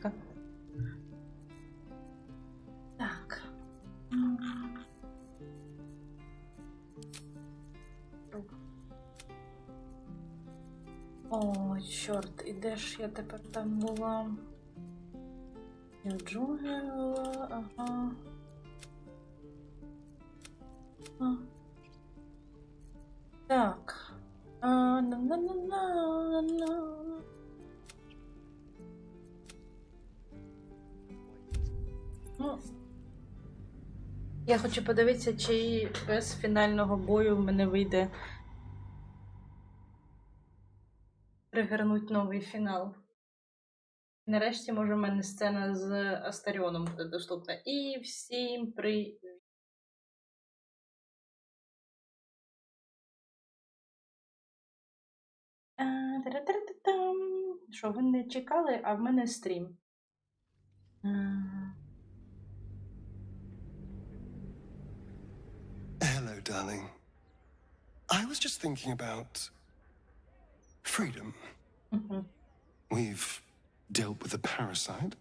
фантастика. Так. О, чорт, і де ж я тепер там була? Я в джунглях була, ага. Так. Ну, я хочу подивитися, чи без фінального бою в мене вийде пригорнуть новий фінал. Нарешті, може, в мене сцена з Астаріоном буде доступна. І всім привіт! Що, ви не чекали, а в мене стрім. Hello, darling. I was just thinking about freedom. We've dealt with the parasite,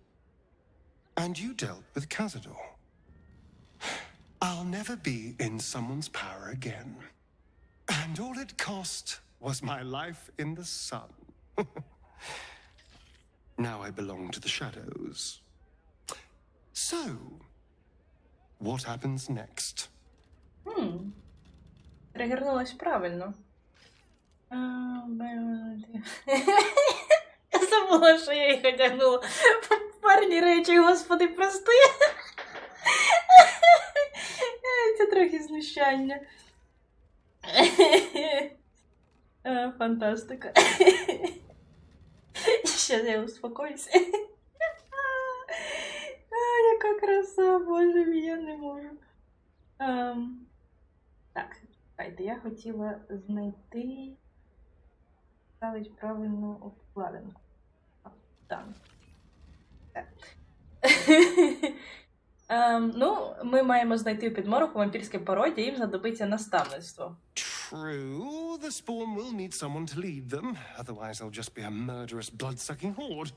and you dealt with Cazador. I'll never be in someone's power again. And all it cost was my life in the sun. Now I belong to the shadows. So, what happens next? Пригорнулась правильно. Я забула, що я їх одягнула. Парні речі, господи, прости. Це трохи знущання. Фантастика. Щас я успокоюся. Яка краса, боже мій, я не можу. Так, чекайте, я хотіла знайти, ставити правильну обкладинку. Там. Ну, ми маємо знайти в підморок у вампірській породі, їм знадобиться наставництво. True, the spawn will need someone to lead them, otherwise they'll just be a murderous, blood-sucking horde.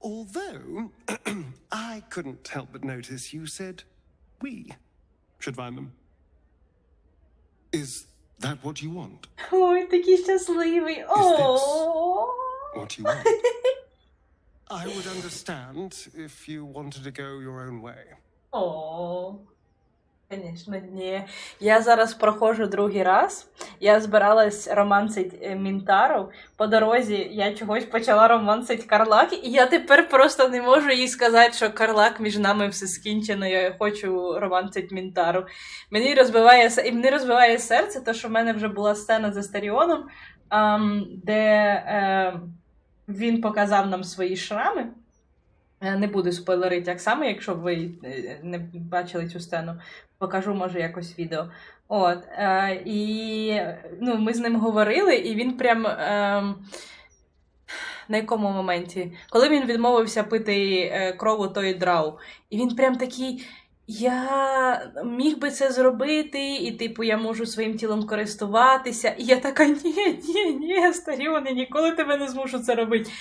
Although, I couldn't help but notice you said we should find them. Is that what you want? Ой, такий щасливий. Is this what you want? I would understand if you wanted to go your own way. О, звісно, ні. Я зараз проходжу другий раз. Я збиралась романсить Мінтару. По дорозі я чогось почала романсить Карлак, і я тепер просто не можу їй сказати, що Карлак, між нами все скінчено, я хочу романсить Мінтару. Мені розбиває серце, те, що в мене вже була сцена з Астаріоном, де він показав нам свої шрами. Не буду спойлерити, як саме, якщо ви не бачили цю сцену. Покажу, може, якось відео. От. І ну, ми з ним говорили, і він прям... на якому моменті? Коли він відмовився пити кров у той драу. І він прям такий... Я міг би це зробити, і, типу, я можу своїм тілом користуватися. І я така, ні, Астаріоне, ніколи тебе не змушу це робити.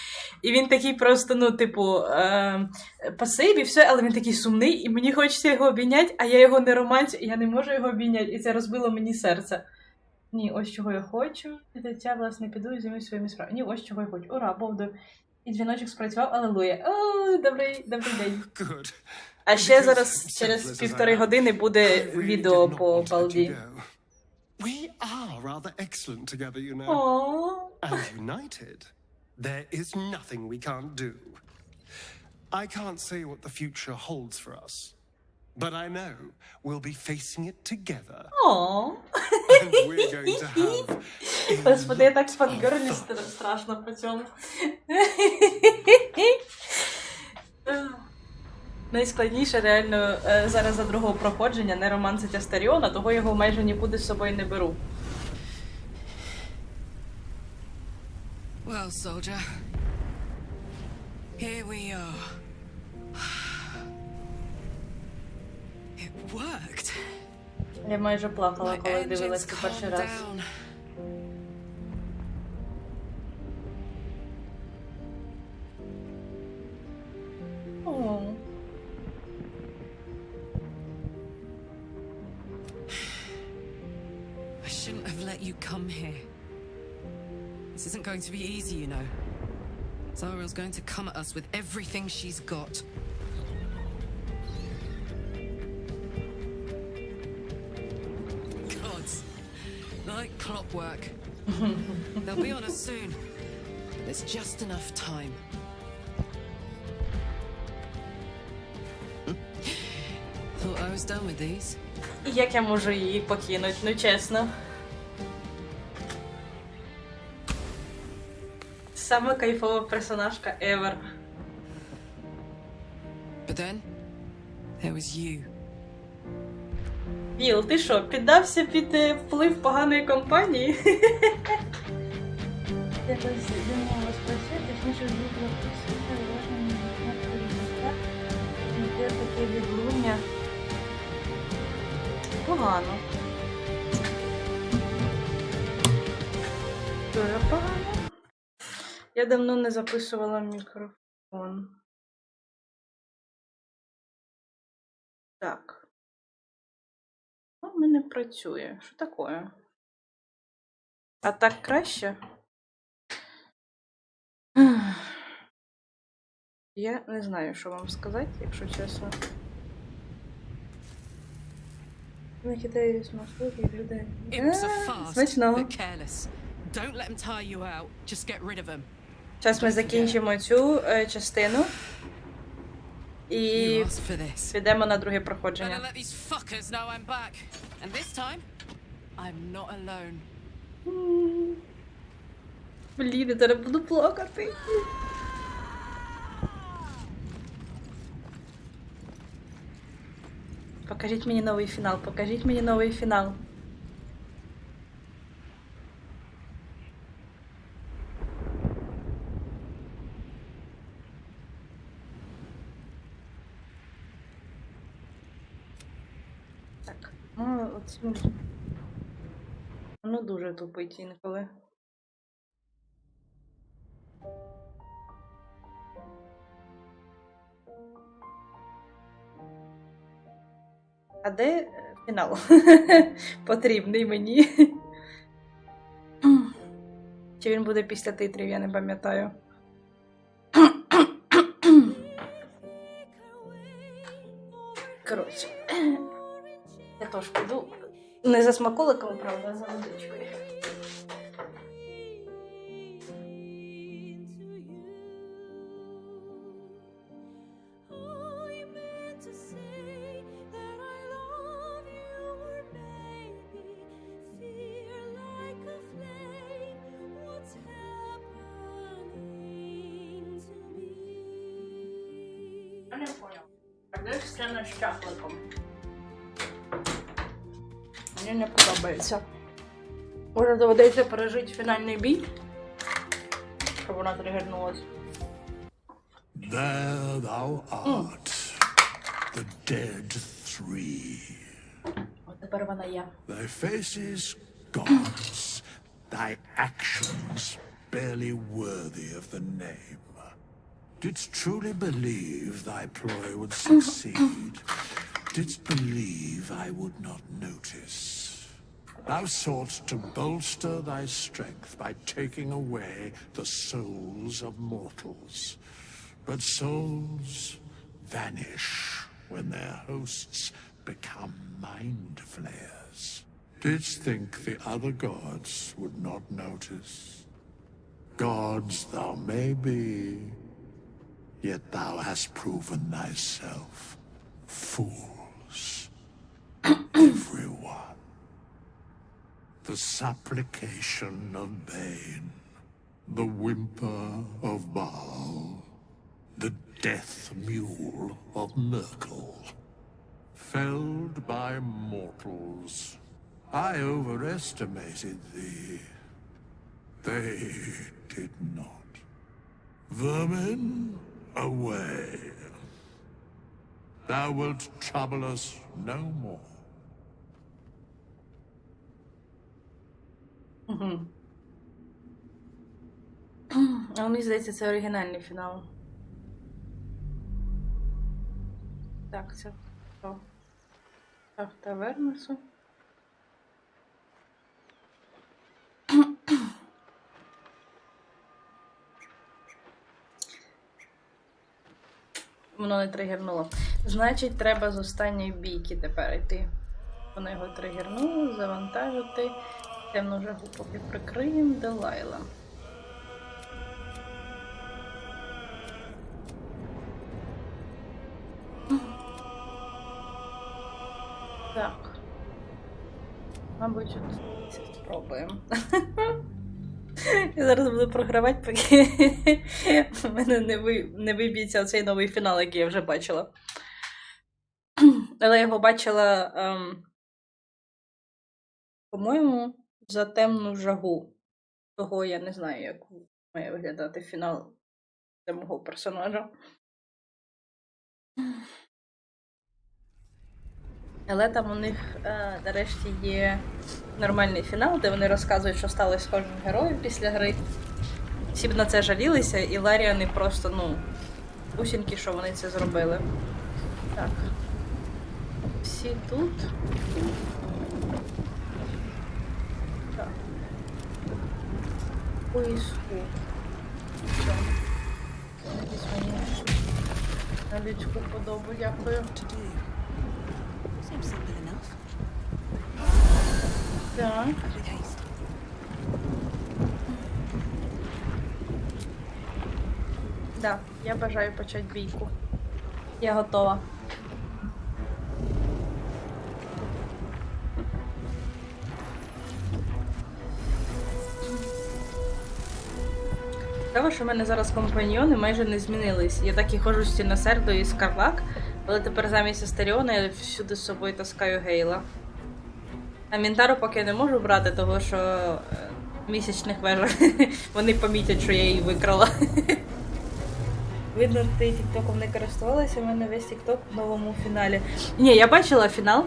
І він такий просто, ну, типу, пасиві, все, але він такий сумний, і мені хочеться його обійняти, а я його не романцю, і я не можу його обійняти, і це розбило мені серце. Ні, ось чого я хочу, і дитя, власне, піду і займусь своїми справами. Ні, ось чого я хочу. Ура, Бовду. І дзвіночок спрацював, алелуя. О, добрий день. А ще зараз, через 1,5 години, буде відео по балді. We are rather excellent together, you know. Aww. And united, there is nothing we can't do. I can't say what the future holds for us, but I know we'll be facing it together. Aww. And we're going to have Господи, я так фангерлюсь, страшно по цьому. Найскладніше реально зараз за другого проходження не романсить Астаріона, того його майже нікуди з собою не беру. Well, soldier, here we are. It worked. Я майже плакала, коли дивилась це перший раз. you come here. This isn't going to be easy, you know. Zariel's going to come at us with everything she's got. Gods, like clockwork. They'll be on us soon. But there's just enough time. Thought I was done with these. Як я можу її покинути, ну чесно. Сама кайфова персонажка ever. But then, there was you. Віл, ти що, піддався під вплив поганої компанії? Якось думала спросити, точніше звук записувати, уважно не знати, де таке відлуння. Погано. Дуже погано. Я давно не записувала мікрофон. Так. Ну, в мене працює. Що таке? А так краще? Я не знаю, що вам сказати, якщо чесно. На Китаї смакові люди. Imps are fast, Смачно. but careless. Don't let them tire you out. Just get rid of them. Зараз ми закінчимо цю частину. І You asked for this. підемо на друге Better проходження. let these fuckers know I'm back. And this time, I'm not alone. Блін, я зараз буду плакати. Покажіть мені новий фінал, покажіть мені новий фінал. Так, ну оцю. Воно дуже тупить інколи. А де фінал? Потрібний мені. Чи він буде після титрів, я не пам'ятаю. Коротше. Я теж піду. Не за смаколиками, правда, а за водичкою. Я не понял. А де сцена з чакликом? Мені не подобається. Може доведеться пережити фінальний бій, щоб вона тригернулась. There thou art, the dead three. От тепер вона є. Thy faces gods, thy actions barely worthy of the name. Didst truly believe thy ploy would succeed? Didst believe I would not notice? Thou soughtst to bolster thy strength by taking away the souls of mortals. But souls vanish when their hosts become mind flayers. Didst think the other gods would not notice? Gods thou may be, yet thou hast proven thyself fools. Everyone. The supplication of Bane, the whimper of Baal, the death mule of Merkel. Felled by mortals, I overestimated thee. They did not. Vermin, away. Thou wilt trouble us no more. А мені здається, це оригінальний фінал. Так, це хто? Тавернесу. Воно не тригернуло. Значить, треба з останньої бійки тепер йти. Воно його тригернуло, завантажити. Темну жагу поки прикриємо, Делайла. Так. Мабуть, от спробуємо. Я зараз буду програвати, поки в мене не виб'ється цей новий фінал, який я вже бачила. Але я його бачила, по-моєму, за темну жагу. Того я не знаю, як має виглядати фінал для мого персонажа. Але там у них нарешті є нормальний фінал, де вони розказують, що сталося з кожним героєм після гри. Всі б на це жалілися, і Ларіани просто, ну, бусинки, що вони це зробили. Так. Всі тут. Так. Поїзку. Все. Якісь мені на людську подобу, дякую. Так. Да, я бажаю почати бійку. Я готова. Цікаво, що в мене зараз компаньйони майже не змінились. Я так і ходжу з Тіносердою і Скарлак, але тепер замість Астеріона я всюди з собою таскаю Гейла. А Мінтару поки не можу брати, тому що в місячних вежах вони помітять, що я її викрала. Видно, ти тіктоком не користувалася, у мене весь тікток в новому фіналі. Ні, я бачила фінал,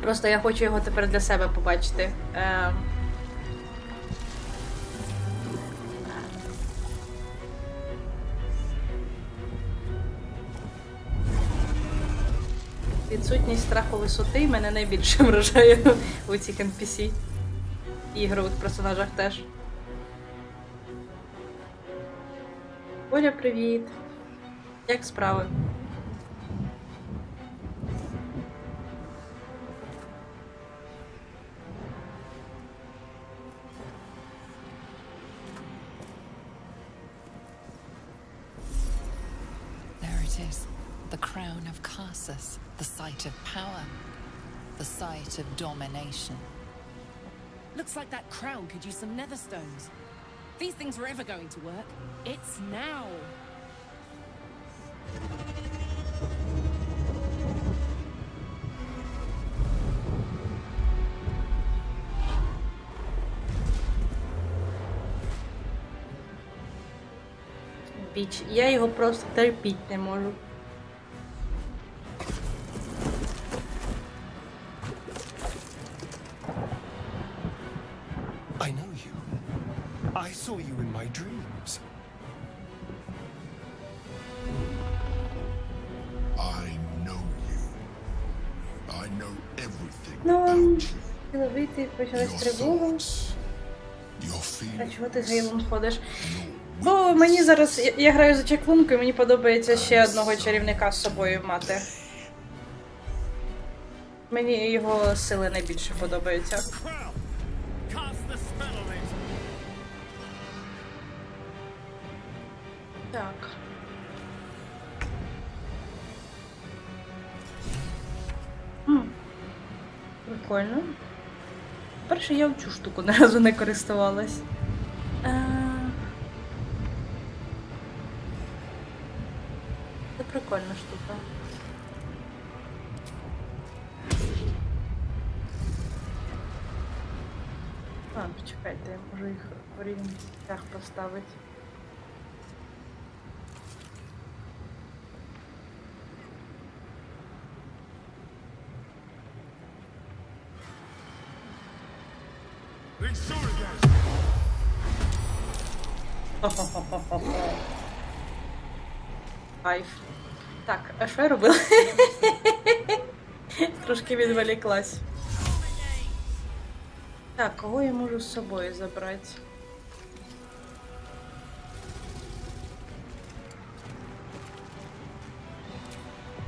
просто я хочу його тепер для себе побачити. Відсутність страху висоти мене найбільше вражає у цих NPC. І ігрових персонажах теж. Оля, привіт! Як справи? There it is. The crown of Carsus. The site of power. The site of domination. Looks like that crown could use some nether stones. These things were ever going to work. It's now. Біч. Я його просто терпіти не можу. I know you. I saw you in my dreams. I know you. I know everything Ну, about you. хотіла вийти, почалась Your тривога. thoughts, your А feelings, чого ти з Гейлом ходиш? your Бо мені зараз, я граю за чаклунку, і мені подобається ще одного чарівника з собою мати. Мені його сили найбільше подобаються. Так. Прикольно. Перше, я в цю штуку ні разу не користувалась. Це прикольна штука. А, почекайте, я можу їх в рівних місцях поставити. Кайф. Так, а що я робила? Трошки відволіклась. Так, кого я можу з собою забрати?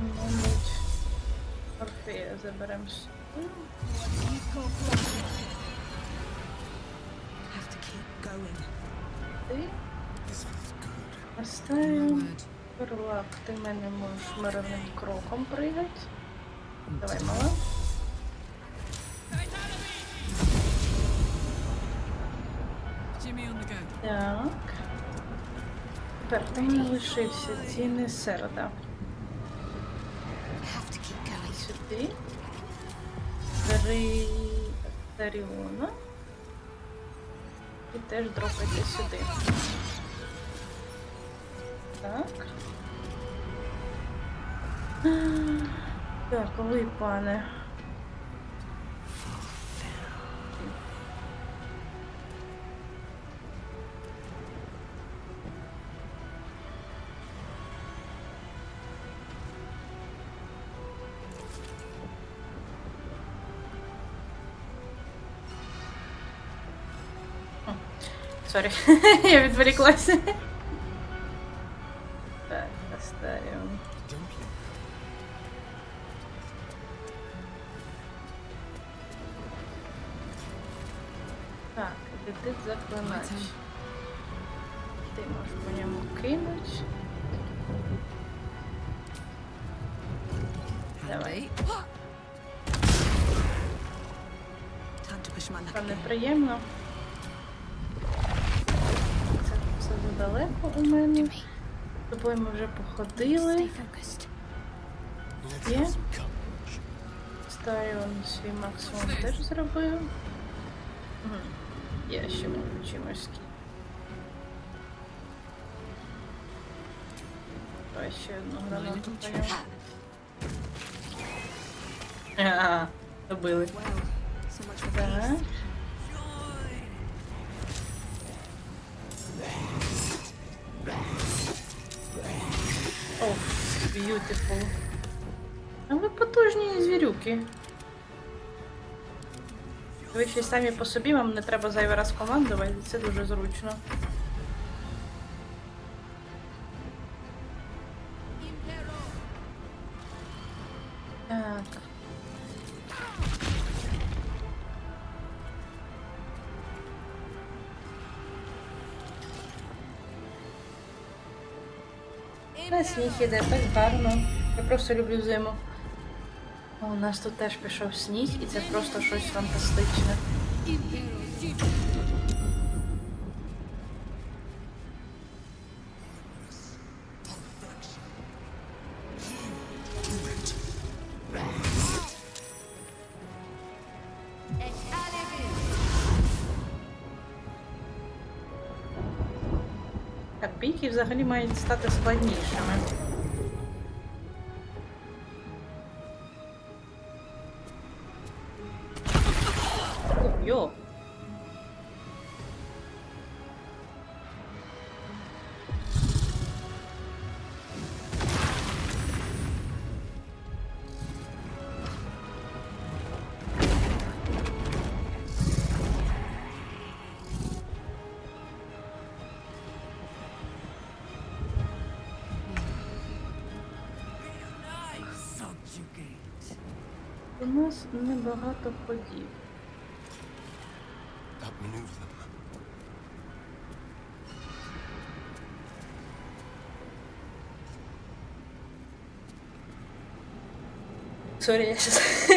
Мабуть, Орфея заберемо собі. Have to keep going. Ти This feels good. No оставимо. word. Перлак, ти в мене можеш мирним кроком пригати. Давай, мала. Jimmy on the go. Так. Тепер хто мені лишився? Ціни середа. Have to keep going. Сюди. Бери Даріона. І теж дропайте сюди. Так. Так, ви, пане. Сорі, я відволіклася. Так, оставим. Don't look. Так, летить заклинач. Ти можеш по ньому кинуть. Давай. Time to push my luck Там again. неприємно. Це задалеко у мене. З тобою ми вже походили. focused. Let's Yeah. have some courage. Старіон свій максимум теж зробив. Мгм. Я ще можу чимось. Давай ще одну My гранату little по ньому. trick. Ага, добили. Well, so much for Так. peace. О, beautiful. А ви потужні звірюки. Ви ще й самі по собі, вам не треба зайвий раз командувати, це дуже зручно. Так. На сніг іде, так гарно. Я просто люблю зиму. О, у нас тут теж пішов сніг, і це просто щось фантастичне. Так, бійки взагалі мають стати складнішими. Йо. У нас небагато ходів. Outmaneuver them. Сорі, я щас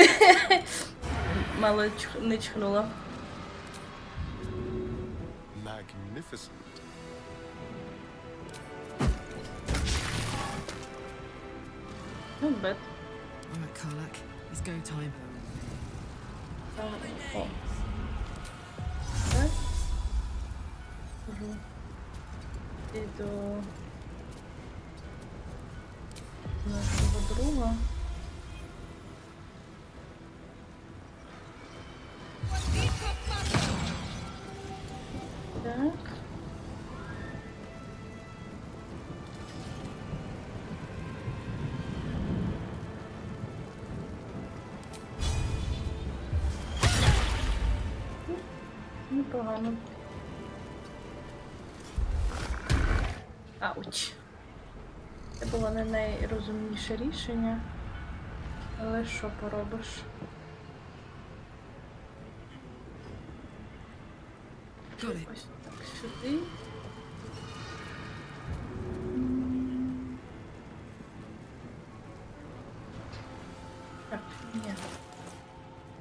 мало не чхнула. Magnificent. Not bad. Alright, Karlak. It's go time. О. Так. Угу. І до нашого друга. Так. Непогано. Ауч. Тебе було не найрозумніше рішення. Але що поробиш? Got it. Ось так сюди. Так, ні.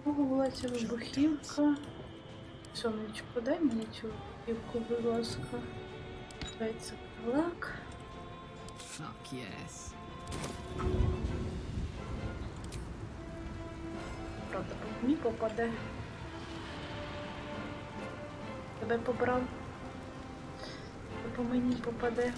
Ого, була ця вибухівка. Сонечко, дай мені цю вибухівку, будь ласка. Дай це кулак. Fuck yes. Правда, по мені попаде. Тебе побрав. По мені попаде.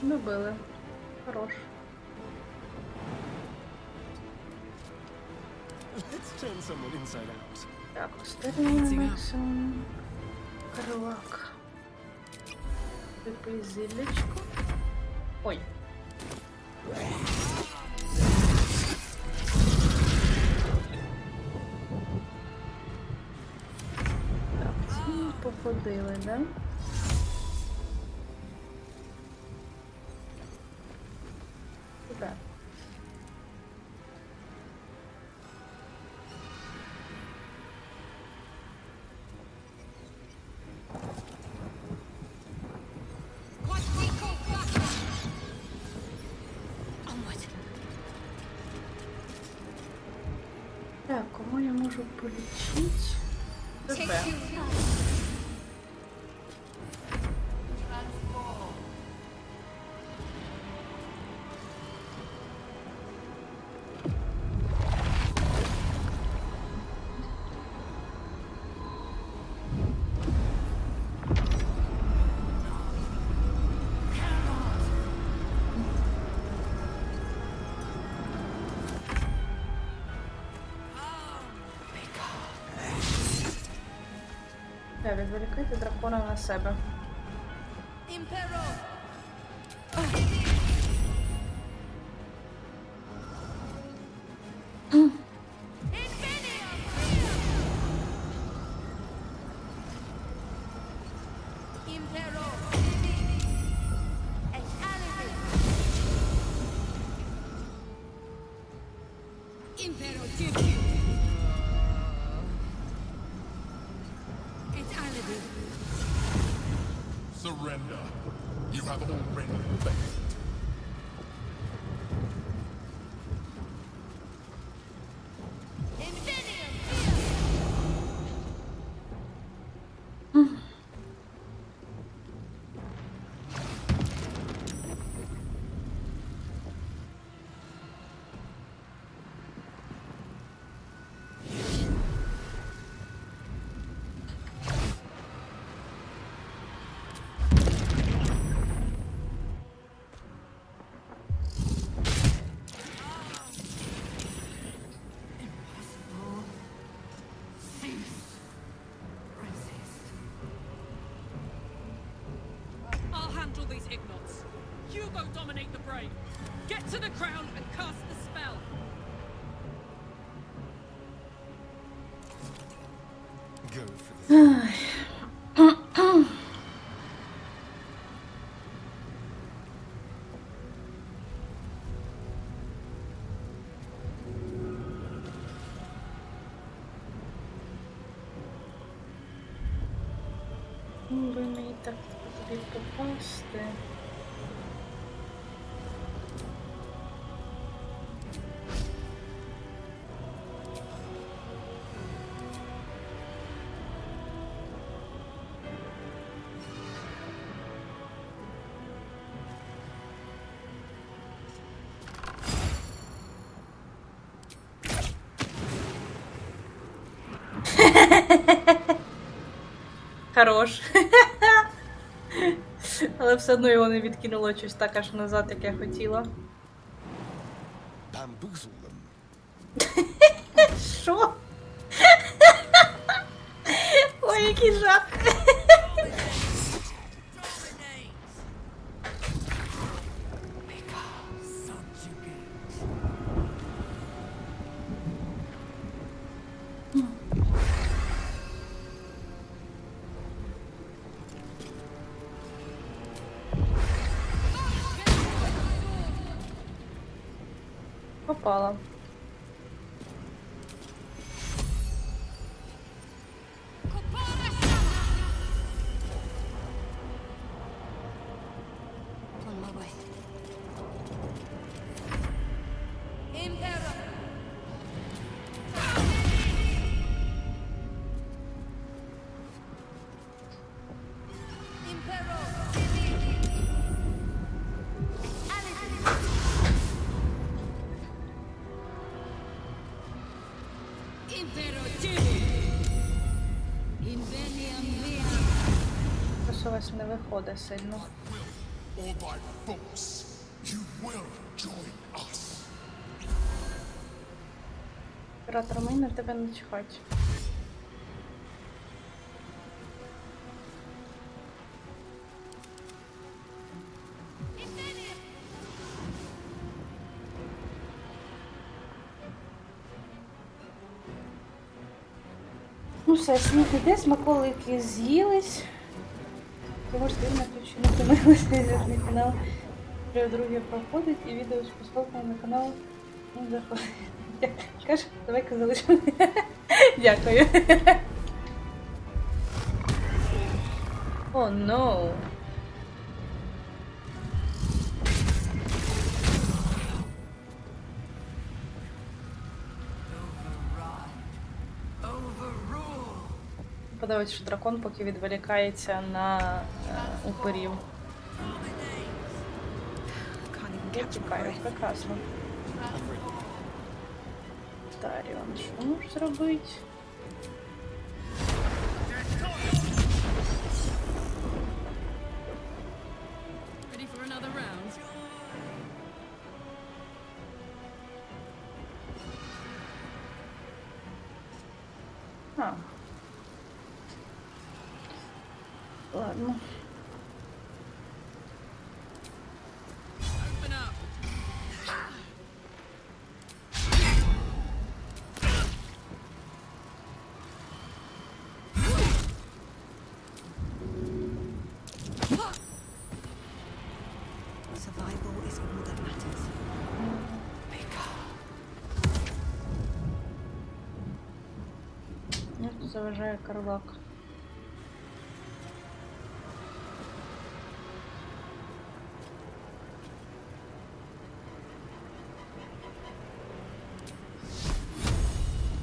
Добили. Хорош. Let's turn someone inside out. Так, останній максимум. Крилак. Випий зілечко. Ой. Так, ці походили, да? Куда? Так, кому я можу полічити? Тебе. Так, відволікайте дракона на себе. Surrender. You have already failed. I'll handle these ignots. You go dominate the brain. Get to the crown and cast the spell. Go for the... Ви мені так туди попасти. Хорош. Але все одно його не відкинуло щось так аж назад, як я хотіла. Bamboozle them. Що? Ой, який жах. впала. On my way. Просто у вас не виходить сильно. Or by force, you will join us. Оператор, мені на тебе не чхать. Ну все, сніг іде, смаколики з'їлись. Тому що на ключі не помилися, зв'язний канал. Вже друге проходить і відео з посилками на канал не заходить. Каже, давай-ка залишимо. Дякую. О, no. Подивіться, що дракон поки відволікається на упирів. Я тікаю, прекрасно. Таріон, що можеш зробити? Ready for another round? А. Ладно. Open up. Survival is all that matters. Мені тут заважає карлак.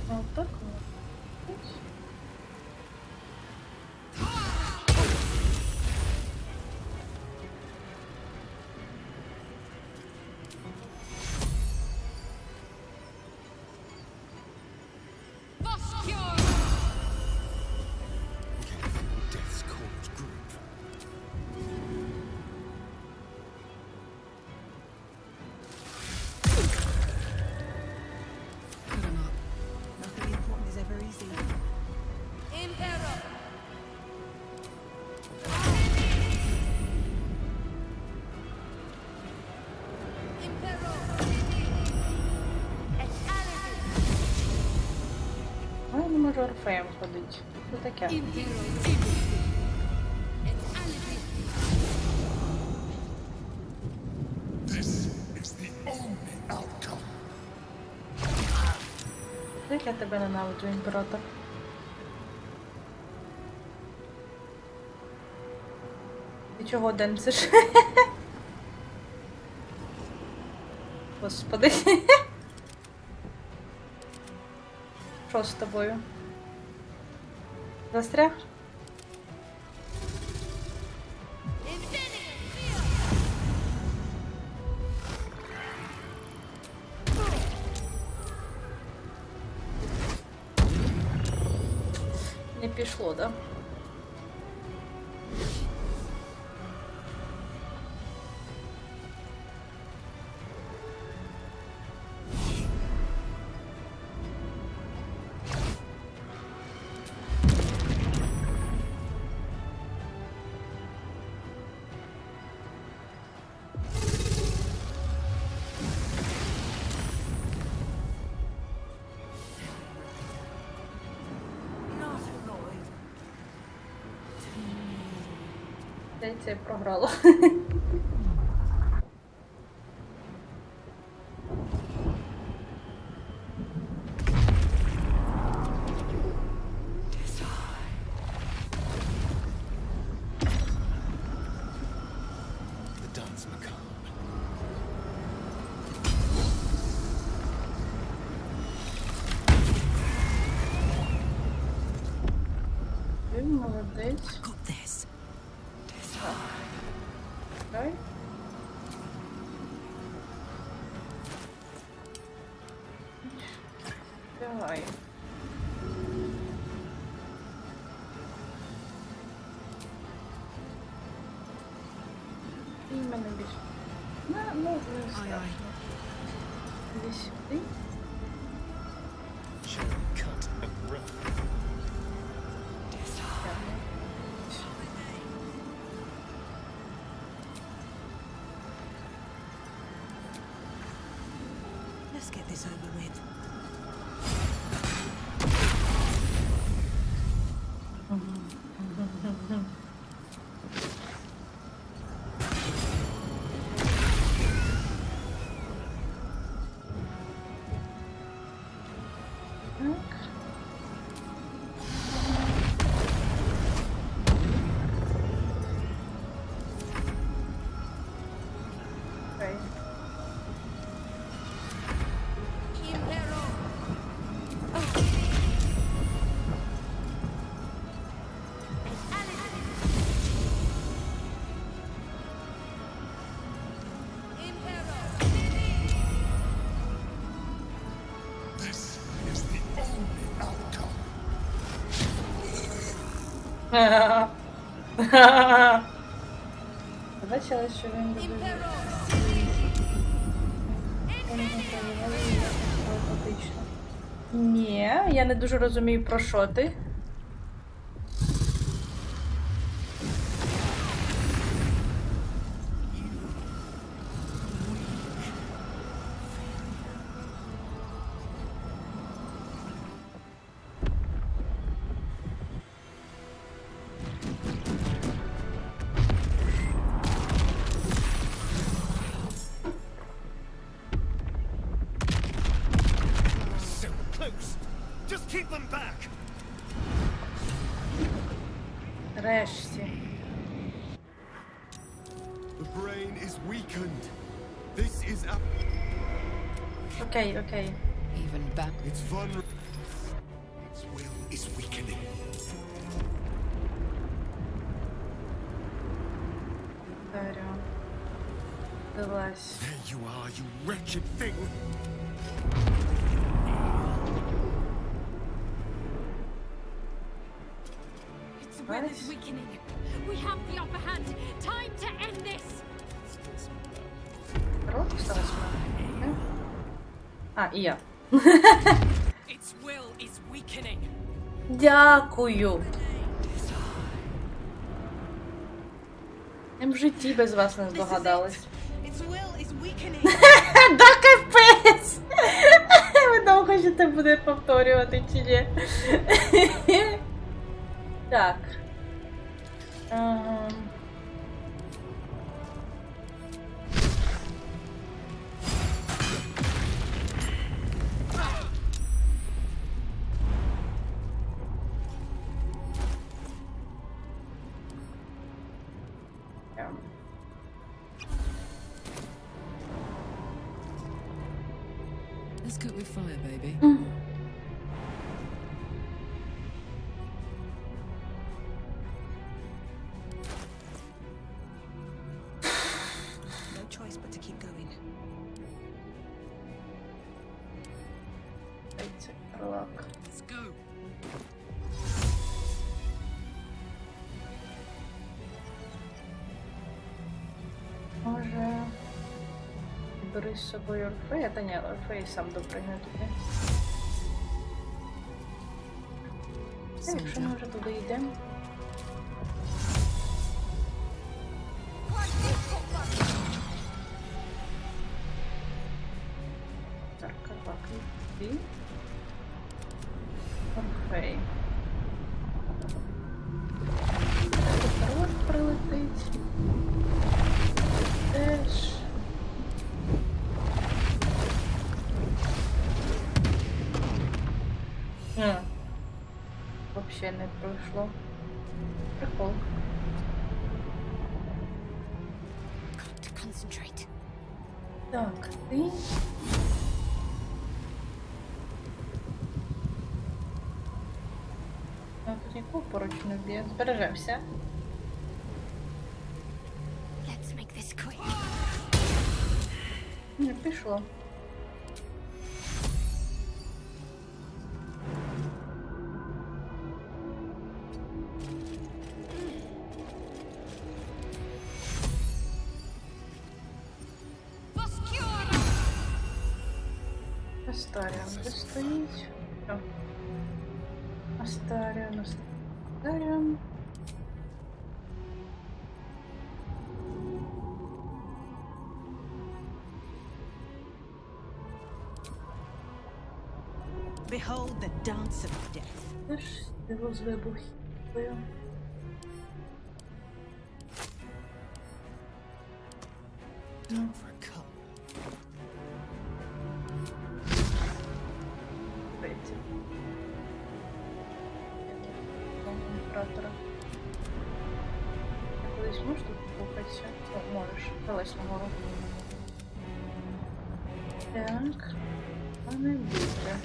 Вот так вот. Death's Cause group. Put 'em up. Nothing important is ever easy. А я не можу орфеєм ходити. Що таке? This is the only outcome. Як я тебе ненавиджу, імператор? Ти чого денсиш? Господи. Що з тобою? Застряг? Не пішло, да? Здається, я програла. молодець. Got this. Давай. Давай. І в мене більше. Ну, не страшно. Іди сюди. Cut and run. Let's get this over with. Окей. This is the only outcome. Бачила, що він буде. Ні, я не дуже розумію, про що ти. So close. Just keep them back. Решті. The brain is weakened. This is Окей, окей. Even back. It's vulnerable. Its will is weakening. Дарю. Вилазь. There you are, you wretched thing. Its will is weakening. We have the upper hand. Time to end this. Рот сталося. А, і я. Its will is weakening. Дякую. Я б в житті без вас не здогадалась. Its will is weakening. Да капець! Ви довго хочете буде повторювати чи ні? Так. Let's cook with fire, baby. No choice but to keep going. Це пролак. Let's go. Може... Бери з собою Орфея? Та ні, Орфей сам допригне туди. Якщо ми вже туди йдемо. Так, кабак йди. Орфей. Тут прилетить. Теж. Вообще не пройшло. Прикол. Got to concentrate. Так, ти. Ну, тут нікого поруч не вб'є. Збережемося. Let's make this quick. Не пішло. Астаріон, де стоїть? О. Астаріон, Астаріон. Behold the dance of death. Де ж його з вибухів? Time for a cup. Третє. Імператора. Я колись можеш тут рухатися? О, можеш. Залазь нагору. Так. А не буде.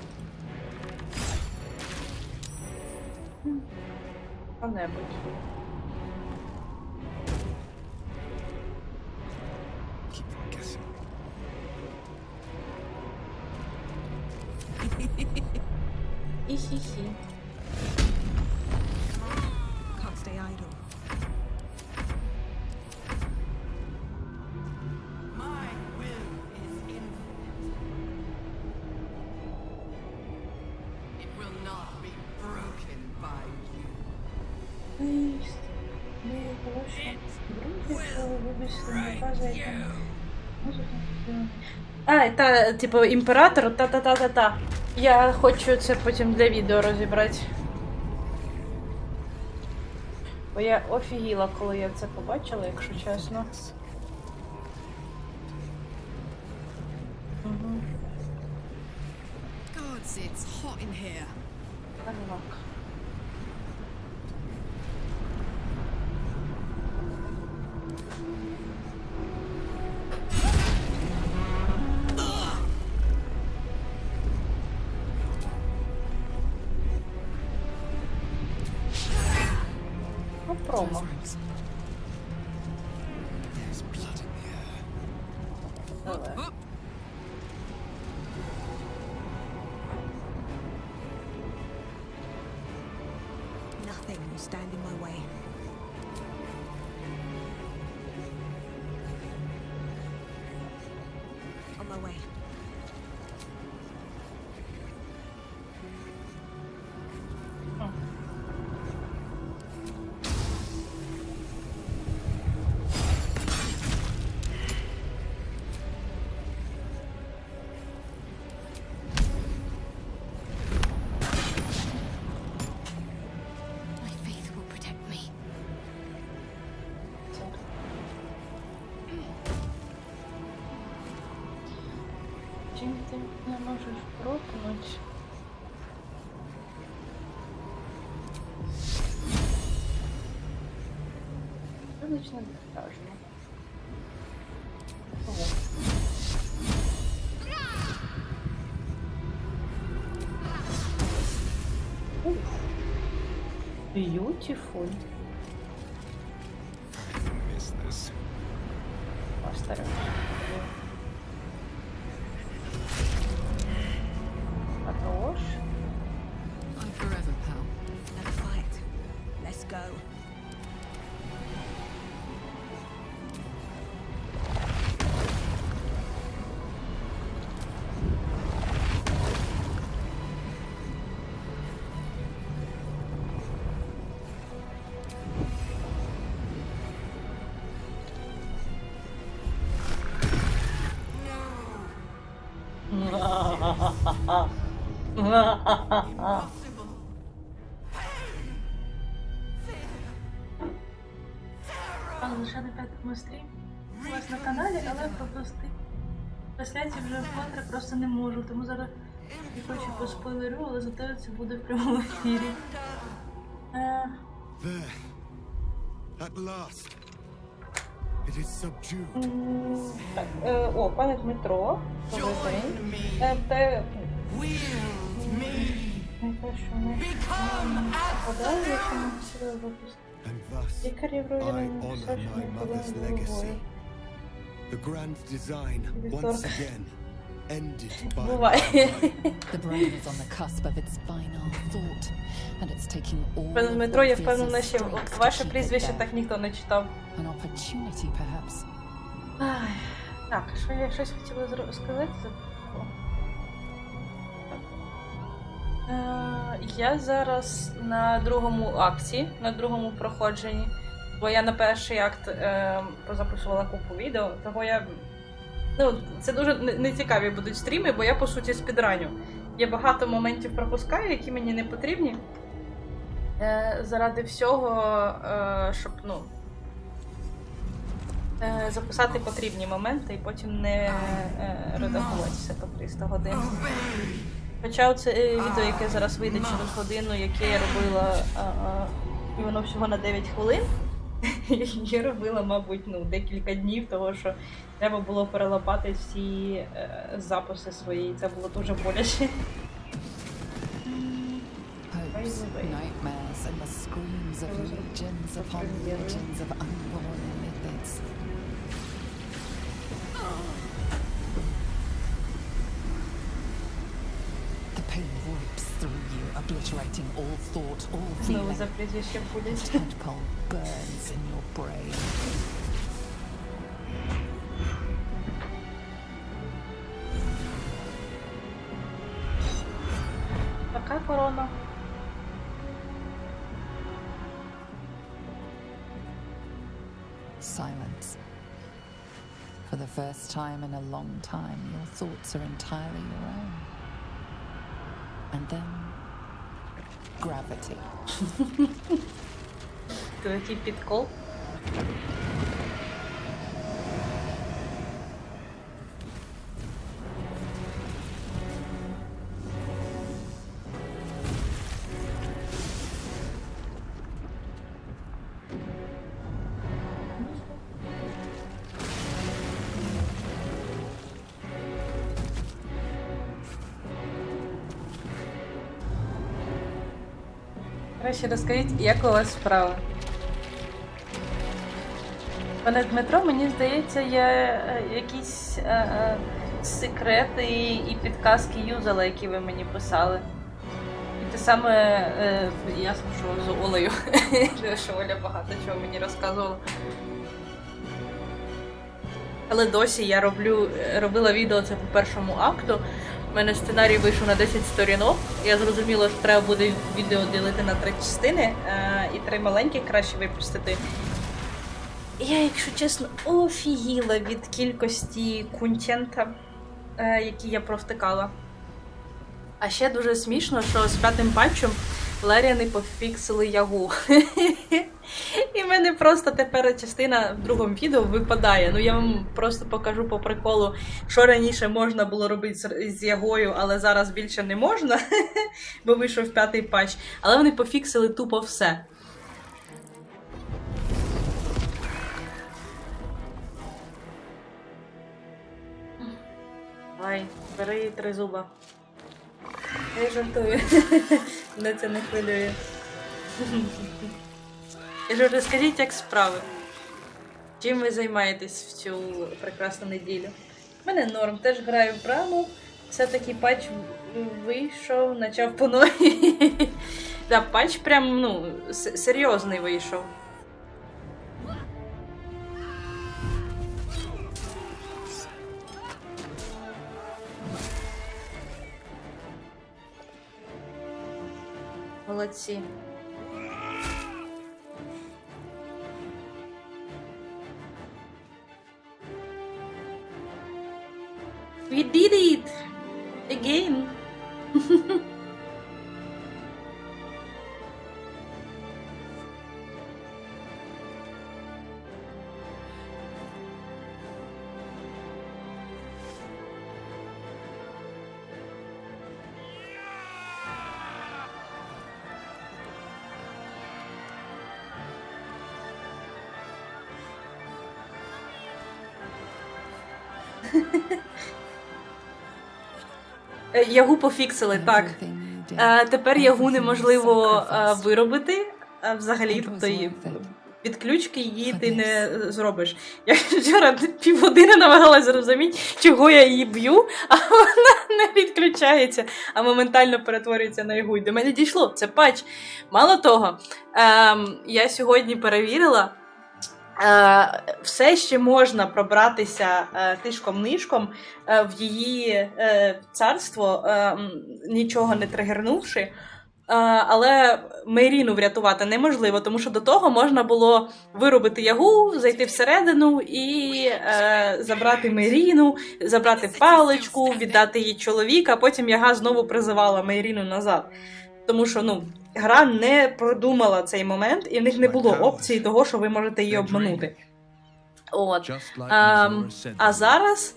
Що-небудь. Keep them guessing. Хі-хі-хі. Can't stay idle. My will is infinite. It will not be broken by you. А, та, типу, імператор, та-та-та-та-та. Я хочу це потім для відео розібрати. Бо я офігіла, коли я це побачила, якщо чесно. Угу. Gods, it's hot in here. Так. Ну, промо. There's blood in the air. Давай. Up. Nothing will stand in my way. On my way. My faith will protect me. Чим ти не можеш прокнути? Визначно достатньо. Ого. Уф. Beautiful. Miss this. Поставим. Хорош. I'm forever, pal. Another fight. Let's go. Impossible. Пан лише на п'ятому стрімі у вас на каналі, але пропустити трансляції вже вкотре просто не можу, тому зараз я хочу по спойлерю, але зате це буде в прямому ефірі. There. At last. It is subdued. Так, о, пане Дмитро, добрий день. Те, Wield me. не те, що ми... Become as Гадаю, що ми себе випустимо. And thus, Лікарі вроді I мені honor все, що my ми mother's подали legacy. головою. The grand design, once again, ended by Буває. The brain is on the cusp of its final thought, and it's taking all Пане of Дмитро, я Orpheus's впевнена, що strength to ваше keep it прізвище there. так ніхто не читав. An opportunity, perhaps. Ай, так, що я щось хотіла сказати? Я зараз на другому акті, на другому проходженні, бо я на перший акт позаписувала купу відео, того я... Ну, це дуже нецікаві будуть стріми, бо я, по суті, спідраню. Я багато моментів пропускаю, які мені не потрібні. Заради всього, щоб, ну... записати потрібні моменти і потім не редагувати все по 300 годин. Хоча це відео, яке зараз вийде через годину, яке я робила, і воно всього на 9 хвилин, я робила, мабуть, ну, декілька днів, тому що треба було перелопати всі записи свої, це було дуже боляче. Hopes, nightmares, and the screams of legions upon legions of unborn lipids. The pain rips through you, obliterating all thought, all Знову за feeling. прізвищем The боляче. tadpole burns in your brain. Така корона. Silence. For the first time in a long time, your thoughts are entirely your own. And then, gravity. Це який підкол. Краще розкажіть, як у вас справа? Пане Дмитро, мені здається, я якісь секрети і підказки юзала, які ви мені писали. І те саме ясно, що з Олею, що Оля багато чого мені розказувала. Але досі я робила відео це по першому акту. У мене сценарій вийшов на 10 сторінок. Я зрозуміла, що треба буде відео ділити на 3 частини, і 3 маленьких краще випустити. Я, якщо чесно, офігіла від кількості контента, який я провтикала. А ще дуже смішно, що з 5-м патчем Ларіани пофіксили ягу. І в мене просто тепер частина в другому відео випадає. Ну я вам просто покажу по приколу, що раніше можна було робити з ягою, але зараз більше не можна, бо вийшов 5-й патч. Але вони пофіксили тупо все. Давай, бери 3 зуба. Я жартую. Мене це не хвилює. Я ж розкажіть, як справи. Чим ви займаєтесь в цю прекрасну неділю? У мене норм, теж граю в браму. Все-таки патч вийшов, почав по новій. Да, патч прям, ну, серйозний вийшов. Молодці. We did it! Again! Ягу пофіксили, так. Тепер ягу неможливо виробити взагалі, тобто від ключки її ти не зробиш. Я вчора півгодини намагалася зрозуміти, чого я її б'ю, а вона не відключається, а моментально перетворюється на ягу. І до мене дійшло, це патч. Мало того, я сьогодні перевірила, все ще можна пробратися тишком-нишком в її царство, нічого не тригернувши. Але Мейріну врятувати неможливо, тому що до того можна було виробити ягу, зайти всередину і забрати Мейріну, забрати паличку, віддати їй чоловіка, а потім яга знову призивала Мейріну назад. Тому що, гра не продумала цей момент, і в них не було опції того, що ви можете її обманути. От. А зараз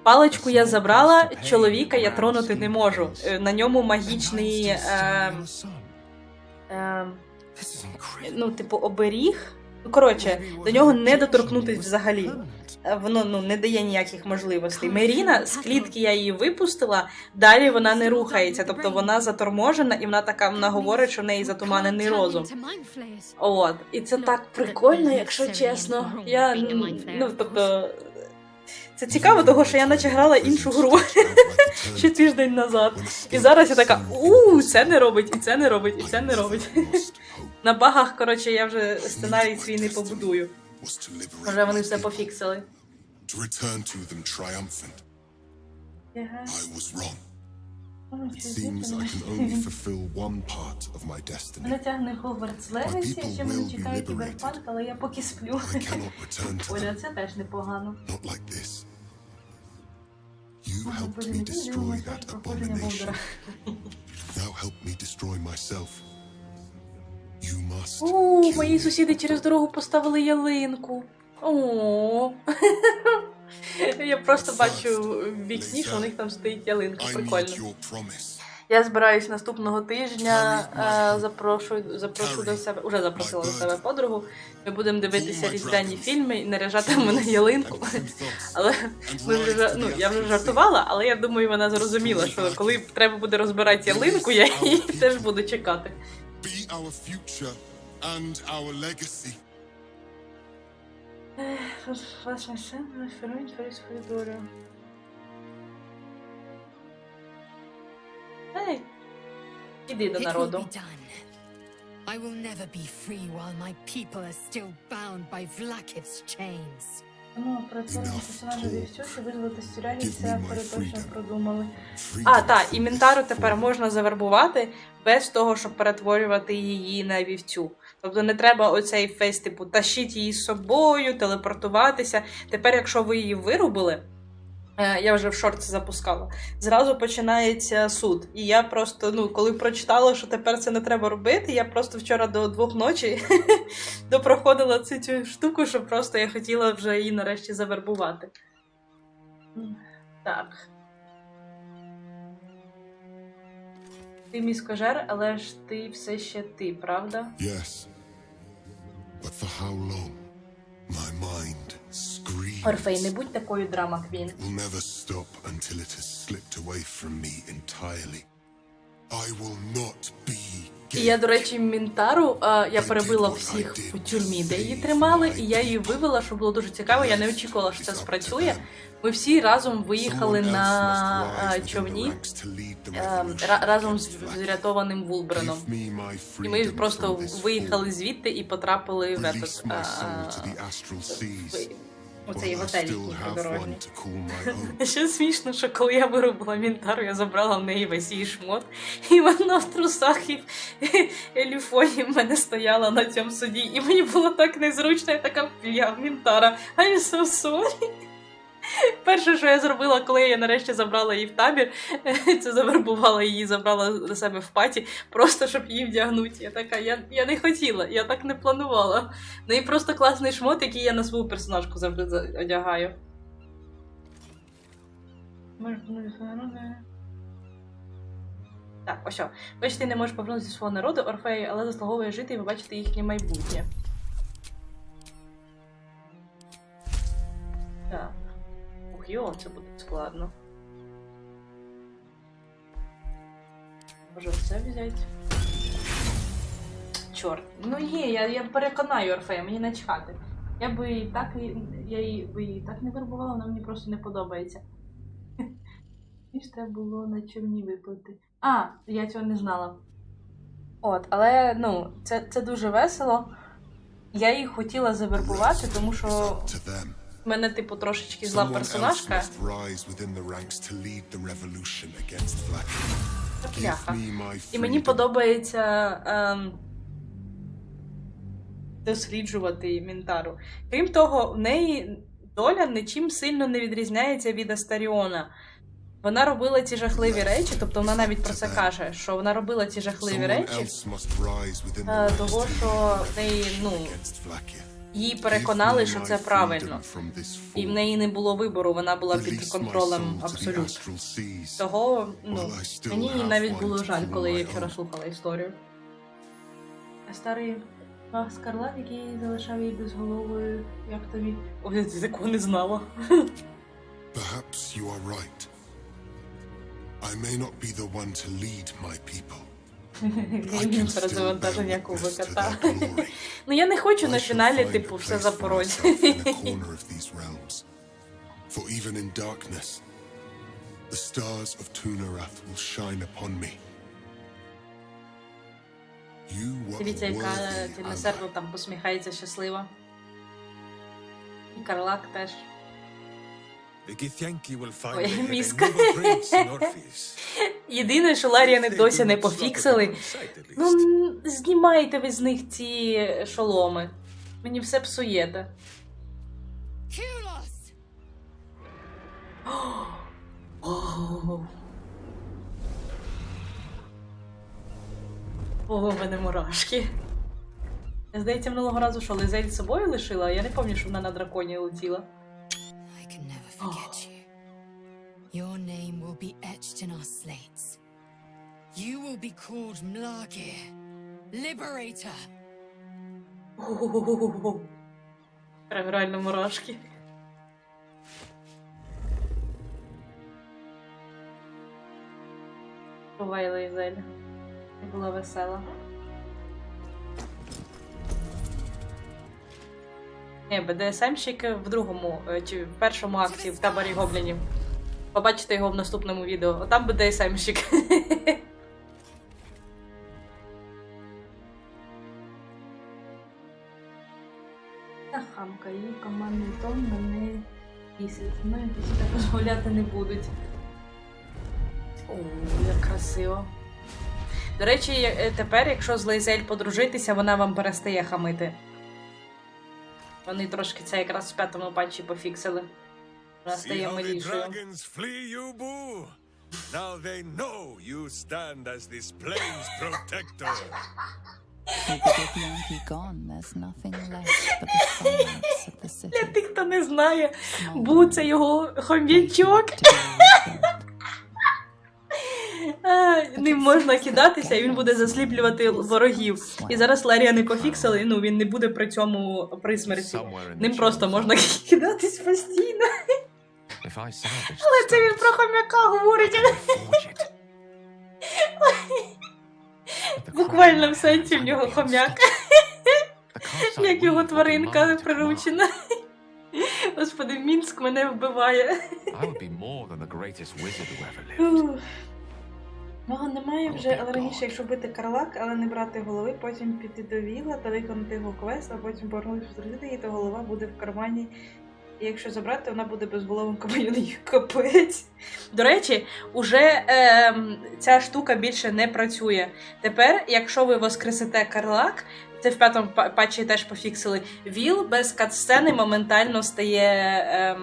паличку я забрала, чоловіка я тронути не можу. На ньому магічний, оберіг. Коротше, до нього не доторкнутись взагалі. Воно не дає ніяких можливостей. Мейріна, з клітки я її випустила, далі вона не рухається. Тобто вона заторможена, і вона говорить, що в неї затуманений розум. От. І це так прикольно, якщо чесно. Це цікаво, тому що я наче грала іншу гру ще тиждень назад. І зараз я така, це не робить, і це не робить, і це не робить. На багах, коротше, я вже сценарій свій не побудую. Може, вони все пофіксили. Мене тягне Хогвартс Легасі, ще мене чекає кіберпанк, але я поки сплю. Оля, це теж непогано. You helped me destroy that abomination. Now help me destroy myself. You must. Мої сусіди через дорогу поставили ялинку. Я просто бачу в вікні, що у них там стоїть ялинка. Прикольно. Я збираюсь наступного тижня, запрошую до себе, уже запросила до себе подругу. Ми будемо дивитися різдвяні фільми і наряжатимемо на ялинку. Але я вже жартувала, але я думаю, вона зрозуміла, що коли треба буде розбирати ялинку, я її теж буду чекати. Іди до народу. I will never be free while my people are still bound by Vlaakith's chains. Перетворення персонажа вівцю, щоб визволити з тюряги, це точно продумали. І Мінтару тепер можна завербувати без того, щоб перетворювати її на вівцю. Тобто не треба оцей фейс, тащіть її з собою, телепортуватися. Тепер, якщо ви її вирубили, я вже в шорти запускала, зразу починається суд. І я просто, коли прочитала, що тепер це не треба робити, я просто вчора до 2 ночі допроходила цю штуку, що просто я хотіла вже її нарешті завербувати. Так. Ти міскожер, але ж ти все ще ти, правда? Yes. But for how long? My mind screams. Орфей, не будь такою драма-квін. It will never stop until it has slipped away from me entirely. I will not be. І я, до речі, Мінтару, я перебила всіх у тюрмі, де її тримали, і я її вивела, що було дуже цікаво, я не очікувала, що це спрацює. Ми всі разом виїхали на човні, разом з врятованим Вулбреном. І ми просто виїхали звідти і потрапили в оцей готель придорожній. Ще смішно, що коли я виробила Мінтару, я забрала в неї весь її шмот, і вона в трусах і еліфоні в мене стояла на цьому суді, і мені було так незручно, я така, Мінтара, I'm so sorry. Перше, що я зробила, коли я нарешті забрала її в табір, це завербувала її, забрала до себе в паті, просто щоб її вдягнути. Я така, я не хотіла, я так не планувала. Ну і просто класний шмот, який я на свою персонажку завжди одягаю. Так, ось. Бачите, ти не можеш повернутися зі свого народу, Орфей, але заслуговує жити і побачити їхнє майбутнє. Так. Йо, це буде складно. Може це взяти? Чорт. Ну є, я переконаю Орфея, мені начхати. Я би і так, не вербувала, вона мені просто не подобається. Мені ж треба було на човні виплити. А, я цього не знала. От, але, ну, це дуже весело. Я їх хотіла завербувати, тому що в мене, типу, трошечки зла персонажка. Пляха. І мені подобається досліджувати Мінтару. Крім того, в неї доля нічим сильно не відрізняється від Астаріона. Вона робила ці жахливі речі, тобто вона навіть про це каже, що вона робила ці жахливі речі, того, що в неї, ну, її переконали, що це правильно. І в неї не було вибору, вона була під контролем абсолютно. Того, ну, мені навіть було жаль, коли я вчора слухала історію. А старий Скарлат, який залишав її безголовою, як тобі? Ой, я такого не знала. Perhaps you are right. I may not be the one to lead my people. Він перезавантаження кубика. Ну я не хочу на фіналі, типу, все запороть. For even in darkness, the stars of Tunarath will shine upon me. Дивіться, яка Тінесердо там посміхається щаслива. І Карлак теж. Ой, мізка. Єдине, що Ларіани досі не пофіксили. Ну, знімайте ви з них ці шоломи. Мені все псуєте. Ого, в мене мурашки. Здається, минулого разу, що Лизель з собою лишила, а я не пам'ятаю, що вона на драконі летіла. Your name will be etched in our slates. You will be called Mlagir, Liberator. Прям реально мурашки. Бувай, Лизель. Ти була весела. Ні, БДСМщик в другому, чи в першому акті в таборі гоблінів. Побачите його в наступному відео. Отам БДСМщик. Та хамка, її командний тон мене бісить. Ну, і всі так дозволяти не будуть. О, як красиво. До речі, тепер, якщо з Лейзель подружитися, вона вам перестає хамити. Вони трошки це якраз в 5-му патчі пофіксили. Вона стає милішою. Для тих, хто не знає, Бу — це його хом'ячок. Ним можна кидатися, і він буде засліплювати ворогів. І зараз Ларія не пофіксили, ну він не буде при цьому при смерті. Ним просто можна кидатись постійно. Але це він про хом'яка говорить. Буквально в сенсі в нього хом'як. Як його тваринка приручена. Господи, Мінськ мене вбиває. Мого немає вже, але раніше, якщо бити Карлак, але не брати голови, потім піти до Віла та виконати його квест, а потім повернутися зустріти її, то голова буде в кармані. І якщо забрати, вона буде безголовим компаньоном. Капець. До речі, уже ця штука більше не працює. Тепер, якщо ви воскресите Карлак, це в 5-му патчі теж пофіксили, Віл без катсцени моментально стає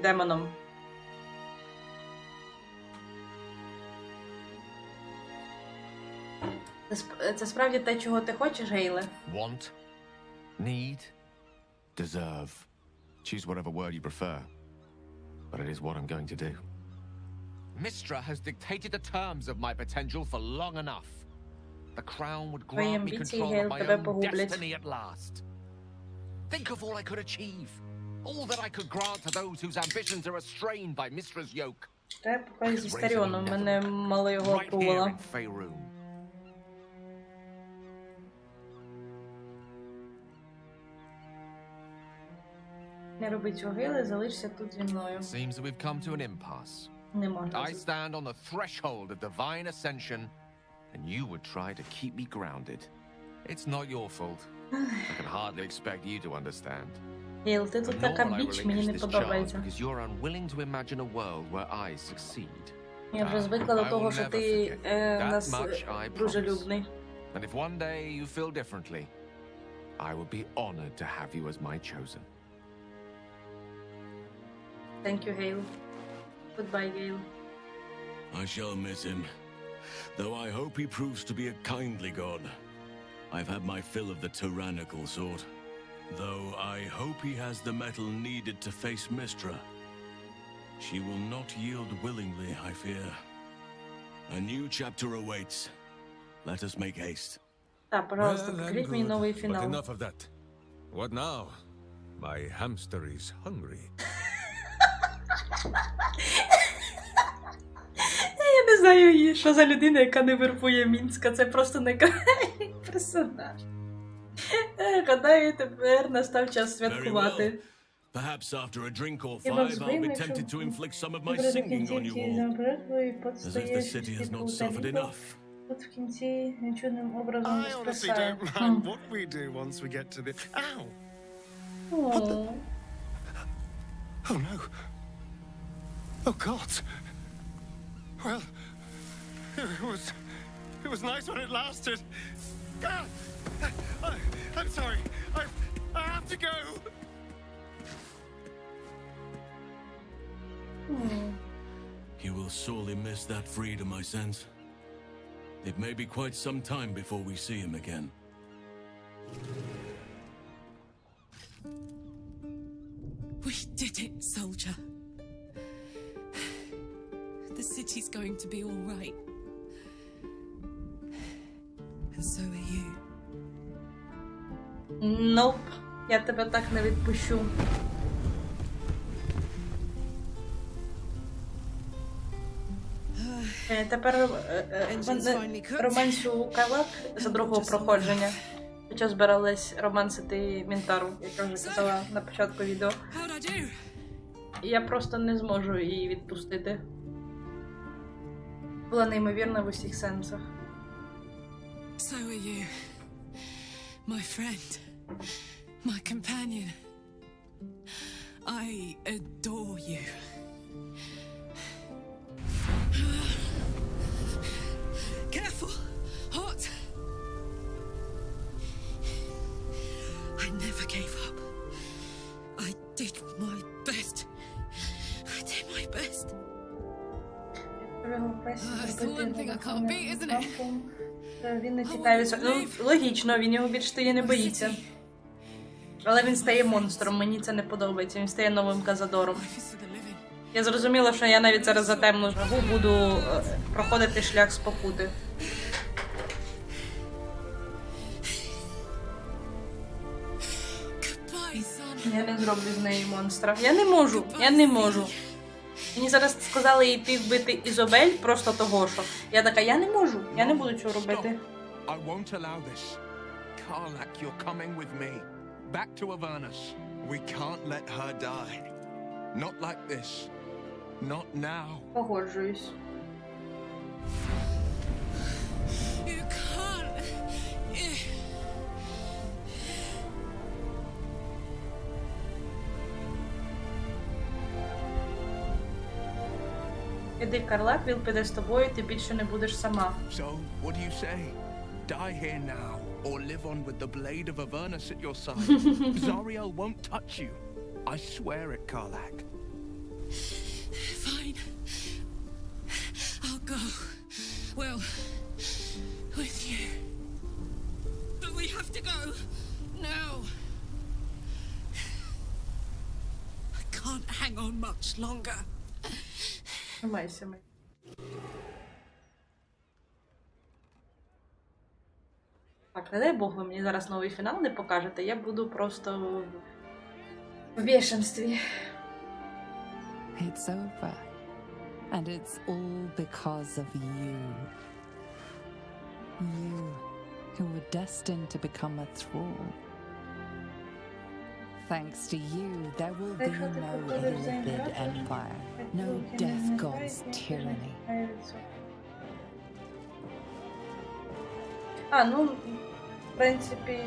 демоном. Це справді те, чого ти хочеш, Гейле? Want, need, deserve. Choose whatever word you prefer. But it is what I'm going to do. Mistra has dictated the terms of my potential for long enough. The crown would grant me control of my own destiny at last. Think of all I could achieve. All that I could grant to those whose ambitions are restrained by Mistra's yoke. Треба поки зі Старіоном, мене мало його Right here опрувала. in Faerun. Не роби цього, Гейле, залишся тут зі мною. Seems that we've come to an impasse. Не можна. I stand on the threshold of divine ascension, and you would try to keep me grounded. It's not your fault. I can hardly expect you to understand. Гейл, ти тут Nor така will I біч, мені relinquish не this charge подобається. because you're unwilling to imagine a world where I succeed. Я вже звикла до I того, will що never ти forget. That нас much I дружелюбний. And if one day you feel differently, I will be honored to have you as my chosen. Thank you, Гейл. Goodbye, Гейл. I shall miss him, though I hope he proves to be a kindly god. I've had my fill of the tyrannical sort, though I hope he has the mettle needed to face Mystra. She will not yield willingly, I fear. A new chapter awaits. Let us make haste. Так, пожалуйста, Well, and покажіть мені good, новий but фінал. enough of that. What now? My hamster is hungry. Я не знаю, що за людина, яка не вербує Мінська. Це просто найкращий персонаж. Гадаю, тепер настав час святкувати. Perhaps after a drink or Я five, I'll звик, be якщо tempted to inflict some of my добре до singing кінця on you цієї all. замбретвої As if the city has not suffered enough. Тут в кінці нічудним образом I honestly спасає. don't mind what we do once we get to the. Ow! О, Oh no! Oh God! Well, it was nice when it lasted. Ah! I'm sorry. I have to go. You will sorely miss that freedom, I sense. It may be quite some time before we see him again. We did it, soldier. The city's going to be all right. And so are you. Ноп, я тебе так не відпущу. Тепер романсю Кайлак за другого проходження. Хоча збирались романсити Мінтару, як я вже казала на початку відео. How'd I do? Я просто не зможу її відпустити. Була неймовірна в усіх сенсах. So are you. My friend. My companion. I adore you. Careful! Hot! I never gave up. I did my best. I did my best. It's the one thing I can't beat, isn't it? Він не цікавиться. Ну, логічно, він його більш тоді не боїться. Але він стає монстром, мені це не подобається. Він стає новим Казадором. Life is for the living. Я зрозуміла, що я навіть зараз за темну жагу буду проходити шлях спокути. Goodbye, son. Я не зроблю з неї монстра. Я не можу, я не можу. Мені зараз сказали йти вбити Ізобель просто того, що. Я така, я не можу, я не буду цього робити. I won't allow this. Karlak, you're coming with me. Back to Avernus. We can't let her die. Not like this. Not now. Погоджуюсь. You can't. Іди, Карлак, він піде з тобою, ти більше не будеш сама. So, what do you say? Die here now, or live on with the blade of Avernus at your side. Zariel won't touch you. I swear it, Karlak. Fine. I'll go. Well, with you. But we have to go. Now. I can't hang on much longer. Тримайся, май. Так, не дай Бог, ви мені зараз новий фінал не покажете, я буду просто в бешенстві. It's over. And it's all because of you. You, who were destined to become a thrall. Thanks to you, there will be no Illithid Empire, no Death God's tyranny. Ну, в принципі...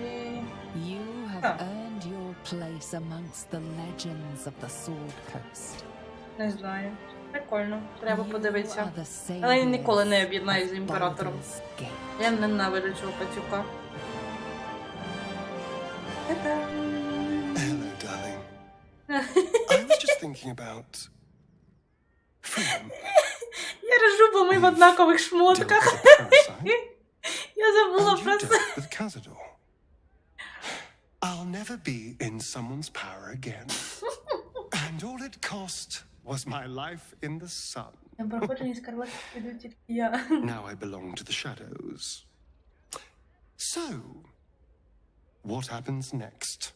You have earned your place amongst the legends of the Sword Coast. Не знаю. Прикольно. Треба подивитися. Але я ніколи не об'єднаюсь з імператором. Я ненавиджу цього пацюка. Hello, darling. I was just thinking about freedom. Я режу, бо ми в однакових Dealt шмотках. with a parasite, Я забула and про you це. dealt with Cazador. I'll never be in someone's power again. And all it cost was my life in the sun. На проходженні Скарлетт піду тільки я. Now I belong to the shadows. So, what happens next?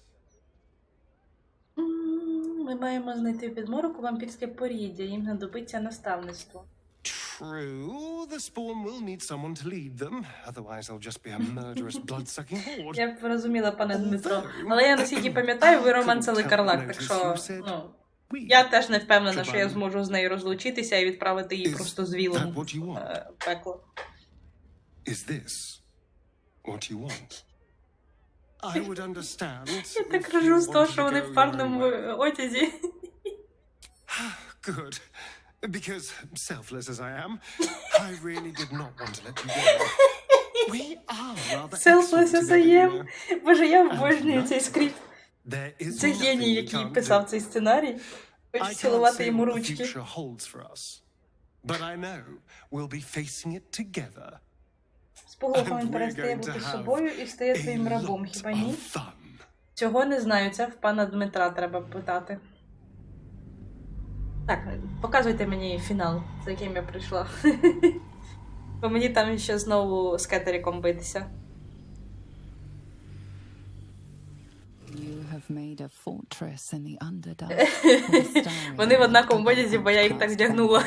Ми маємо знайти підморок у вампірське поріддя. Їм знадобиться наставництво. True, the spawn will need someone to lead them. Otherwise, they'll just be a murderous, blood-sucking horde. Я б розуміла, пане Дмитро. Але я наскільки пам'ятаю, ви романсили Карлак, так що, ну, я теж не впевнена, що я зможу з нею розлучитися і відправити її просто з вілом в пекло. Is this what you want? I would understand. Я так ржу з того, що вони в парному одязі. Good. Because, selfless as I am, I really did not want to let you go. We are rather Selfless excellent as I together, am. you know. Боже, я обожнюю цей скрипт. There is Це nothing геній, we який can't писав do. цей сценарій. I Хочу can't цілувати say йому what the ручки. future holds for us, but I know we'll be facing it together. З погрохом And він we're перестає going to бути have собою і стає a твоїм рабом, lot хіба ні? of fun. Цього не знаю, це в пана Дмитра треба питати. Так, показуйте мені фінал, за яким я прийшла. Бо мені там ще знову з кетеріком битися. You have made a fortress in the Underdark. Вони в однаковому одязі, бо я їх так вдягнула.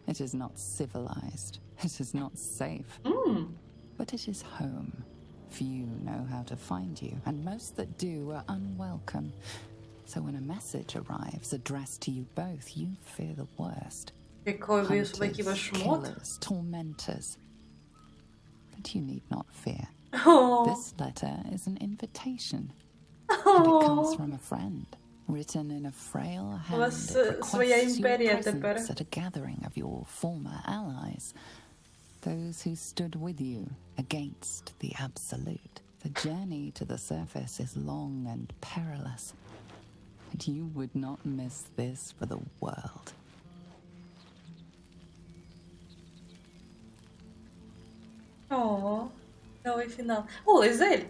It is not civilized. It is not safe. But it is home. Few know how to find you, and most that do are unwelcome. So when a message arrives addressed to you both, you fear the worst. Який ваш шмот? Killers, tormentors. But you need not fear. This letter is an invitation. And it comes from a friend, written in a frail hand that requests your presence at a gathering of your former allies. Those who stood with you against the Absolute. The journey to the surface is long and perilous. And you would not miss this for the world. О, новий фінал. О, Лизель!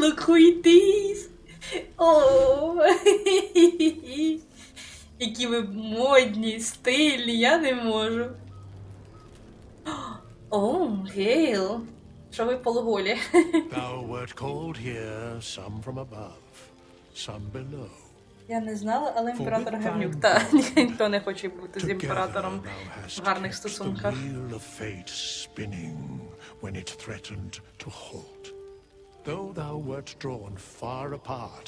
Look who it is! О, які ви модні, стильні, я не можу. О, Гейл! Що ви полуголі? Thou wert called here, some from above, some below. Я не знала, але імператор Гавнюк. Та, ніхто не хоче бути з імператором в гарних стосунках. The wheel of fate spinning when it threatened to halt. Though thou wert drawn far apart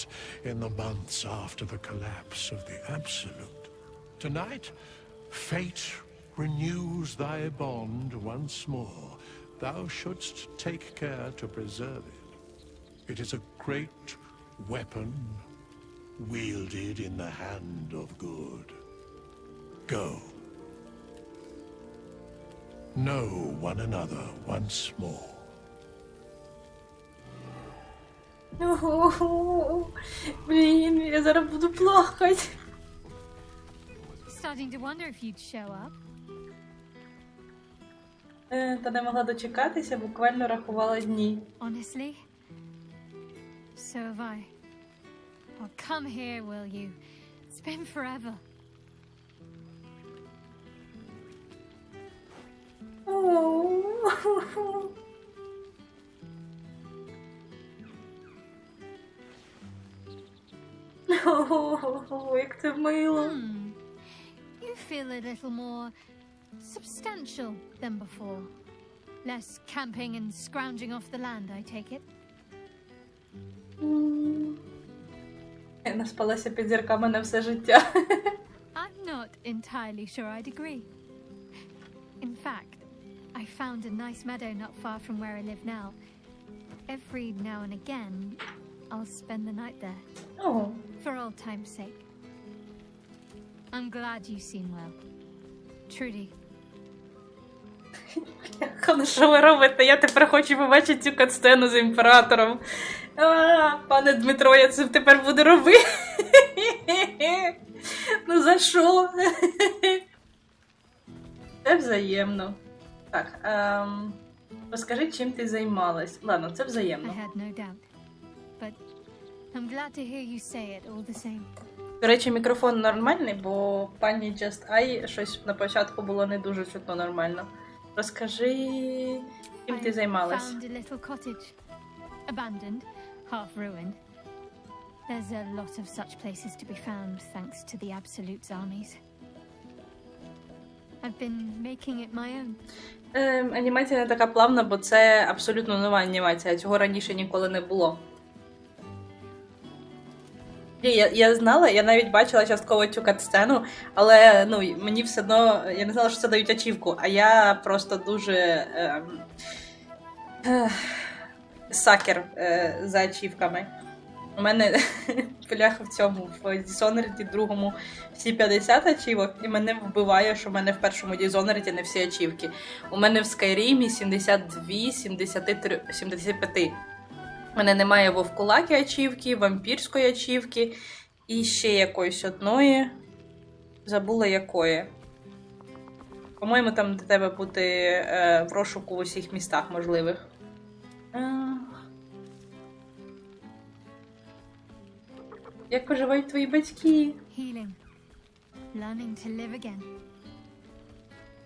in the months after the collapse of the Absolute, tonight fate renews thy bond once more. Thou shouldst take care to preserve it. It is a great weapon wielded in the hand of good. Go. Know one another once more. Блін, я зараз буду плакати. Starting to wonder if you'd show up. Та не могла дочекатися, буквально рахувала дні. Honestly, so have I. Well, come here, will you? It's been forever. О, як це мило. You feel a little more substantial than before. Less camping and scrounging off the land, I take it. Я наспалася під зірками на все життя. I'm not entirely sure I'd agree. In fact, I found a nice meadow not far from where I live now. Every now and again, I'll spend the night there. Oh. For old time's sake. I'm glad you seem well. Trudy. Що ви робите? Я тепер хочу побачити цю катсцену з імператором. Пане Дмитро, я це тепер буду робити. Ну за що? Це взаємно. Так, розкажи, чим ти займалась. Ладно, це взаємно. I had no doubt. But I'm glad to hear you say it all the same. До речі, мікрофон нормальний, бо пані Just I щось на початку було не дуже чутно нормально. Розкажи, чим ти займалась. I found a little cottage. Abandoned, half ruined. There's a lot of such places to be found thanks to the Absolute's armies. I've been making it my own. Анімація не така плавна, бо це абсолютно нова анімація. Цього раніше ніколи не було. Я знала, я навіть бачила частково цю катсцену, але мені все одно, я не знала, що це дають ачівку, а я просто дуже сакер за ачівками. У мене в цьому, в Dishonored другому всі 50 ачівок, і мене вбиває, що в мене в першому Dishonored не всі ачівки. У мене в Skyrim 72, 73, 75. У мене немає вовкулаки ачівки, вампірської ачівки і ще якоїсь одної. Забула якої. По-моєму, там де тебе бути в розшуку в усіх містах можливих. Як поживають твої батьки? Healing. Learning to live again.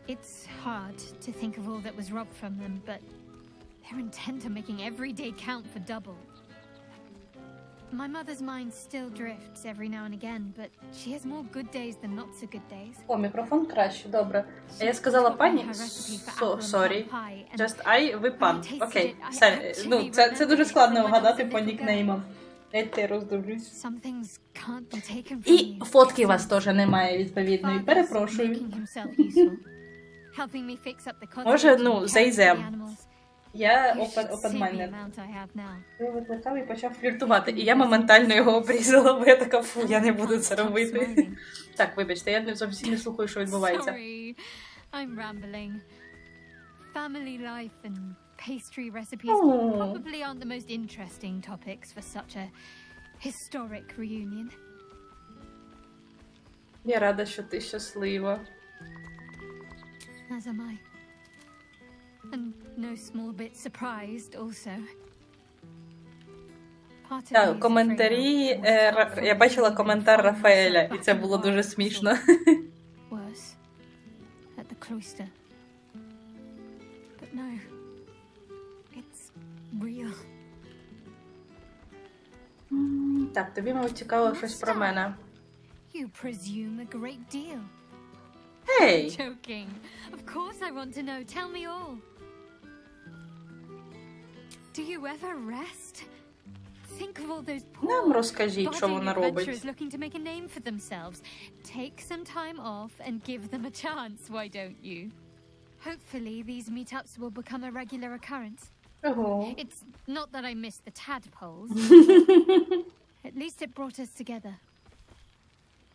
It's hard to think of all that was robbed from them, but they're intent on making every day count for double. My mother's mind still drifts every now and again, but she has more good days than not so good days. О, мікрофон краще, добре. А я сказала пані, sorry, Just I, ви пан. Окей, все, це дуже складно вгадати по нікнеймам. Я роздивлюсь. І фотки у вас теж немає відповідної, перепрошую. Може, зайдем. Я open-minded. Я викликав і почав фліртувати, і я моментально його обрізала, бо я така, фу, я не буду це робити. Так, вибачте, я зовсім не слухаю, що відбувається. Family life and pastry recipes probably aren't the most interesting topics for such a historic reunion. Я рада, що ти щаслива. As am I. And no small bit surprised also. Так, коментарі, я бачила коментар Рафаеля, і це було дуже смішно. Worse. At the cloister. But no. It's real. Так, тобі, мабуть, цікаво щось про мене. You presume a great deal. Hey! Joking. Of course I want to know. Tell me all. Do you ever rest? Think of all those Нам розкажіть, що вона робить. adventurers looking to make a name for themselves. Take some time off and give them a chance, why don't you? Hopefully these meetups will become a regular occurrence. It's not that I miss the tadpoles. At least it brought us together.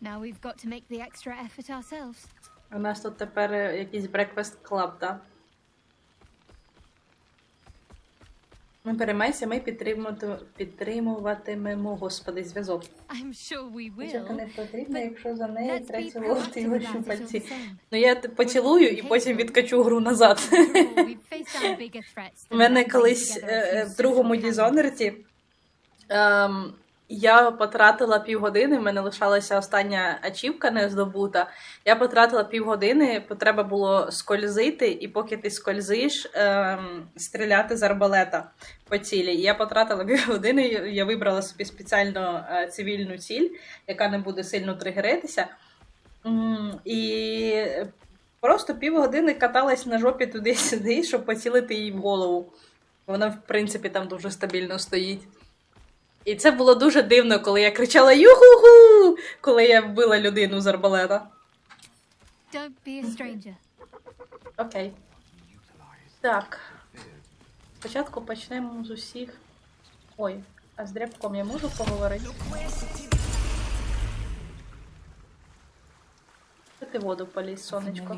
Now we've got to make the extra effort ourselves. У нас тут тепер якийсь breakfast club, так? Ми переймайся, ми підтримуватимемо, господи, зв'язок. I'm sure we Дівчинка не will. потрібна, якщо за неї let's be працювати proactive лише about it all пальці. the same. Ну я поцілую і потім відкачу гру назад. After all, we've faced down bigger threats У than мене banding колись together a few в другому social Dishonored Я потратила півгодини, в мене лишалася остання ачівка не здобута. Я потратила півгодини, треба було скользити, і поки ти скользиш, стріляти з арбалета по цілі. І я потратила півгодини, я вибрала собі спеціально цивільну ціль, яка не буде сильно тригеритися. І просто півгодини каталась на жопі туди-сюди, щоб поцілити їй в голову. Вона, в принципі, там дуже стабільно стоїть. І це було дуже дивно, коли я кричала «Юху-ху!», коли я вбила людину з арбалета. Don't be a stranger. Окей. Так. Спочатку почнемо з усіх. Ой, а з дрябком я можу поговорити? Ти воду поліз, сонечко.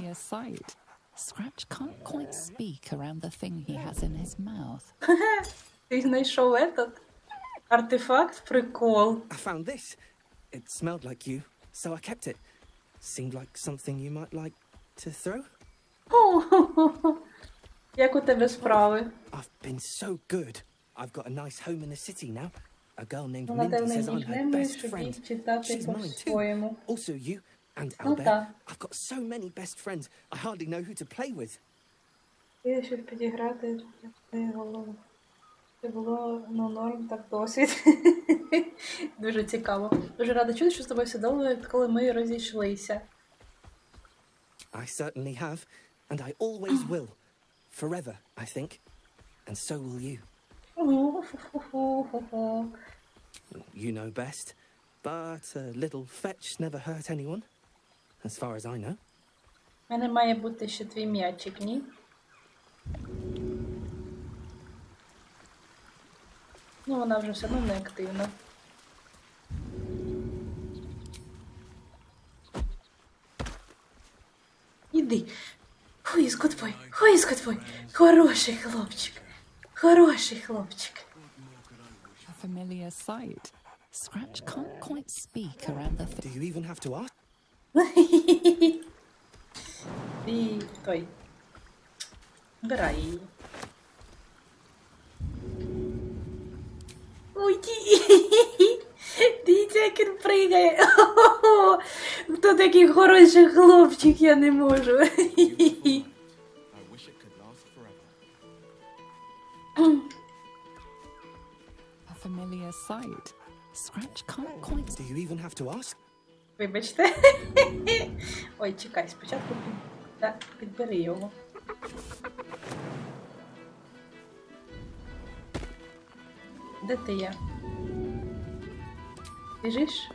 Scratch can't quite speak around the thing he has in his mouth. Ти знайшов этот артефакт? Прикол. I found this. It smelled like you, so I kept it. Seemed like something you might like to throw. Як у тебе справи? I've been so good. I've got a nice home in the city now. A girl named Mindy says I'm her best friend. She's mine too. Also you and Albert. I've got so many best friends. I hardly know who to play with. Я щоб підіграти голову. Це було норм, так досвід. Дуже цікаво. Дуже рада чути, що з тобою все добре, коли ми розійшлися. I certainly have, and I always will. Forever, I think. And so will you. You know best, but a little fetch never hurt anyone, as far as I know. У мене має бути ще твій м'ячик, ні? Ну, вона вже все одно не активна. Іди. Who is good boy? Who is good boy? Хороший хлопчик. Хороший хлопчик. A familiar sight. Scratch can't quite speak around the Do you even have to ask? І той. Бирай її. Ой, дивіться, як він пригає. Хто такий хороший хлопчик, я не можу. A familiar sight. Scratch can't quite. Do you even have to ask? Вибачте. Ой, чекай, спочатку підбери його. Де ти є? Біжиш?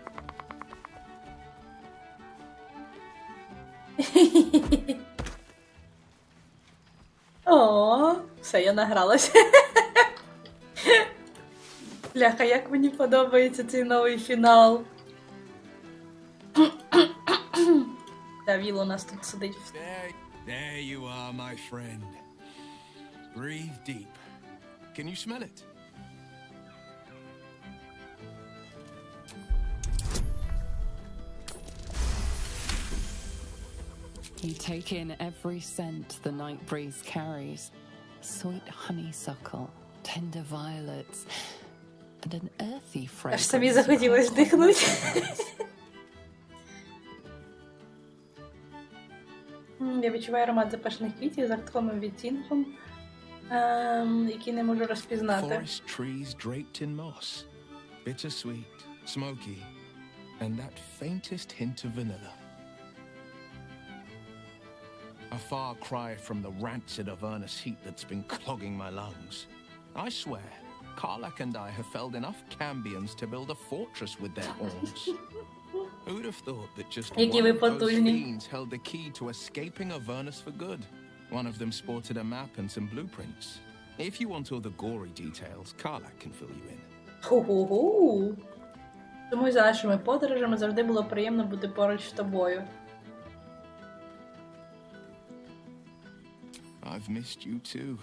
О, все, я награлася. Бляха, як мені подобається цей новий фінал. Та Віл у нас тут сидить. There you are, my friend. Breathe deep. Can you smell it? You take in every scent the night breeze carries. Sweet honeysuckle, tender violets, and an earthy fragrance. Аж самі захотілось вдихнути. Я відчуваю аромат запашних квітів з актовим відтінком, який не можу розпізнати. Forest trees draped in moss. Bittersweet, smoky, and that faintest hint of vanilla. A far cry from the rancid Avernus heat that's been clogging my lungs. I swear, Karlach and I have felled enough cambions to build a fortress with their horns. Who'd have thought that just one of those fiends held the key to escaping Avernus for good? One of them sported a map and some blueprints. If you want all the gory details, Karlach can fill you in. Ху-ху-ху. Тому за нашими подорожами завжди було приємно бути поруч з тобою. I've missed you too.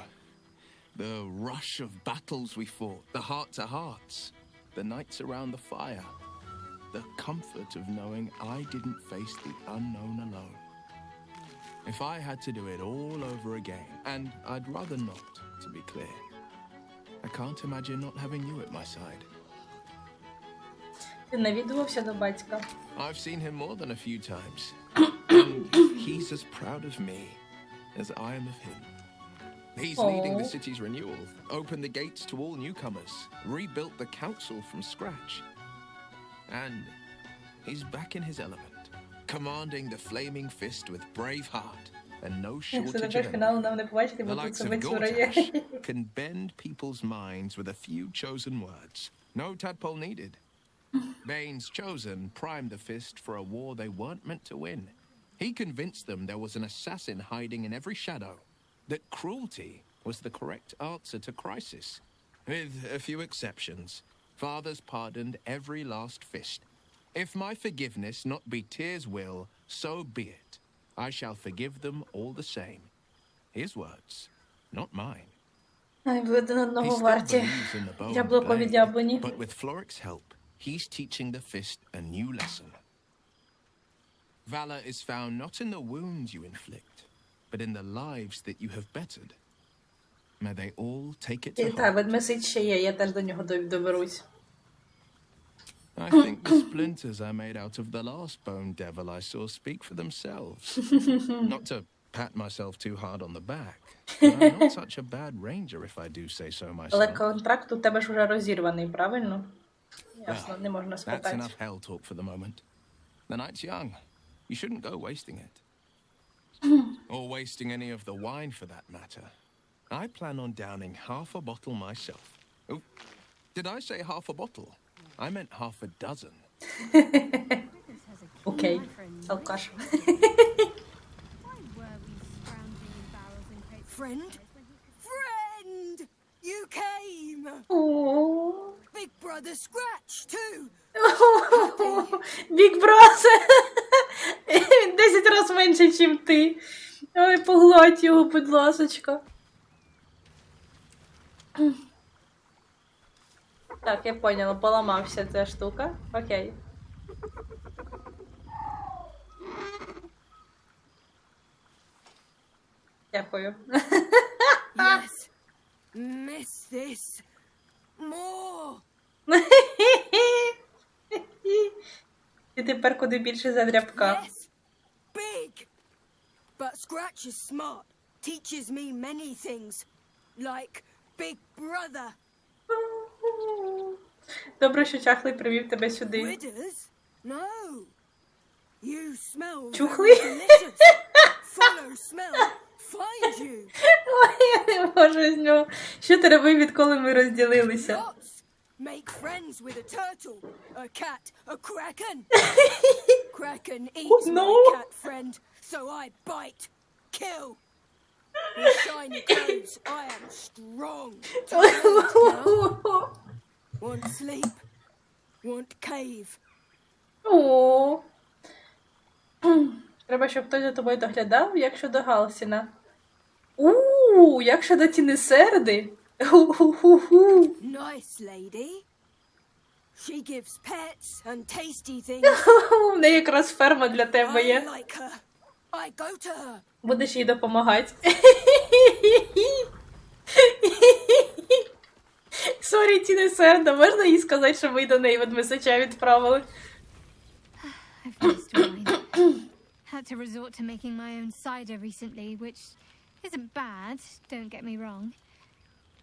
The rush of battles we fought, the heart-to-hearts, the nights around the fire, the comfort of knowing I didn't face the unknown alone. If I had to do it all over again, and I'd rather not, to be clear, I can't imagine not having you at my side. Ти навідувався до батька? I've seen him more than a few times. And he's as proud of me as I am of him. He's leading the city's renewal, opened the gates to all newcomers, rebuilt the council from scratch. And he's back in his element, commanding the flaming fist with brave heart and no shortage of energy. The likes of Gortash can bend people's minds with a few chosen words. No tadpole needed. Bane's chosen primed the fist for a war they weren't meant to win. He convinced them there was an assassin hiding in every shadow, that cruelty was the correct answer to crisis. With a few exceptions, fathers pardoned every last fist. If my forgiveness not be Tyr's will, so be it. I shall forgive them all the same. His words, not mine. Ай, ви один одного варті. Яблуко від яблуні. But with Floric's help, he's teaching the fist a new lesson. Valor is found not in the wounds you inflict, but in the lives that you have bettered. May they all take it to heart. Так, ведмесить ще є, я теж до нього доберусь. I think the splinters I made out of the last bone devil I saw speak for themselves. Not to pat myself too hard on the back, but I'm not such a bad ranger if I do say so myself. Але контракт у тебе ж уже розірваний, правильно? Ясно, не можна That's спитати. enough hell talk for the moment. The night's young. You shouldn't go wasting it. Or wasting any of the wine for that matter. I plan on downing half a bottle myself. Oh, did I say half a bottle? I meant half a dozen. Окей, алкаш. Friend? Friend! You came! Oh. Big brother Scratch, too! Big brother! Він 10 разів менше, ніж ти. Ой, погладь його, будь ласочка. Так, я поняла, поламався ця штука. Окей. Дякую. Yes. Miss this. More. І тепер куди більше задрябка. Yes. Big. But Scratch is smart. Teaches me many things. Like Big Brother. Добре, що чахлий привів тебе сюди. Critters? No. You smell Чухлий? delicious. Follow smell. Find you. Ой, я не можу з нього. Що ти робив, відколи ми розділилися? Lots. Make friends with a turtle, a cat, a kraken. Kraken eats my cat friend, so I bite, kill. With shiny clothes, I am strong. Want sleep, want cave. О. Треба, щоб хтось за тобою доглядав, як щодо Галсіна. Як щодо Тінесерди. Nice lady. She gives pets and tasty things. В неї якраз ферма для тебе є. I like her. I go to her. Будеш їй допомагати. Сорі, Тінесерда, можна їй сказати, що ми до неї ведмесича відправили? Had to resort to making my own cider recently, which isn't bad, don't get me wrong.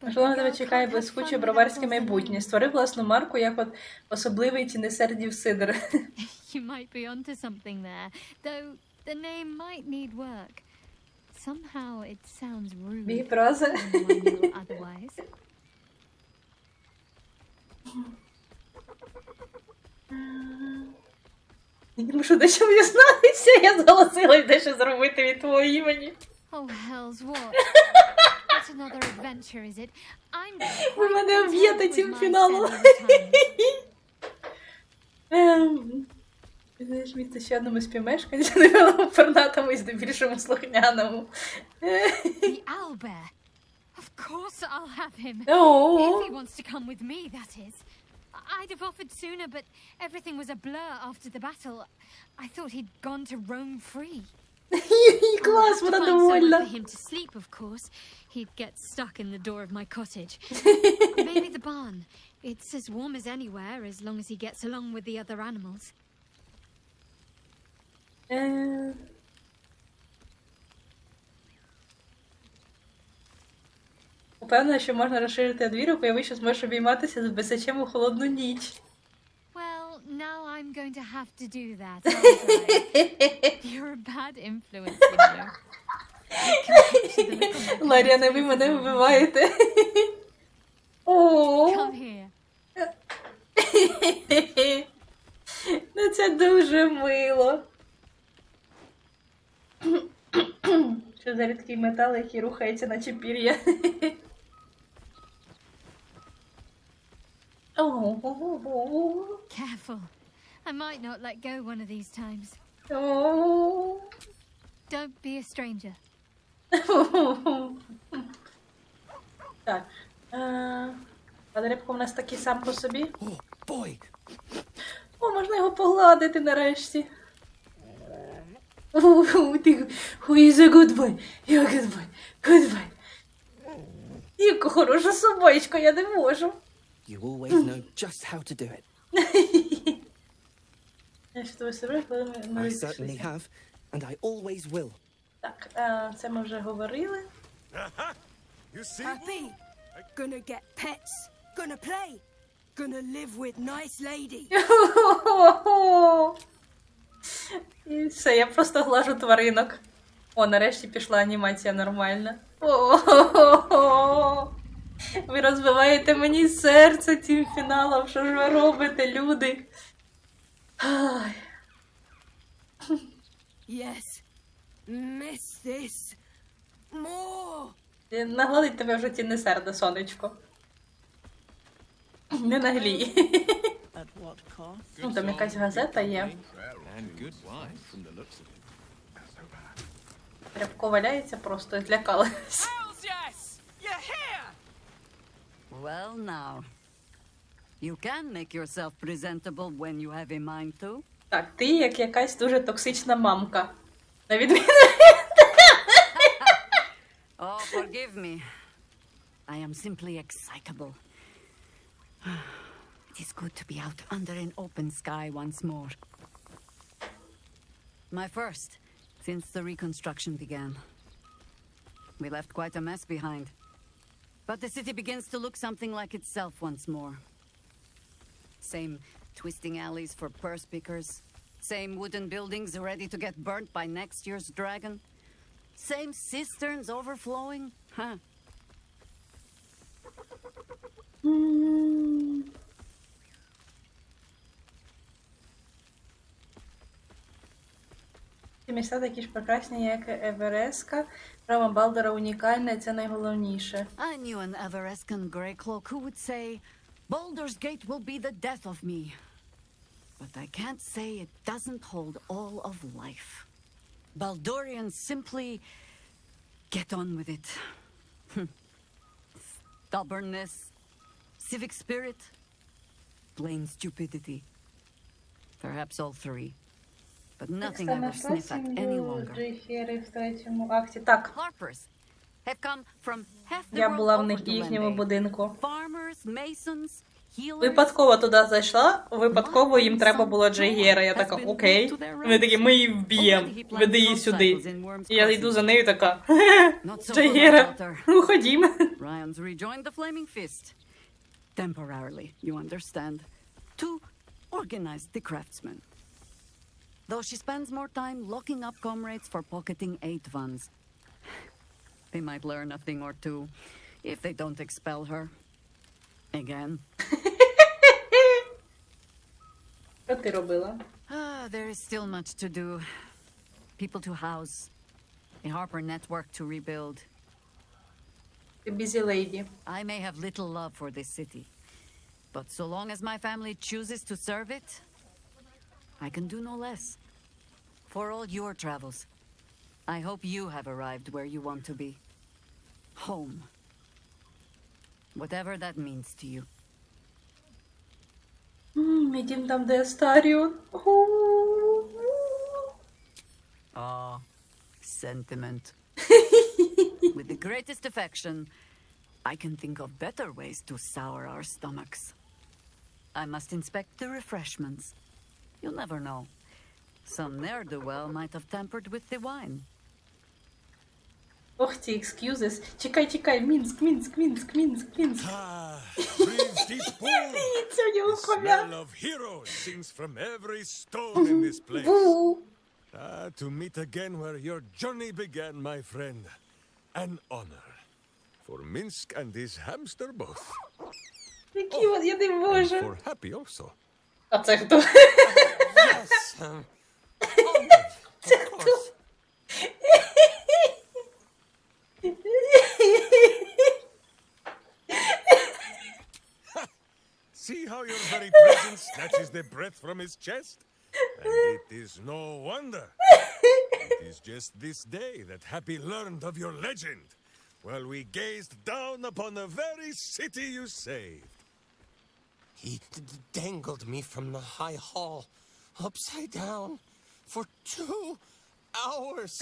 Можливо, на тебе чекає блискуче броварське майбутнє. Створи власну марку, як от особливий Тінесердів сидр. You might be onto something there, though the name might need work. Somehow it sounds rude. Big brother. Otherwise. Я мушу дещо дізнатися, я зголосилась дещо зробити від твого імені. Oh, hell's what? That's another adventure, is it? Ви мене об'єте цим фіналом. Знаєш, місце ще одному співмешканцю, пернатому і здебільшому слухняному. The owlbear. Of course I'll have him. Oh. If he wants to come with me, that is. I'd have offered sooner, but everything was a blur after the battle. I thought he'd gone to roam free. Клас, вона довольна. For him to sleep, of course. He'd get stuck in the door of my cottage. Maybe the barn. It's as warm as anywhere, as long as he gets along with the other animals. Упевнена, що можна розширити одвірок, уяви, що зможеш обійматися з бесачем у холодну ніч. Well, now I'm going to have to do that, aren't I? You're a bad influence, you know. Ларіане, ви мене вбиваєте. Come here. Ну це дуже мило. Що за рідкий метал, який рухається наче пір'я. Careful. I might not let go one of these times. Don't be a stranger. Так. А рибка у нас такий сам по собі. О, можна його погладити нарешті. Who is a good boy? You're a good boy. Good boy. Яка хороша собачка, я не можу. You always know just how to do it. Я що тобі сервую, коли ми I certainly have, and I always will. Так, це ми вже говорили. Happy. Gonna get pets. Gonna play. Gonna live with nice lady. І все, я просто глажу тваринок. О, нарешті пішла анімація нормальна. Ви розбиваєте мені серце цим фіналом. Що ж ви робите, люди? Yes. Miss this. More. Нагладить тебе в житті не серде, сонечко. Не наглій. Ну, там якась газета є. Рябко валяється просто і злякалась. Well now, you can make yourself presentable when you have a mind to. Так, ти як якась дуже токсична мамка. На відміну. Oh, forgive me. I am simply excitable. It is good to be out under an open sky once more. My first, since the reconstruction began. We left quite a mess behind. But the city begins to look something like itself once more. Same twisting alleys for purse pickers. Same wooden buildings ready to get burnt by next year's dragon. Same cisterns overflowing. Huh. Ці міста такі ж прекрасні, як Евереска. Рома Балдера унікальна, і це найголовніше. I knew an Everescan Greycloak who would say, Baldur's Gate will be the death of me. But I can't say it doesn't hold all of life. Baldurians simply get on with it. Stubbornness, civic spirit, plain stupidity. Perhaps all three. But nothing ever sniff at any longer. Harpers have come from half the Я world була в over них to їхньому Lende. будинку. Farmers, masons, healers. Випадково туди зайшла, випадково їм треба було Джейгера. Я така, окей. Вони такі, ми її вб'ємо, веди її сюди. І я йду за нею така, Джейгера, ну ходімо. Ryans rejoined the Flaming Fist. Temporarily, you understand. To organize the craftsmen. Though she spends more time locking up comrades for pocketing 8 funds. They might learn a thing or two if they don't expel her. Again. Що ти робила? There is still much to do. People to house. A Harper network to rebuild. Ти busy lady. I may have little love for this city. But so long as my family chooses to serve it, I can do no less. For all your travels, I hope you have arrived where you want to be. Home. Whatever that means to you. Мій дім там, де Астаріон. Oh, Sentiment. With the greatest affection, I can think of better ways to sour our stomachs. I must inspect the refreshments. You'll never know. Some ne'er-do-well might have tampered with the wine. Ох ті, excuses. Чекай, Мінськ. Breathe deep, Bull. The smell of heroes sings from every stone in this place. To meet again where your journey began, my friend. An honor. For Minsk and his hamster both. Я не можу. And for Happy also. А це хто? Yes. Of course. See how your very presence snatches the breath from his chest? And it is no wonder. It is just this day that Happy learned of your legend, while we gazed down upon the very city you saved. He dangled me from the high hall, upside down, for 2 hours.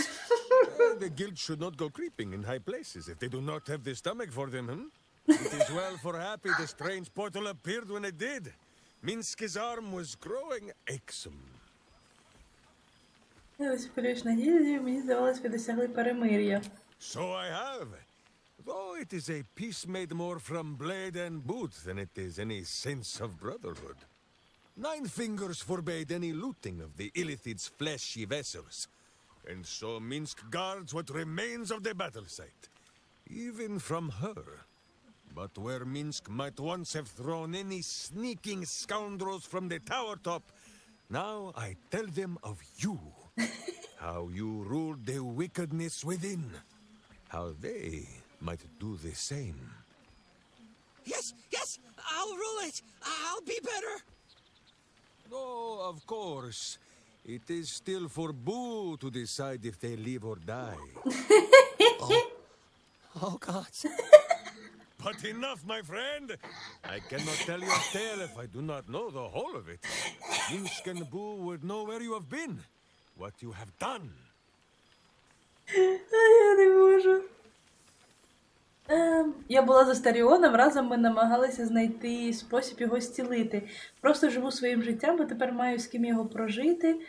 The guild should not go creeping in high places if they do not have the stomach for them, It is well for Happy the strange portal appeared when it did. Minsk's arm was growing aexum. Мені здавалось, ви досягли перемир'я. So I have. Though it is a peace made more from blade and boot than it is any sense of brotherhood. 9 fingers forbade any looting of the Illithid's fleshy vessels. And so Minsk guards what remains of the battle site. Even from her. But where Minsk might once have thrown any sneaking scoundrels from the tower top, now I tell them of you. How you ruled the wickedness within. How they might do the same. Yes, I'll rule it. I'll be better. Oh, of course. It is still for Boo to decide if they live or die. Oh, God. But enough, my friend. I cannot tell your tale if I do not know the whole of it. Minsk and Boo would know where you have been, what you have done. Я не можу. Я була з Астаріоном, разом ми намагалися знайти спосіб його зцілити. Просто живу своїм життям, бо тепер маю з ким його прожити.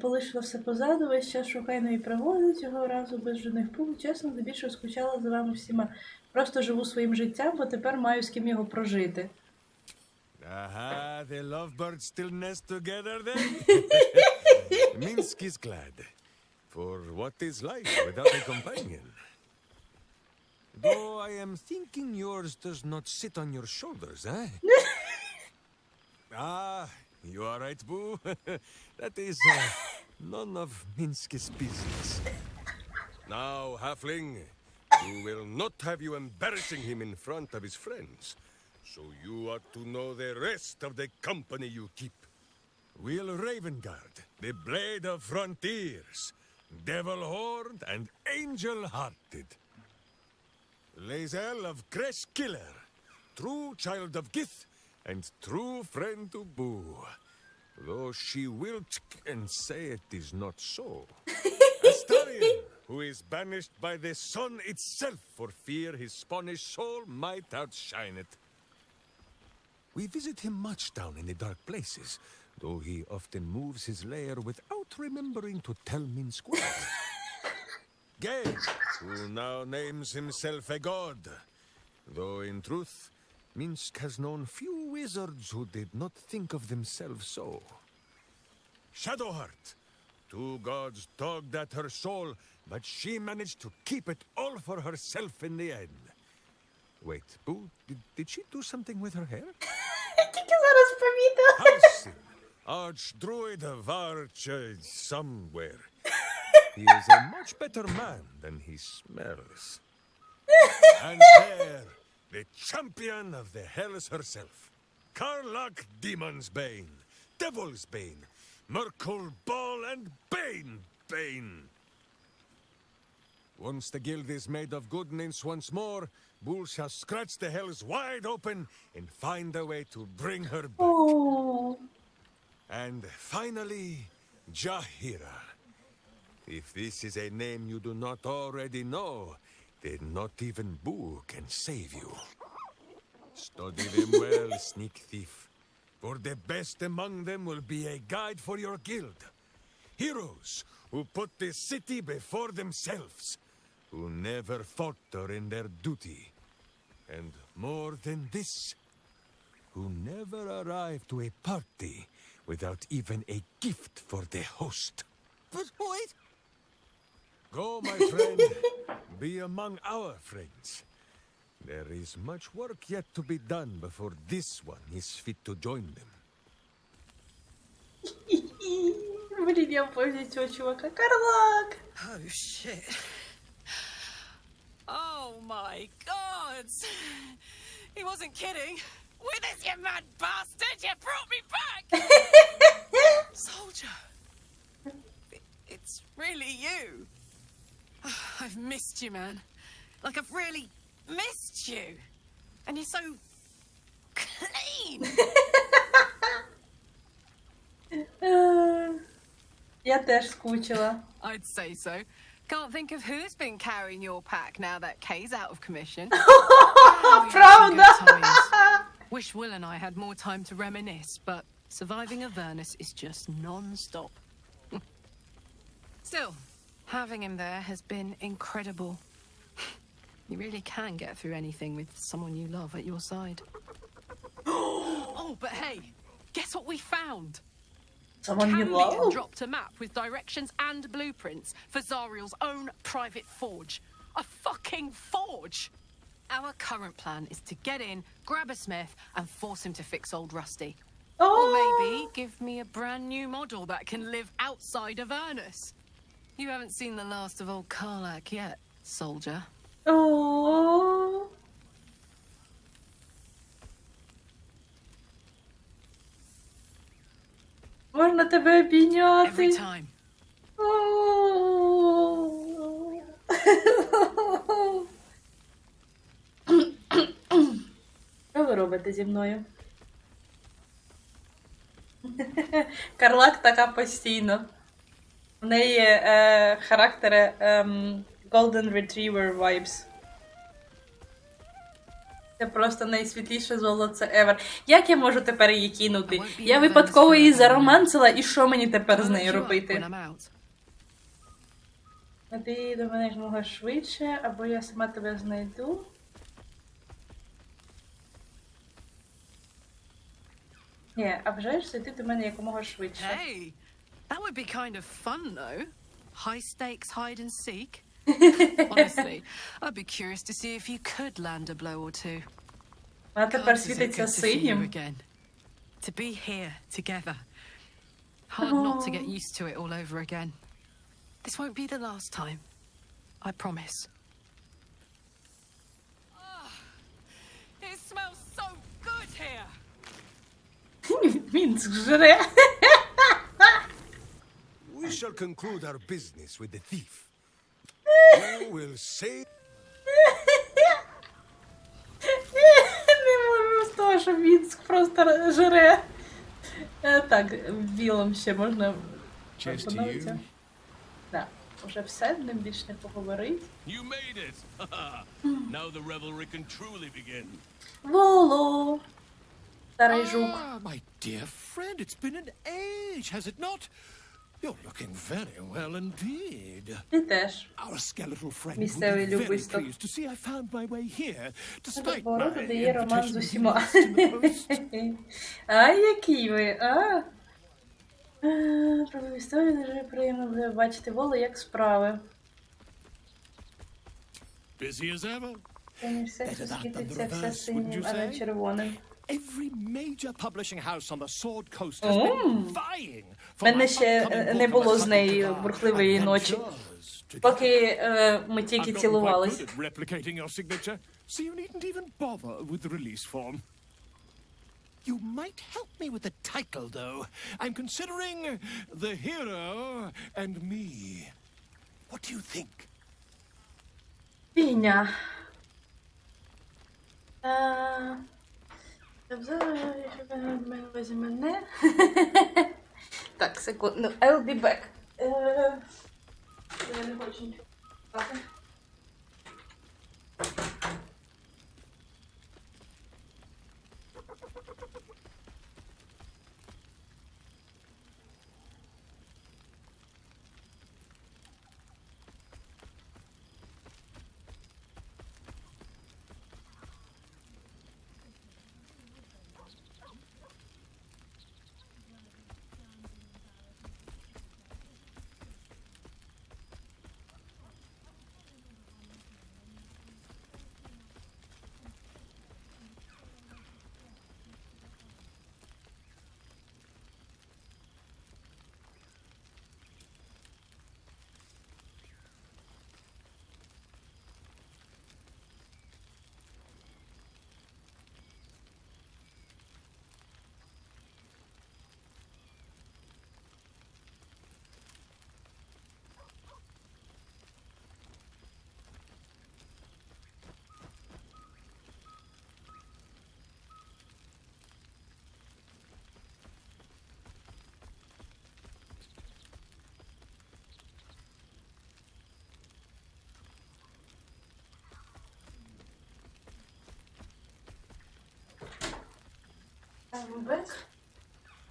Полишила все позаду, весь час шукаю нові пригоди, цього разу без жодних пул. Чесно, здебільшого скучала за вами всіма. Просто живу своїм життям, бо тепер маю з ким його прожити. Aha, the lovebirds still nest together then? Minsk is glad. For what is life without a companion? Though I am thinking yours does not sit on your shoulders, eh? You are right, Boo. That is none of Minsk's business. Now, Halfling, we will not have you embarrassing him in front of his friends. So you ought to know the rest of the company you keep. Will Ravengard, the Blade of Frontiers, Devil-Horned and Angel-Hearted. Lae'zel of Creshkiller, true child of Gith and true friend to Boo. Though she will and say it is not so. Astarion, who is banished by the sun itself for fear his Spanish soul might outshine it. We visit him much down in the dark places, though he often moves his lair without remembering to tell Minsk where. Gay, who now names himself a god, though in truth, Minsk has known few wizards who did not think of themselves so. Shadowheart, 2 gods dogged at her soul, but she managed to keep it all for herself in the end. Wait, Boo, did she do something with her hair? Тільки зараз помітила. Halsin, Archdruid of Arch somewhere. He is a much better man than he smells. And there, the champion of the Hells herself, Karlach Demon's Bane, Devil's Bane, Merkul Ball and Bane. Once the guild is made of goodness once more, Bull shall scratch the Hells wide open and find a way to bring her back. Oh. And finally, Jahira. If this is a name you do not already know, then not even Boo can save you. Study them well, sneak thief. For the best among them will be a guide for your guild. Heroes who put the city before themselves, who never falter in their duty. And more than this, who never arrive to a party without even a gift for the host. But wait! Go, my friend. Be among our friends. There is much work yet to be done before this one is fit to join them. Блін, я обожнюю цього чувака. Карлак! Oh, shit. Oh, my God. He wasn't kidding. Withers, you mad bastard! You brought me back! Soldier. It's really you. I've missed you, man. Like, I've really missed you. And you're so clean. Я теж скучила. I'd say so. Can't think of who's been carrying your pack now that Kay's out of commission. Правда? Wish Will and I had more time to reminisce, but surviving Avernus is just non-stop. Still, having him there has been incredible. You really can get through anything with someone you love at your side. Oh, but hey, guess what we found? Someone you Cambion love? dropped a map with directions and blueprints for Zariel's own private forge. A fucking forge! Our current plan is to get in, grab a smith, and force him to fix old Rusty. Or maybe give me a brand new model that can live outside of Avernus. You haven't seen the last of old Karlak yet, soldier. Oh. Можна тебе обійняти? Every time. Що ви робите зі мною? Карлак така постійно. В неї характери Golden Retriever vibes. Це просто найсвітліше золоце ever. Як я можу тепер її кинути? Я випадково її заромансила, і що мені тепер з нею робити? А ти до мене якомога швидше, або я сама тебе знайду. Ні, а вже ж зайти до мене якомога швидше. Hey, that would be kind of fun, though. High stakes hide and seek. Honestly, I'd be curious to see if you could land a blow or two. Вона тепер світиться синім. To be here together. Hard not to get used to it all over again. This won't be the last time. I promise. It smells so good here. Він жре. We shall conclude our business with the thief. You will say... Не можу з того, що Мінськ просто жре. Так, білом ще можна подобатися. Так, уже все, ним більше не поговорить. You made it. Now the revelry can truly begin. Воло! Старий жук. My dear friend, it's been an age, has it not? You're looking very well indeed. Ти теж. Our skeletal friend Місцевий will be very любисток. pleased to see I found my way here, despite Ворота my дає роман з invitation усіма. to the post. Ай, які ви, а? Про історію дуже приємно буде бачити. Воло, як справи. Busy as ever. Все світиться все синім, а не червоним. Every major publishing house on the Sword Coast has been vying for Мене my ще upcoming не book було of з нею Adventure бурхливої ночі, Adventures. поки ми тільки I've gotten цілувались. quite good at replicating your signature, so you needn't even bother with the release form. You might help me with the title, though. I'm considering The Hero and Me. What do you think? Фігня. Мене. Так, секунду. I'll be back. я не хочу нічого сказати.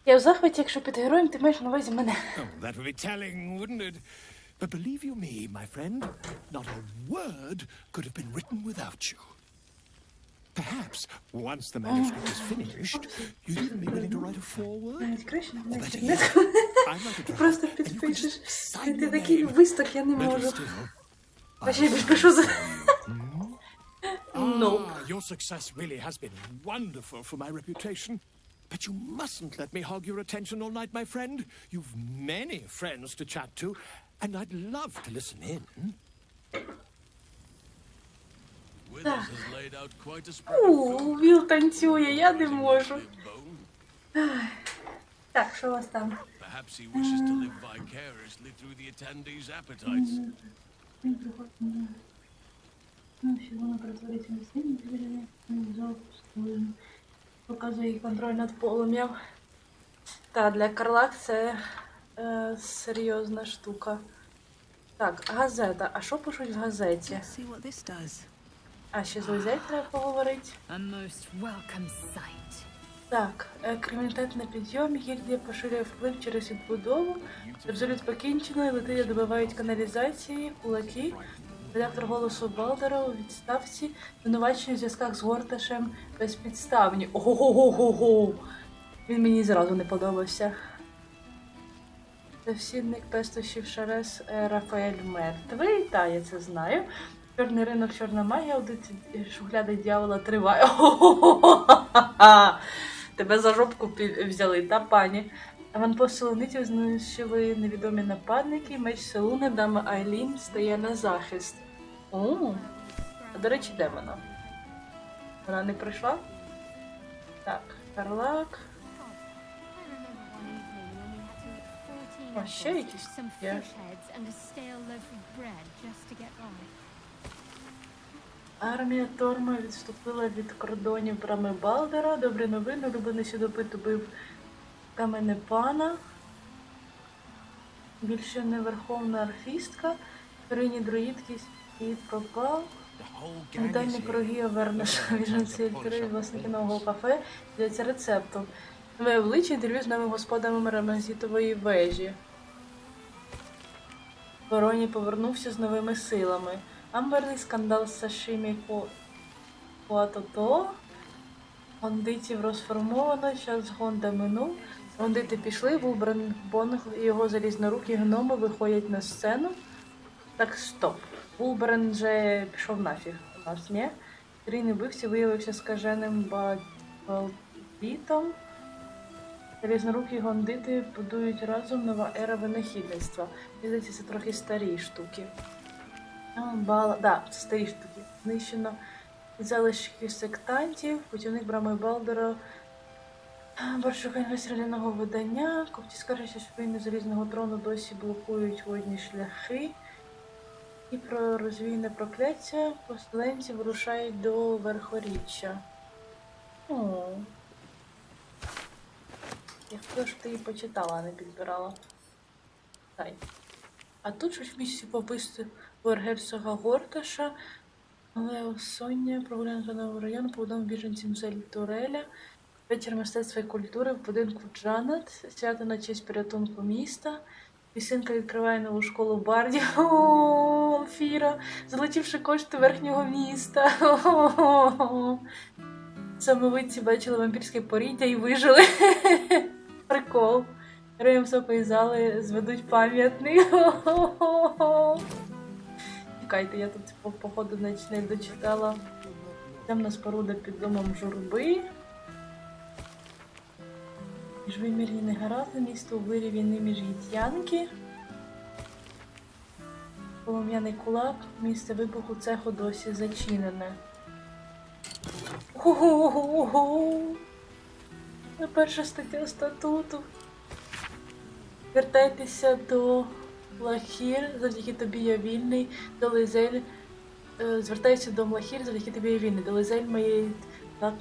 Я в захваті, якщо під героєм, ти маєш на увазі мене. Oh, that would be telling, wouldn't it? But believe you me, my friend, not a word could have been written without you. Perhaps, once the manuscript is finished, you'd even be willing to write a foreword? Or better yet, I'd like a draft, Просто and you could підпишеш. just sign Ти your такий name. висток, я не Better можу. still, А ще й підпишу за... Ah, your success really has been wonderful for my reputation. But you mustn't let me hog your attention all night, my friend. You've many friends to chat to, and I'd love to listen in. Withers has laid out quite a spread of food. Віл танцює, я не можу. Так, що у вас там? Perhaps he wishes to live vicariously through the attendees' appetites. Показує їй контроль над полум'ям. Так, для Карлак це серйозна штука. Так, газета. А що пишуть в газеті? А ще з Лизей треба поговорити. Так, криміналітет на підйомі, гільдія поширює вплив через відбудову, абсолют покінчено, і летиді добивають каналізації, кулаки, редактор голосу Балдера у відставці, звинувачені в зв'язках з Горташем безпідставні. Ого-го-го-го! Він мені зразу не подобався. Завсідник пестощів Шарес Рафаель мертвий, та я це знаю. Чорний ринок, чорна магія, аудит шухляди дьявола триває. Ого-го-го-ха-ха! Тебе за жопку взяли, та пані. Аванпост Солонитів знищили невідомі нападники, меч Селуни, дама Айлін стає на захист. О, а до речі, де вона? Вона не прийшла? Так, Карлак. О, ще якісь є. Армія Торма відступила від кордонів брами Балдера. Добрі новини, улюблений сюдопит убив Каменепана. Більше не верховна арфістка. Перині друїдки світ пропав. Вітальні круги Овернеша, віженці Ельтери, власники нового кафе, діляться рецептом. Нове обличчя, інтерв'ю з новими господами Рамазітової вежі. Вороні повернувся з новими силами. Амберний скандал з Сашимі Куатото. Гондитів розформовано, час Гонда минув. Гондити пішли, Вулбран Бонг і його залізнорукі гноми виходять на сцену. Так, стоп. Вулбран вже пішов нафіг. У нас, ні? Трійний вбивця виявився скаженим бандитом. Залізнорукі гондити будують разом нова ера винахідництва. Здається, це трохи старі штуки. Да, це старі штуки. Знищено залишки сектантів, путівник брами Балдера, боршукань вестріляного видання, копті скаржаться, що війни Залізного трону досі блокують водні шляхи. І про розвійне прокляття поселенці вирушають до Верхоріччя. О. Я хотіла, щоб ти її почитала, а не підбирала. Дай. А тут щось в місці побисти герцога Горташа, але Соня, прогулянка нового району, повідомив біженцям з Ельтуреля, вечір мистецтва і культури в будинку Джанет, свято на честь порятунку міста. Пісенка відкриває нову школу бардів. О, Алфіра, залетівши кошти верхнього міста. Самовидці бачили вампірське поріддя і вижили. Прикол. Героям високої зали зведуть пам'ятник. Чекайте, я тут походу не дочитала. Темна споруда під домом журби. Міжвимірні негаразди, місто у вирі війни міжгітянки. Полум'яний кулак, місце вибуху цеху досі зачинене. Ого-го-го! Перша стаття статуту. Вертайтеся до Млахір, завдяки тобі я вільний, до Лизель. Звертаюся до Млахір, завдяки тобі я вільний, до Лизель моєї... Так,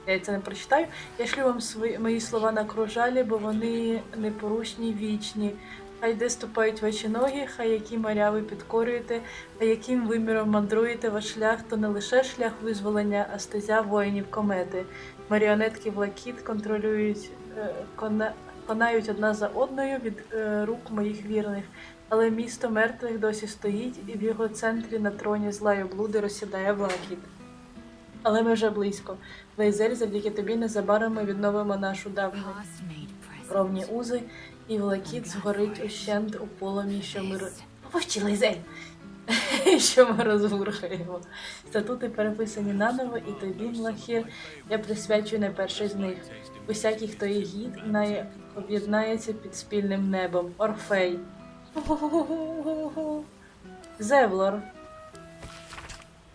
я це не прочитаю. Я шлю вам мої слова на кружалі, бо вони непорушні, вічні. Хай де ступають ваші ноги, хай які моря ви підкорюєте, а яким виміром мандруєте ваш шлях, то не лише шлях визволення, а стезя воїнів комети. Маріонетки Блакіт контролюють, конають одна за одною від рук моїх вірних. Але місто мертвих досі стоїть, і в його центрі на троні зла й облуди розсідає Блакіт. Але ми вже близько. Лейзель, завдяки тобі незабаром ми відновимо нашу давню кровні узи, і Блакіт згорить ущент у полум'ї, що ми... Мовчи, Лейзель! Що ми розбурхаємо. Статути переписані наново, і тобі, Млахір, я присвячую найперший з них. Усякий, хто є гід, об'єднається під спільним небом. Орфей. Зевлор.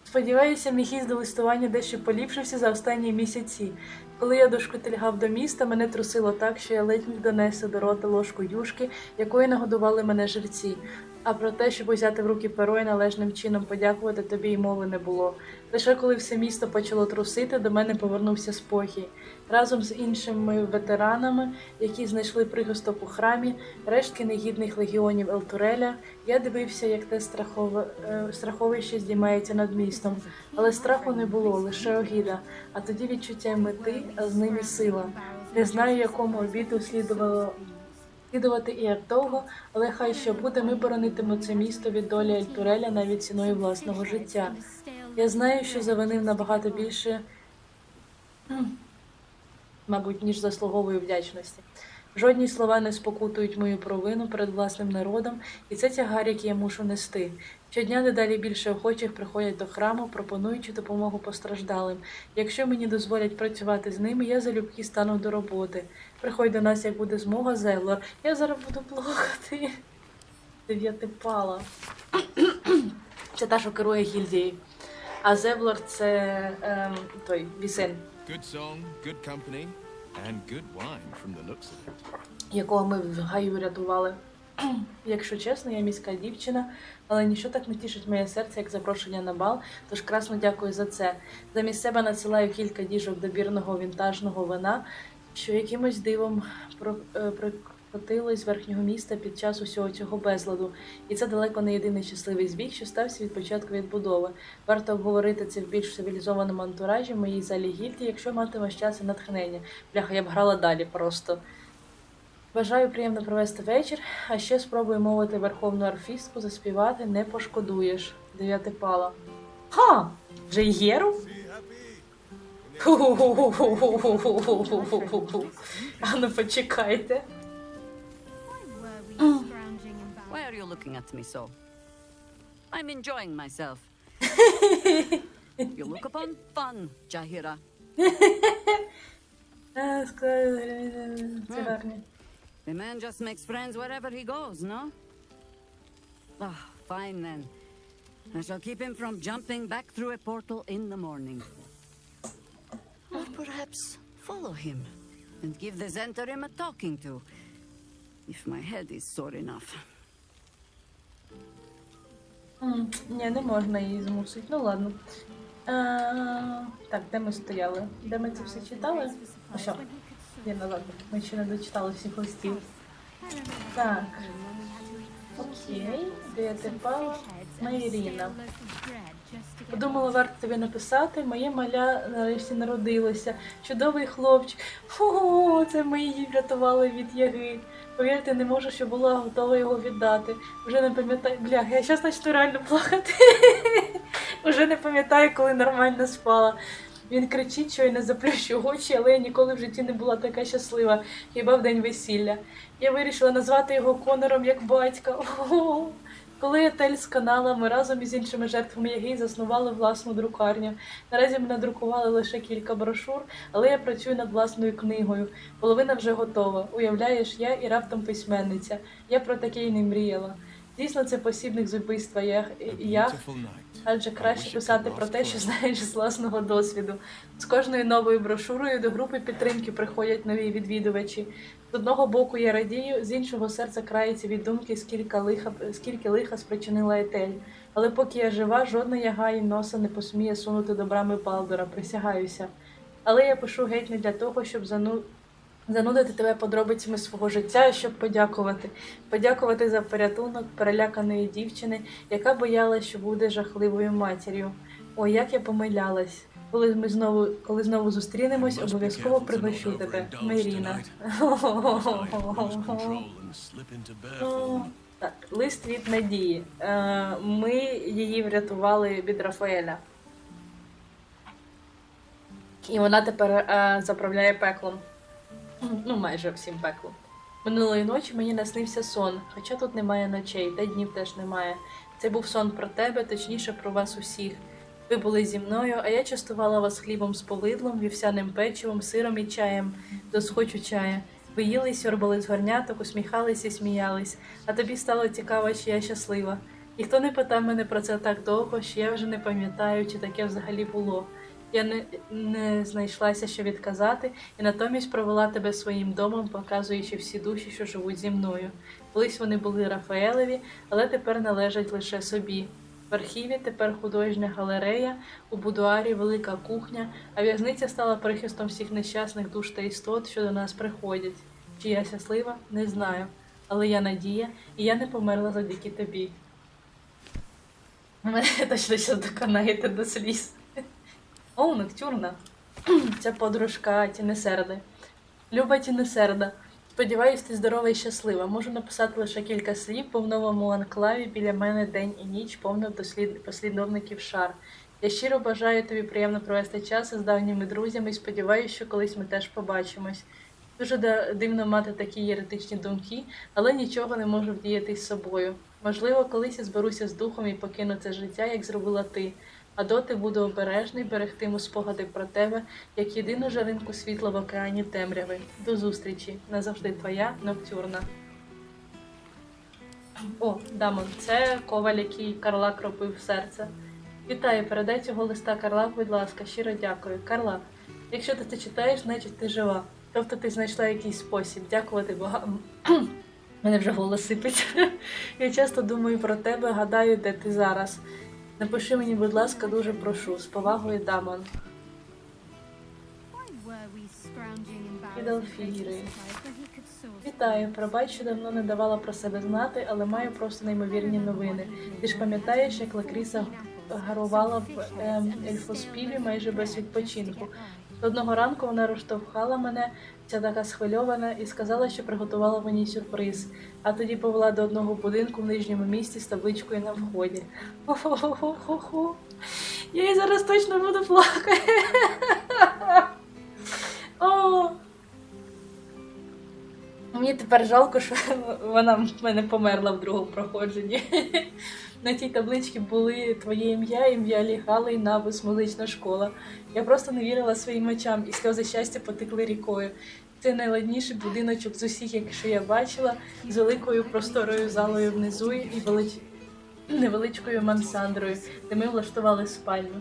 Сподіваюся, мій хіст до листування дещо поліпшився за останні місяці. Коли я дошкутильгав до міста, мене трусило так, що я ледь міг донести до рота ложку юшки, якою нагодували мене жерці. А про те, щоб узяти в руки перо і належним чином подякувати, тобі й мови не було. Лише коли все місто почало трусити, до мене повернувся спокій. Разом з іншими ветеранами, які знайшли прихисток у храмі, рештки негідних легіонів Ельтуреля, я дивився, як те страховище здіймається над містом. Але страху не було, лише огіда. А тоді відчуття мети, а з ними сила. Не знаю, якому обіду слідувати і як довго, але хай що буде, ми боронитимемо це місто від долі Ельтуреля навіть ціною власного життя. Я знаю, що завинив набагато більше, мабуть, ніж заслуговую вдячності. Жодні слова не спокутують мою провину перед власним народом, і це тягар, який я мушу нести. Щодня дедалі більше охочих приходять до храму, пропонуючи допомогу постраждалим. Якщо мені дозволять працювати з ними, я залюбки стану до роботи. Приходь до нас, як буде змога, Зевлор. Я зараз буду плакати. Дев'ятипала. Це та, що керує гільдією. А Зевлор – це той, Вісен. Good song, good company, and good wine from the looks of it. Якого ми в гаю рятували. Якщо чесно, я міська дівчина, але ніщо так не тішить моє серце, як запрошення на бал, тож красно дякую за це. Замість себе надсилаю кілька діжок добірного вінтажного вина, що якимось дивом прокотилось з верхнього міста під час усього цього безладу. І це далеко не єдиний щасливий збіг, що стався від початку відбудови. Варто обговорити це в більш цивілізованому антуражі в моїй залі гільдії, якщо матимеш час і натхнення. Бляха, я б грала далі просто. Бажаю приємно провести вечір, а ще спробую мовити верховну арфістку, заспівати не пошкодуєш. Дев'ятипала. Ха! Вже й Єру? А ну почекайте. Why are you looking at me so? I'm enjoying myself. You look upon fun, Jahira. Це гарні. The man just makes friends wherever he goes, no? Ah, fine then. I shall keep him from jumping back through a portal in the morning. Or perhaps follow him and give the Zentarim a talking to, if my head is sore enough. Ні, не можна її змусити. Ну ладно. Так, де ми стояли? Де ми це все читали? А що? Я назад. Ми ще не дочитали всіх листів. Так. Окей, де ти пала? Майріна. Подумала, варто тобі написати, моє маля нарешті народилося. Чудовий хлопчик. О, це ми її врятували від яги. Повірте, не можу, що була готова його віддати. Вже не пам'ятаю, бля, я зараз почну реально плакати. Уже не пам'ятаю, коли нормально спала. Він кричить, що я не заплющу очі, але я ніколи в житті не була така щаслива, хіба в день весілля. Я вирішила назвати його Конором як батька. О-о-о. Коли Етель сканала, ми разом із іншими жертвами яги заснували власну друкарню. Наразі ми надрукували лише кілька брошур, але я працюю над власною книгою. Половина вже готова. Уявляєш, я і раптом письменниця. Я про таке й не мріяла. Дійсно, це посібник з убивства я, адже краще писати про те, що знаєш з власного досвіду. З кожною новою брошурою до групи підтримки приходять нові відвідувачі. З одного боку я радію, з іншого серце крається від думки, скільки лиха спричинила Етель. Але поки я жива, жодна яга і носа не посміє сунути до брами Балдора, присягаюся. Але я пишу геть не для того, щоб занудити тебе подробицями свого життя, а щоб подякувати. Подякувати за порятунок переляканої дівчини, яка боялась, що буде жахливою матір'ю. Ой, як я помилялась. Коли знову зустрінемось, обов'язково пригощу тебе. Майріна. Так, лист від Надії. Ми її врятували від Рафаеля. І вона тепер заправляє пеклом. Ну, майже всім пеклом. Минулої ночі мені наснився сон, хоча тут немає ночей, та днів теж немає. Це був сон про тебе, точніше про вас усіх. Ви були зі мною, а я частувала вас хлібом з повидлом, вівсяним печивом, сиром і чаєм, до схочу чая. Ви їли, сьорбали з горняток, усміхались і сміялись, а тобі стало цікаво, чи я щаслива. Ніхто не питав мене про це так довго, що я вже не пам'ятаю, чи таке взагалі було. Я не знайшлася, що відказати, і натомість провела тебе своїм домом, показуючи всі душі, що живуть зі мною. Колись вони були Рафаелеві, але тепер належать лише собі. В архіві тепер художня галерея, у будуарі велика кухня, а в'язниця стала прихистом всіх нещасних душ та істот, що до нас приходять. Чи я щаслива? Не знаю. Але я Надія, і я не померла завдяки тобі. Мене точно ще доконаєте до сліз. О, Ноктюрна. Це подружка Тінесерди. Люба Тінесерда. Сподіваюсь, ти здорова і щаслива. Можу написати лише кілька слів, бо в новому анклаві біля мене день і ніч повно послідовників шар. Я щиро бажаю тобі приємно провести час із давніми друзями і сподіваюся, що колись ми теж побачимось. Дуже дивно мати такі єретичні думки, але нічого не можу вдіяти з собою. Можливо, колись я зберуся з духом і покину це життя, як зробила ти. А доти буду обережний, берегтиму спогади про тебе, як єдину жаринку світла в океані темряви. До зустрічі. Назавжди твоя Ноктюрна. О, Дамон, це коваль, який Карла кропив в серце. Вітаю, передай цього листа Карла, будь ласка, щиро дякую. Карла, якщо ти це читаєш, значить ти жива. Тобто ти знайшла якийсь спосіб. Дякувати Богам. Мене вже голос сипить. Я часто думаю про тебе, гадаю, де ти зараз. Напиши мені, будь ласка, дуже прошу. З повагою, Дамон. Від Алфіри. Вітаю, пробач, що давно не давала про себе знати, але маю просто неймовірні новини. Ти ж пам'ятаєш, як Лакріса гарувала в ельфоспіві майже без відпочинку. Одного ранку вона розштовхала мене, ця така схвильована, і сказала, що приготувала мені сюрприз. А тоді повела до одного будинку в нижньому місті з табличкою на вході. Хо-хо-хо-хо-хо. Я їй зараз точно буду плакати. О! Мені тепер жалко, що вона в мене померла в другому проходженні. На тій табличці були твоє ім'я, ім'я Лігали і напис «Музична школа». Я просто не вірила своїм очам, і сльози щастя потекли рікою. Це найладніший будиночок з усіх, якщо я бачила, з великою просторою залою внизу і невеличкою мансандрою, де ми влаштували спальню.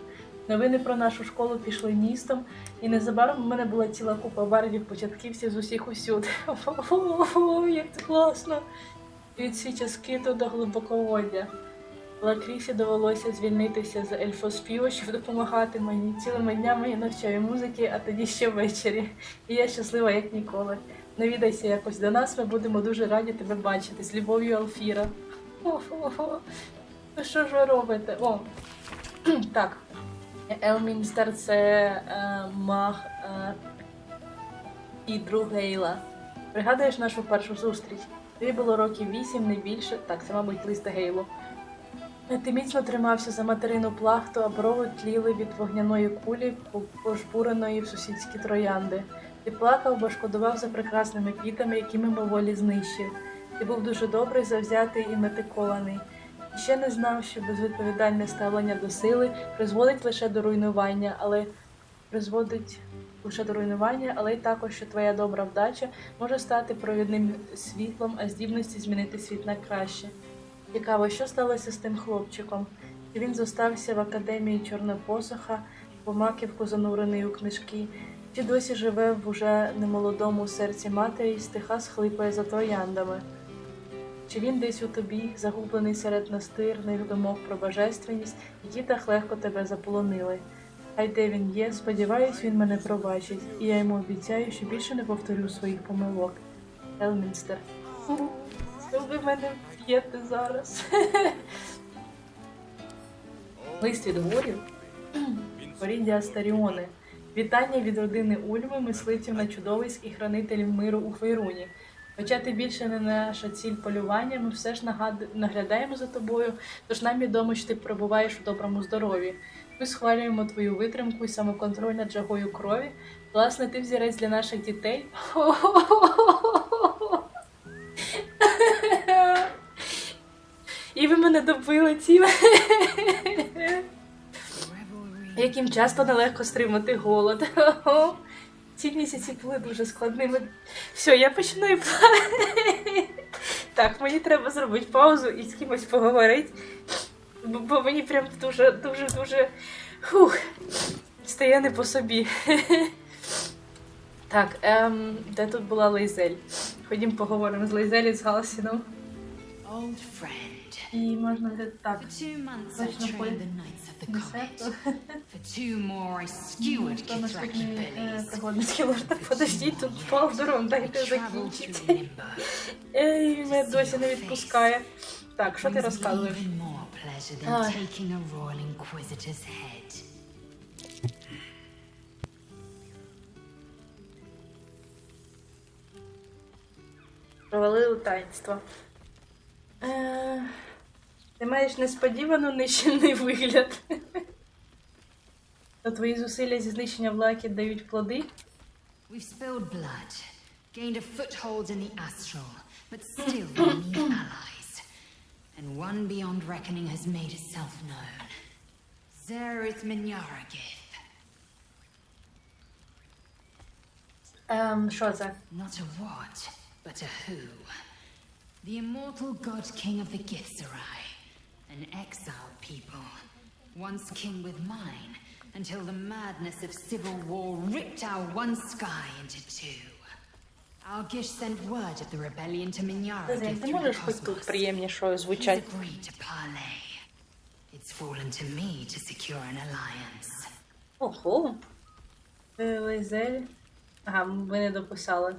Новини про нашу школу пішли містом, і незабаром у мене була ціла купа бардів початківців з усіх усюди. Як це класно! Від Свічаскиту до Глибоководдя. Лакрісі довелося звільнитися з ельфоспіву, щоб допомагати мені. Цілими днями я навчаю музики, а тоді ще ввечері. І я щаслива, як ніколи. Навідайся якось до нас, ми будемо дуже раді тебе бачити. З любов'ю, Алфіра. Ну що ж ви робите? О, так. Елмінстер – це маг і друг Гейла. Пригадуєш нашу першу зустріч? Тобі було років 8, не більше. Так, це, мабуть, лист Гейлу. Ти міцно тримався за материну плахту, а брови тліли від вогняної кулі, пожбуреної в сусідські троянди. Ти плакав, бо шкодував за прекрасними квітами, які мимоволі знищив. Ти був дуже добрий, завзятий і метикований. І ще не знав, що безвідповідальне ставлення до сили призводить лише до руйнування, але й також, що твоя добра вдача може стати провідним світлом, а здібності змінити світ на краще. Цікаво, що сталося з тим хлопчиком? Чи він зостався в академії Чорнопосоха, по маківку занурений у книжки, чи досі живе в уже немолодому серці матері і стиха схлипає за трояндами? Чи він десь у тобі, загублений серед настирних думок про божественність, які так легко тебе заполонили? Хай де він є, сподіваюсь, він мене пробачить, і я йому обіцяю, що більше не повторю своїх помилок. Елмінстер. Ви мене вб'єте зараз. Лист від горів. Поріддя Астаріони. Вітання від родини Ульми, мисливців на чудовиськ і хранителів миру у Фейруні. Хоча ти більше не наша ціль полювання, ми все ж наглядаємо за тобою, тож нам відомо, що ти перебуваєш у доброму здоров'ї. Ми схвалюємо твою витримку і самоконтроль над жагою крові. Власне, ти взірець для наших дітей. І ви мене добили цим. Яким часто нелегко стримати голод. Ці місяці були дуже складними. Все, я починаю плакати. Так, мені треба зробити паузу і з кимось поговорити. Бо мені прям дуже стає не по собі. Так, де тут була Лейзель? Ходім поговоримо з Лейзель і з Галсіном. І можна вже так. Точно пригодницький ложка. Подождіть, тут паузу, дайте закінчити. Ей, мене досі не відпускає. Так, що ти розказуєш? Провалили таїнство. Ти маєш несподівано нищівний вигляд. То твої зусилля зі знищення Блакі дають плоди? We've spilled blood, gained a foothold in the astral, but still we need allies. And one beyond reckoning has made itself known. Zerith Minyaragith. Що це? Not a what, but a who. The immortal god king of the Githzerai. An exiled people. Once king with mine, until the madness of civil war ripped our one sky into two. Our Gish sent word of the rebellion to Minyara through the cosmos. He's agreed to parley. It's fallen to me to secure an alliance. Ого. Лейзель. Ага, ви не дописали.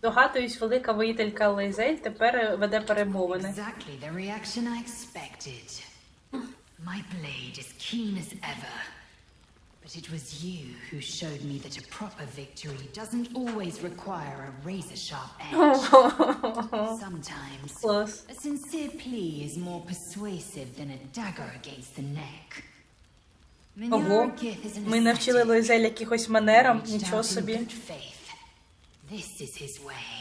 Догадуюсь, велика воїтелька Лейзель тепер веде перемовини. Exactly the reaction I expected. My blade is keen as ever. But it was you who showed me that a proper victory doesn't always require a razor-sharp edge. Sometimes, a sincere plea is more persuasive than a dagger against the neck. Ого, ми навчили Лейзель якихось манерам, нічого собі. This is his way.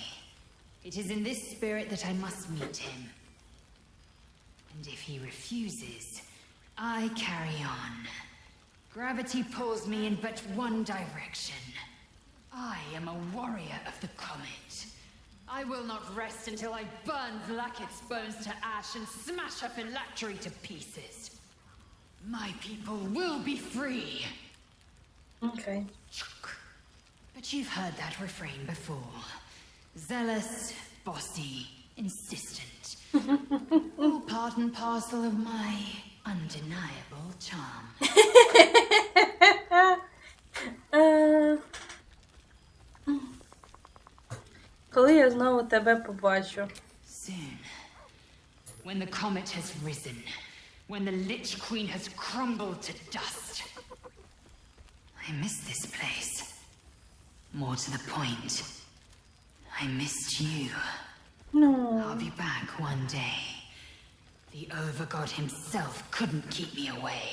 It is in this spirit that I must meet him. And if he refuses, I carry on. Gravity pulls me in but one direction. I am a warrior of the comet. I will not rest until I burn Vlaakith's bones to ash and smash her phylactery to pieces. My people will be free. Okay. But you've heard that refrain before. Zealous, bossy, insistent. All part and parcel of my undeniable charm. Коли я знову тебе побачу? Soon. When the comet has risen. When the Lich Queen has crumbled to dust. I miss this place. More to the point, I missed you. No. I'll be back one day. The Overgod himself couldn't keep me away.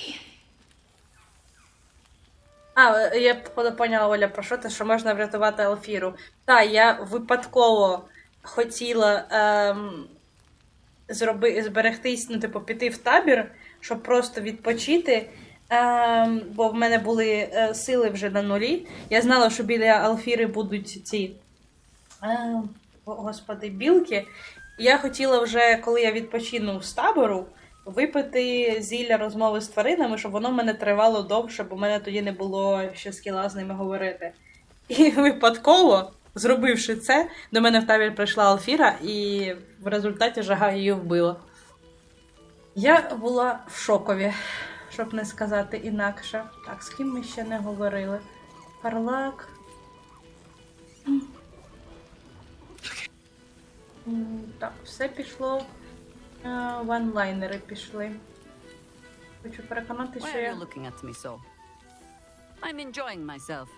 Я поняла, Оля, про що ти, що можна врятувати Алфіру. Так, я випадково хотіла зберегтись, ну, типу, піти в табір, щоб просто відпочити, бо в мене були сили вже на нулі. Я знала, що біля Алфіри будуть ці, господи, білки. Я хотіла вже, коли я відпочину з табору, випити зілля розмови з тваринами, щоб воно в мене тривало довше, бо в мене тоді не було ще скіла з ними говорити. І випадково, зробивши це, до мене в табір прийшла Алфіра, і в результаті жага її вбила. Я була в шокові, щоб не сказати інакше. Так, з ким ми ще не говорили? Парлак. Так, все пішло. Ванлайнери пішли. Хочу переконати, що я... I'm enjoying myself.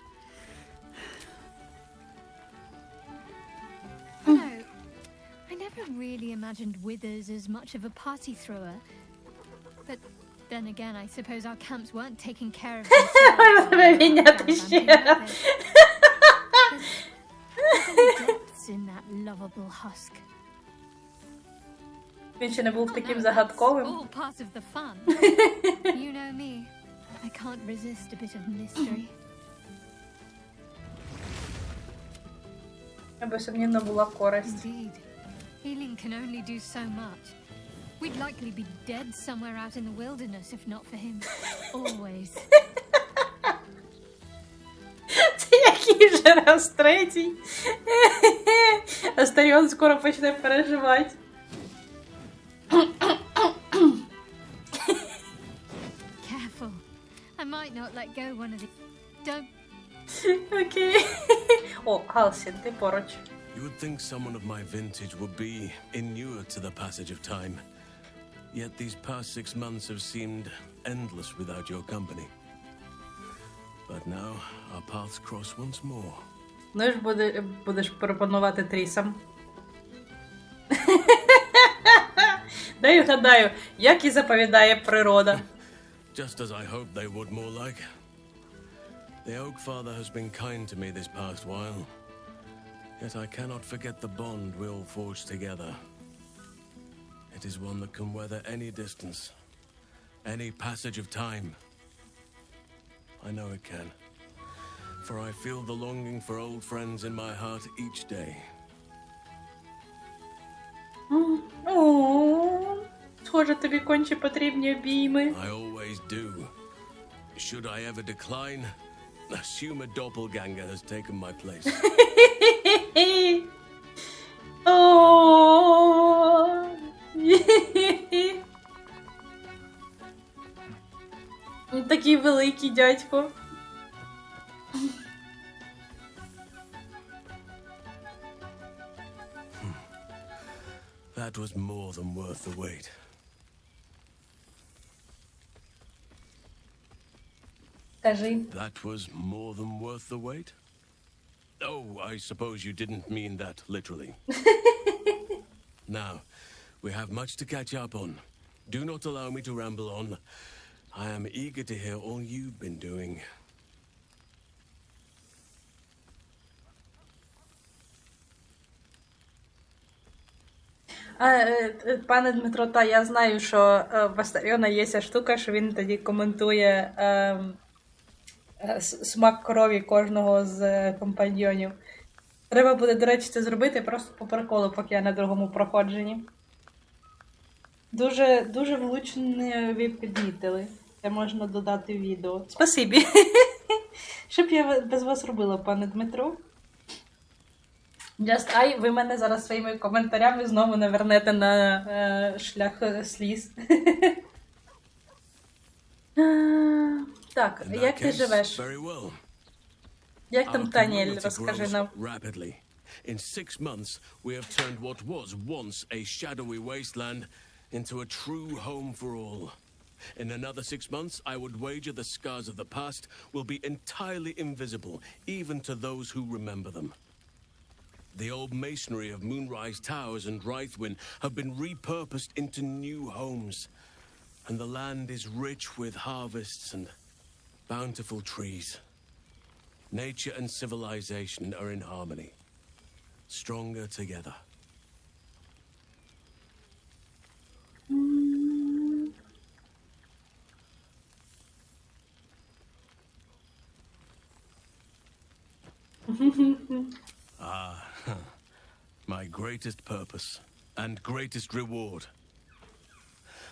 No, I never really imagined Withers as much of a party thrower. But then again, I suppose our camps weren't taking care of themselves. There's depths in that lovable husk. Він ще не був таким загадковим. All part of the fun. You know me. I can't resist a bit of mystery. Безсумнівно була користь. Indeed. Healing can only do so much. We'd likely be dead somewhere out in the wilderness if not for him. Always. Це який вже раз третій. Астаріон скоро почне переживати. Careful. I might not let go one of the... Don't... Окей. О, Галсін, ти поруч. You would think someone of my vintage would be inured to the passage of time. Yet these past 6 months have seemed endless without your company. But now our paths cross once more. Ну ж будеш пропонувати трісам. Дай вгадаю, як і заповідає природа. Just as I hoped they would, more like. The Oak Father has been kind to me this past while. Yet I cannot forget the bond we'll forge together. It is one that can weather any distance, any passage of time. I know it can, for I feel the longing for old friends in my heart each day. Схоже, тобі конче потрібні обійми. I always do. Should I ever decline, assume a doppelganger has taken my place. Такий великий дядько. That was more than worth the wait. That was more than worth the wait? Oh, I suppose you didn't mean that literally. Now, we have much to catch up on. Do not allow me to ramble on. I am eager to hear all you've been doing. Пане Дмитро, та я знаю, що в Астаріона є ця штука, що він тоді коментує смак крові кожного з компаньйонів. Треба буде, до речі, це зробити просто по приколу, поки я на другому проходженні. Дуже, дуже влучно ви підмітили. Це можна додати в відео. Спасибі. Що б я без вас робила, пане Дмитро? Ви мене зараз своїми коментарями знову не вернете на шлях сліз. Так, як ти живеш? Як там Таніель, розкажи нам. In 6 months, we have turned what was once a shadowy wasteland into a true home for all. In another 6 months, I would wager the scars of the past will be entirely invisible, even to those who remember them. The old masonry of Moonrise Towers and Rythwin have been repurposed into new homes, and the land is rich with harvests and bountiful trees. Nature and civilization are in harmony, stronger together. My greatest purpose and greatest reward.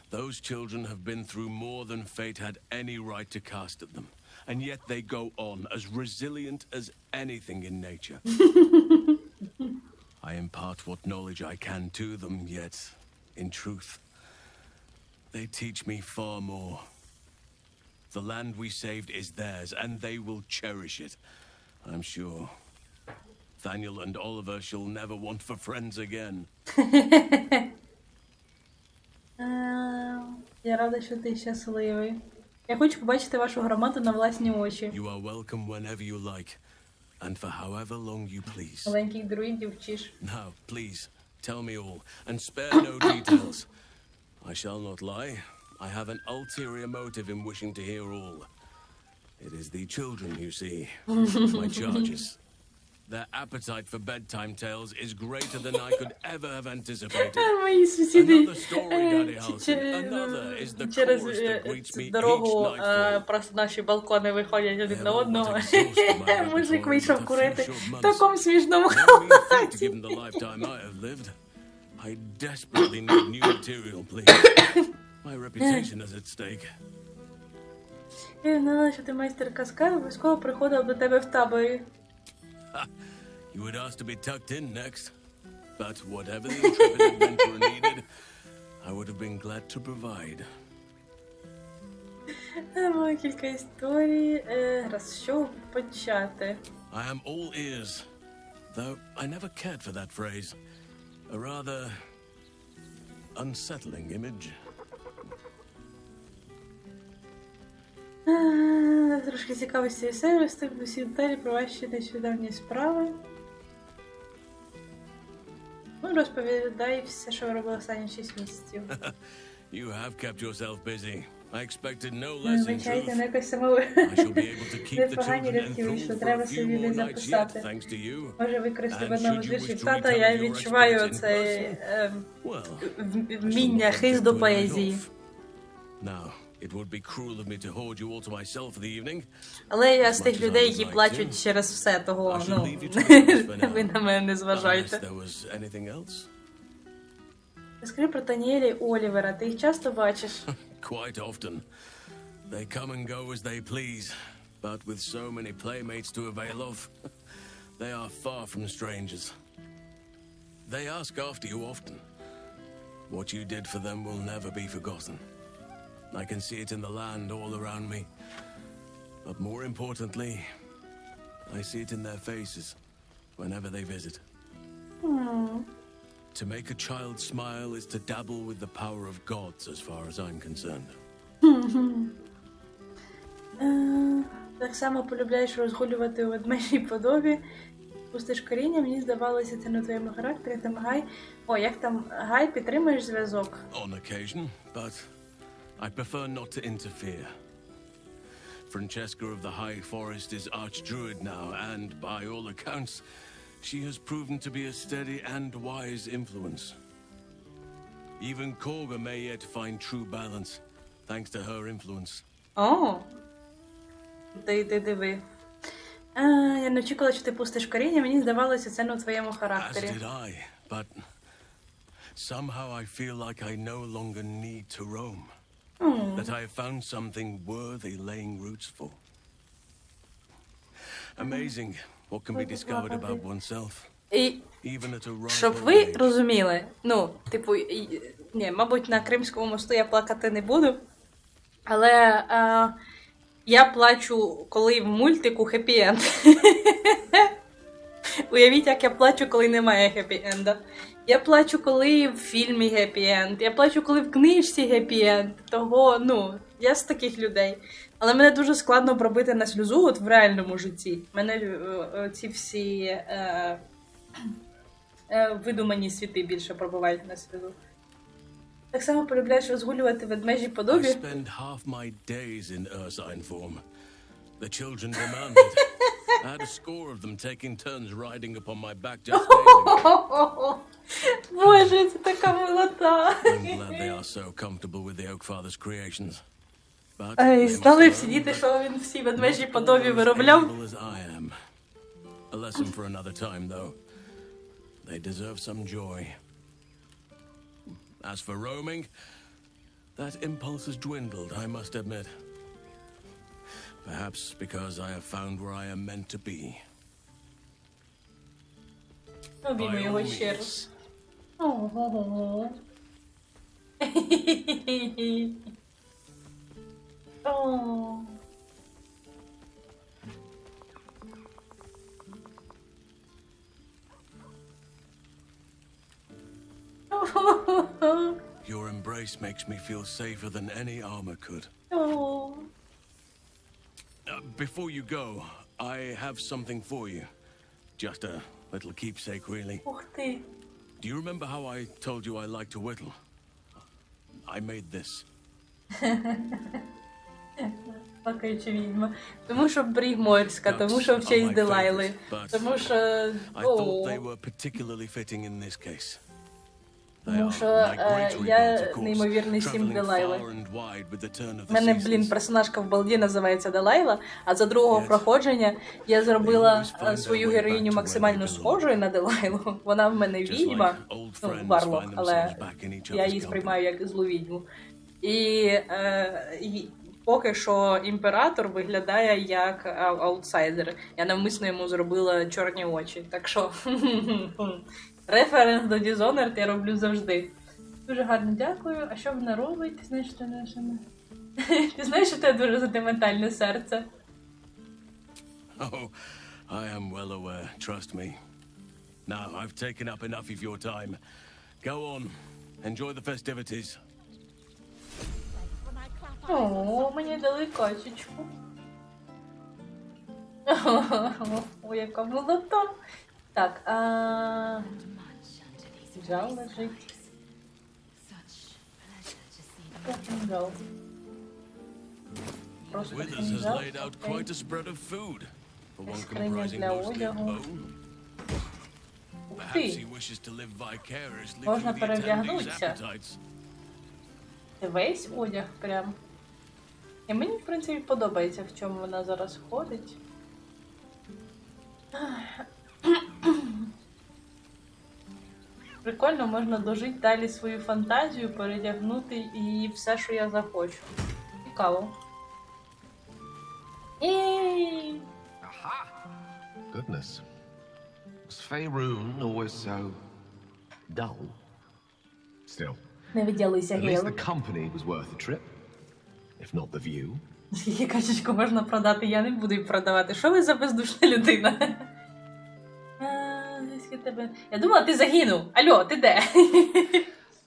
Those children have been through more than fate had any right to cast at them, and yet they go on as resilient as anything in nature. I impart what knowledge I can to them, yet, in truth, they teach me far more. The land we saved is theirs, and they will cherish it, I'm sure. Daniel and Oliver shall never want for friends again. Я рада, що ти щасливий. Я хочу побачити вашу громаду на власні очі. You are welcome whenever you like, and for however long you please. Маленьких друїдів вчиш. Now, please, tell me all, and spare no details. I shall not lie. I have an ulterior motive in wishing to hear all. It is the children, you see, my charges. Their appetite for bedtime tales is greater than I could ever have anticipated. Another story, Daddy Halsey. Another is the chorus that greets me each nightfall. Просто наші балкони виходять один на одного. Мужик вийшов курити в такому смішному халаті. Given the lifetime I have lived, I desperately need new material, please. My reputation is at stake. Я знала, що ти майстер казка, обов'язково приходив до тебе в таборі. You would ask to be tucked in next, but whatever the intrepid adventurer needed, I would have been glad to provide. Маю кілька історій. Раз, що почати? I am all ears, though I never cared for that phrase. A rather unsettling image. Трошки цікаво з цієї серії, встиг до всі деталі про ваші нещодавні справи. Ну, розповідай все, що ви робили останні 6 місяців. You have kept yourself busy. I expected no less in Звичайно, truth. не якось самого I shall be able to keep the непогані children рядки enthralled вийшли, for треба a few собі more десь nights yet, записати. thanks to you. Може використати в And одному should з you віршів wish to тата, retell я your відчуваю exploits in оце Well, вміння, хист до поезії. now, it would be cruel of me to hoard you all to myself for the evening. Але я з тих людей, які плачуть через все, того, ну, ви на мене не зважайте. Unless there was anything else? Розкажи про Таніеля і Олівера, ти їх часто бачиш? Quite often. They come and go as they please, but with so many playmates to avail of, they are far from strangers. They ask after you often. What you did for them will never be forgotten. I can see it in the land all around me. But more importantly, I see it in their faces whenever they visit. To make a child smile is to dabble with the power of gods as far as I'm concerned. Так само полюбляєш розгулювати у ведмежій подобі. Пустиш коріння, мені здавалося, це на твоєму характері. Там Гай... О, як там Гай, підтримуєш зв'язок? On occasion, but I prefer not to interfere. Francesca of the High Forest is Archdruid now, and by all accounts, she has proven to be a steady and wise influence. Even Korga may yet find true balance, thanks to her influence. О, ти диви. Я не очікувала, що ти пустиш коріння, мені здавалося, це не у твоєму характері. As did I, but somehow I feel like I no longer need to roam. That I have found something worthy laying roots for. Amazing what can be discovered about oneself. І Even at a щоб ripe ви age. розуміли, ну, типу, ні, мабуть, на Кримському мосту я плакати не буду, але я плачу, коли в мультику хеппі-енд. Уявіть, як я плачу, коли немає хеппі-енда. Я плачу, коли в фільмі геппі-енд, я плачу, коли в книжці геппі-енд. Того, ну, я з таких людей. Але мене дуже складно пробити на сльозу от в реальному житті. Мене ці всі видумані світи більше пробивають на сльозу. Так само полюбляєш розгулювати ведмежі подобі? I spend half my days in ursine form. The children demanded. I had a score of them taking turns riding upon my back just days ago. Боже, це така милота. I'm glad they are so comfortable with the Oakfather's creations. But Ай, знали всі діти, що він всі ведмежі подобі виробляв. as I am. A lesson for another time, though. They deserve some joy. As for roaming, that impulse has dwindled, I must admit. Perhaps because I have found where I am meant to be. Обійми його ще раз. Ого. О. Your embrace makes me feel safer than any armor could. Oh. Before you go, I have something for you. Just a little keepsake, really. Ух ти. Do you remember how I told you I like to whittle? I made this. Плакаюча відьма. Тому що Брігморська, тому що в честь Делайли. Тому що... I thought they were particularly fitting in this case. Тому що я неймовірний сім Делайли. У мене, блін, персонажка в балді називається Делайла, а за другого проходження я зробила свою героїню максимально схожою на Делайлу. Вона в мене відьма, ну, варлок, але я її сприймаю як злу відьму. І поки що імператор виглядає як аутсайдер. Я навмисно йому зробила чорні очі, так що... Референс до Dishonored я роблю завжди. Дуже гарно дякую. А що вона робить? Ти знаєш, що не... Ти знаєш, що тебе дуже сентиментальне серце? Oh, I am well aware, trust me. Now, I've taken up enough of your time. Go on, enjoy the festivities. О, мені дали качечку. О, яка молота. Так, Джал лежить. Джал. Просто Withers has laid out quite a spread of food. For one comprising mostly of bone. Perhaps he wishes to live vicariously through the attendees' appetites. Весь одяг прям. І мені, в принципі, подобається, в чому вона зараз ходить. Прикольно, можна дожити далі свою фантазію, передягнути і все, що я захочу. Цікаво. Єй! Aha! Goodness. Was Faerun always so dull? Still, Не виділися, at least Гейл. the company was worth the trip, if not the view. Її качечку можна продати, я не буду її продавати. Що ви за бездушна людина? Я думала, ти загинув. Алло, ти де?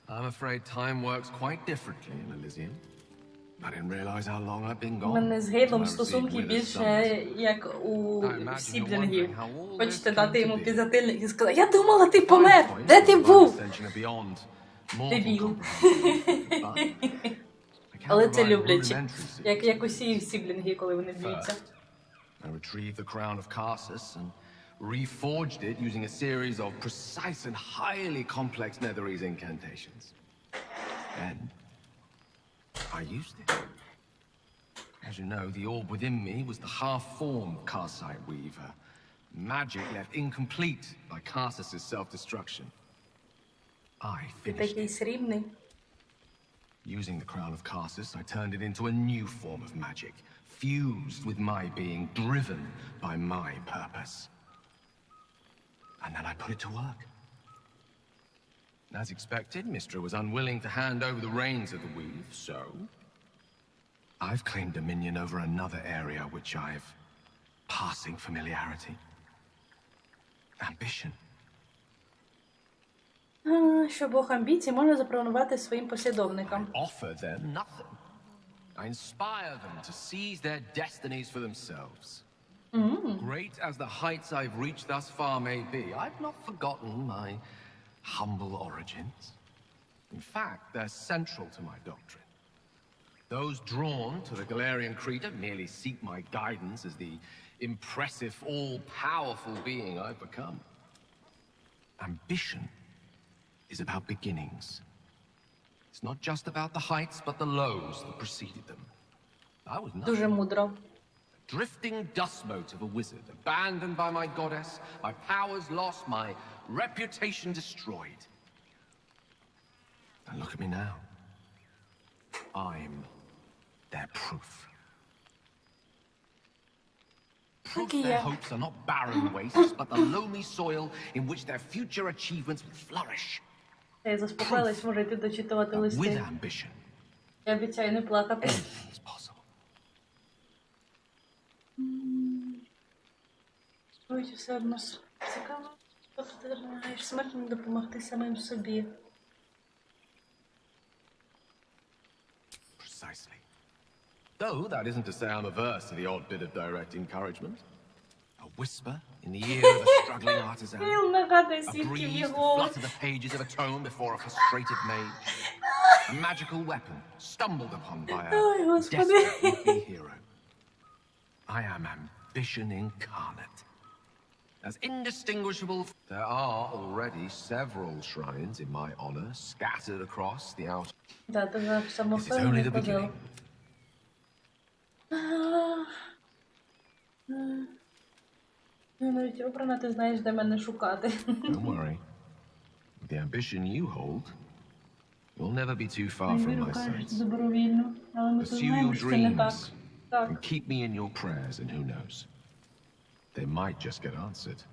I'm afraid time works quite differently in Elysium. I didn't realize how long I've been У gone. мене з Гейлом стосунки більше як у сіблінгів. Хочете дати йому підзатильник і сказати: я думала, ти помер! Де ти був? Дебіл. Але це люблячі. Як усі сіблінги, коли вони б'ються. I retrieved the crown of Carsus and reforged it using a series of precise and highly complex Netherese incantations. Then, I used it. As you know, the orb within me was the half-formed Karsite Weaver. Magic left incomplete by Carsus's self-destruction. I finished it. Using the crown of Karsus, I turned it into a new form of magic, fused with my being, driven by my purpose. And then I put it to work. As expected, Mistra was unwilling to hand over the reins of the weave, so I've claimed dominion over another area which I've passing familiarity. Ambition. Що Бог амбіцій може запропонувати своїм послідовникам. Offer them nothing. I inspire them to seize their destinies for themselves. Great as the heights I've reached thus far may be, I've not forgotten my humble origins. In fact, they're central to my doctrine. Those drawn to the Galarian Creed merely seek my guidance as the impressive, all-powerful being I've become. Ambition is about beginnings. It's not just about the heights, but the lows that preceded them. I was nothing. Дуже мудро. Drifting dust mote of a wizard, abandoned by my goddess, my powers lost, my reputation destroyed. And look at me now. I'm their proof. Proof their hopes are not barren wastes, but the loamy soil in which their future achievements will flourish. Я заспокоїлась, може йти дочитувати листи. With ambition. Я обіцяю не плакати. Ой, все одно цікаво, тобто ти намагаєш смертним допомогти самим собі. Precisely. Though that isn't to say I'm averse to the odd bit of direct encouragement. A whisper in the ear of a struggling artisan. A breeze to flutter the pages of a tome before a frustrated mage. A magical weapon stumbled upon by a desperate would-be hero. I am ambition incarnate. As indistinguishable. There are already several shrines in my honor scattered across the outer. This is only the beginning. Навіть обрана, ти знаєш, де мене шукати. Don't worry. With the ambition you hold, you'll never be too far from my sights. Добровільно, але ми Pursue знаємо, your що це не так. dreams Так. and keep me in your prayers, and who knows, they might just get answered.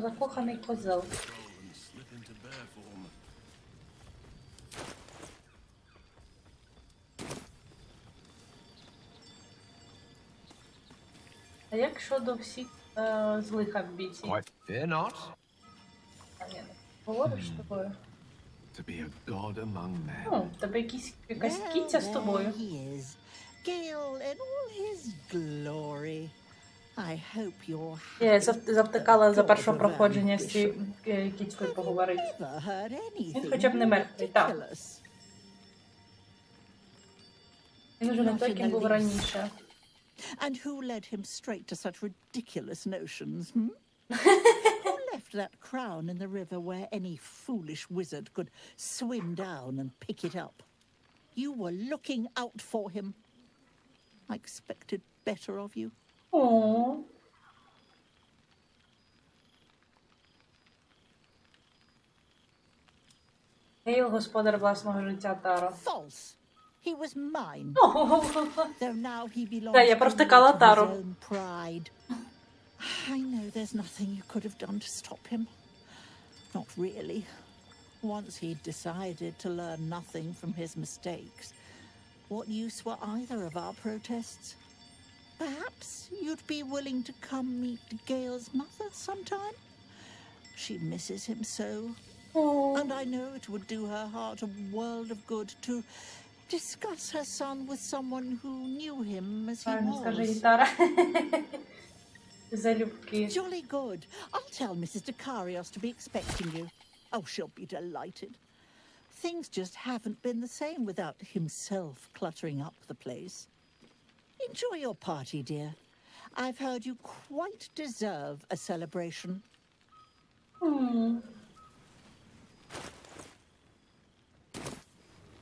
Закоханий козел. А як щодо всіх злих амбіцій? Fear not. Говориш з тобою? To be a god among men. Тебе якась кіця з тобою. Gale in all his glory. I hope you're happy. Я завтикала за першого проходження з цією кіцькою поговорити. Він хоча б не мертвий, так. Він уже не той, ким був раніше. And who led him straight to such ridiculous notions, hmm? Who left that crown in the river where any foolish wizard could swim down and pick it up? You were looking out for him. I expected better of you. О. Гейл, господар власного життя, Таро. False. He was mine. Though now he belongs я провтикала to his Тару. own pride. I know there's nothing you could have done to stop him. Not really. Once he'd decided to learn nothing from his mistakes, what use were either of our protests? Perhaps you'd be willing to come meet Gale's mother sometime? She misses him so. And I know it would do her heart a world of good to discuss her son with someone who knew him as he was. Jolly good. I'll tell Mrs. Dekarios to be expecting you. Oh, she'll be delighted. Things just haven't been the same without himself cluttering up the place. Enjoy your party, dear. I've heard you quite deserve a celebration.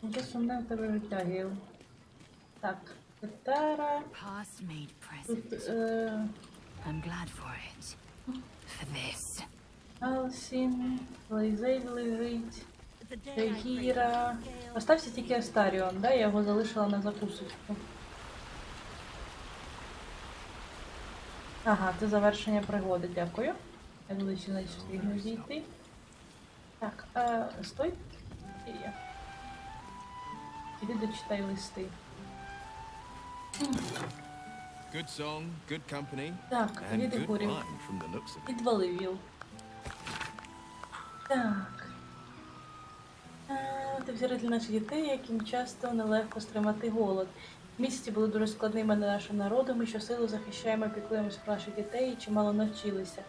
Яке сумне в тебе життя, Гейл. Так, Тара. Past made present. I'm glad for it. For this. Алсін, Лейзей лежить, Регіра. Остався тільки Астаріон, да? Я його залишила на закусочку. Ага, це завершення пригоди, дякую. Я буду ще не встигну зійти. Так, стой. Є. Іди дочитай листи. Good song, good company, Так, and від good горів. wine from the looks of it. Підвали віл. Так. Ти взяли для наших дітей, яким часто нелегко стримати голод. Місяці були дуже складними для нашого народу, ми щосилу захищаємо і піклуємося про наших дітей і чимало навчилися.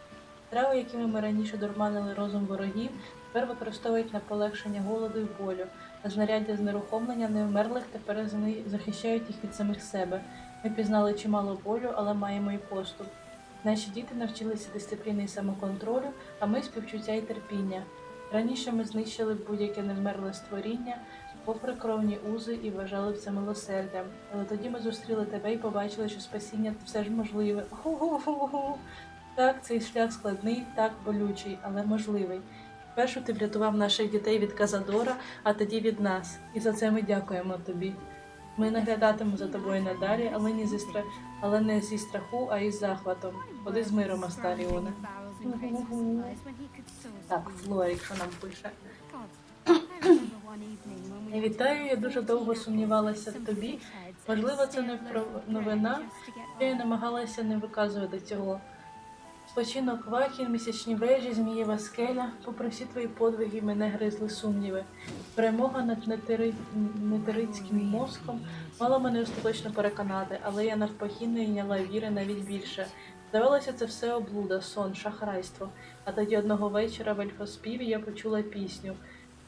Трави, якими ми раніше дурманили розум ворогів, тепер використовують на полегшення голоду і болю. А знаряддя знерухомлення невмерлих тепер захищають їх від самих себе. Ми пізнали чимало болю, але маємо і поступ. Наші діти навчилися дисципліни і самоконтролю, а ми співчуття і терпіння. Раніше ми знищили будь-яке невмерле створіння, попри кровні узи і вважали це милосердям. Але тоді ми зустріли тебе і побачили, що спасіння все ж можливе. Ху-ху-ху-ху. Так, цей шлях складний, так болючий, але можливий. Першу ти врятував наших дітей від Казадора, а тоді від нас. І за це ми дякуємо тобі. Ми наглядатимемо за тобою надалі, але не зі страху, а із захватом. Ходи з миром, Астаріоне. Так, Флорік, що нам пише. Вітаю, я дуже довго сумнівалася в тобі. Можливо, це не новина, що я намагалася не виказувати цього. Спочинок Вахін, місячні вежі, Змієва скеля, попри всі твої подвиги мене гризли сумніви. Перемога над нетерицьким мозком мала мене остаточно переконати, але я навпаки не йняла віри навіть більше. Здавалося, це все облуда, сон, шахрайство. А тоді одного вечора в ельфоспіві я почула пісню.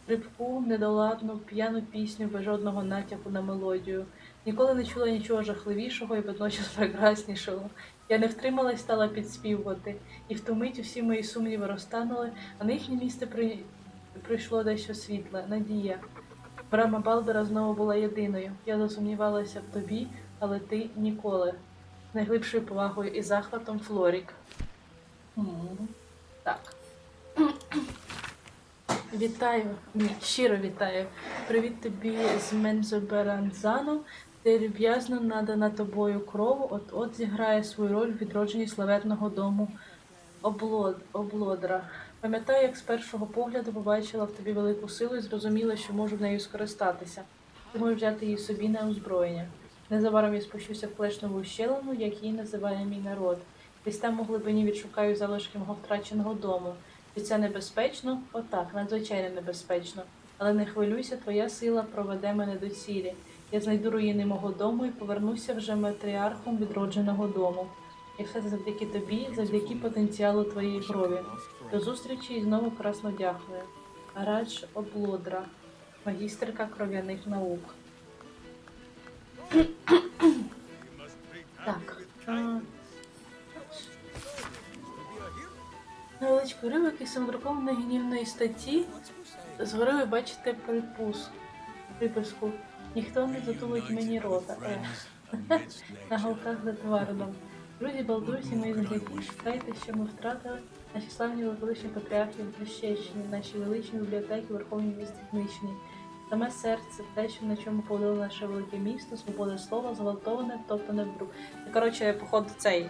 Рибку, недоладну, п'яну пісню без жодного натяку на мелодію. Ніколи не чула нічого жахливішого і водночас прекраснішого. Я не втрималась, стала підспівувати. І в ту мить усі мої сумніви розтанули, а на їхнє місце прийшло дещо світле, надія. Брама Балдера знову була єдиною. Я засумнівалася в тобі, але ти ніколи. З найглибшою повагою і захватом, Флорік. Так. Вітаю, щиро вітаю. Привіт тобі з Мензоберанзану, де люб'язно надана тобою кров от-от зіграє свою роль в відродженні славетного дому Облодра. Пам'ятаю, як з першого погляду побачила в тобі велику силу і зрозуміла, що можу нею скористатися. Ти можеш взяти її собі на озброєння. Незабаром я спущуся в Клешнову щелину, як її називає мій народ. Десь там у глибині відшукаю залишки мого втраченого дому. Чи це небезпечно? Отак, надзвичайно небезпечно. Але не хвилюйся, твоя сила проведе мене до цілі. Я знайду руїни мого дому і повернуся вже матріархом відродженого дому. І все це завдяки тобі, завдяки потенціалу твоєї крові. До зустрічі і знову красно дякую. Радж Облодра, магістерка кров'яних наук. Так. Невеличкий уривок із самодрукованої гнівної статті. Згори ви бачите приписку. Ніхто не затулить мені рота. На голках за твардом. Друзі, балдусі, мої земляки, шукайте, що ми втратили. Наші славні величні патріархи Хрещені, наші величні бібліотеки, верховні місті знищені. Саме серце, те, що на чому поводило наше велике місто, свобода слова, зґвалтоване, тобто не вдруг. Коротше, походу, цей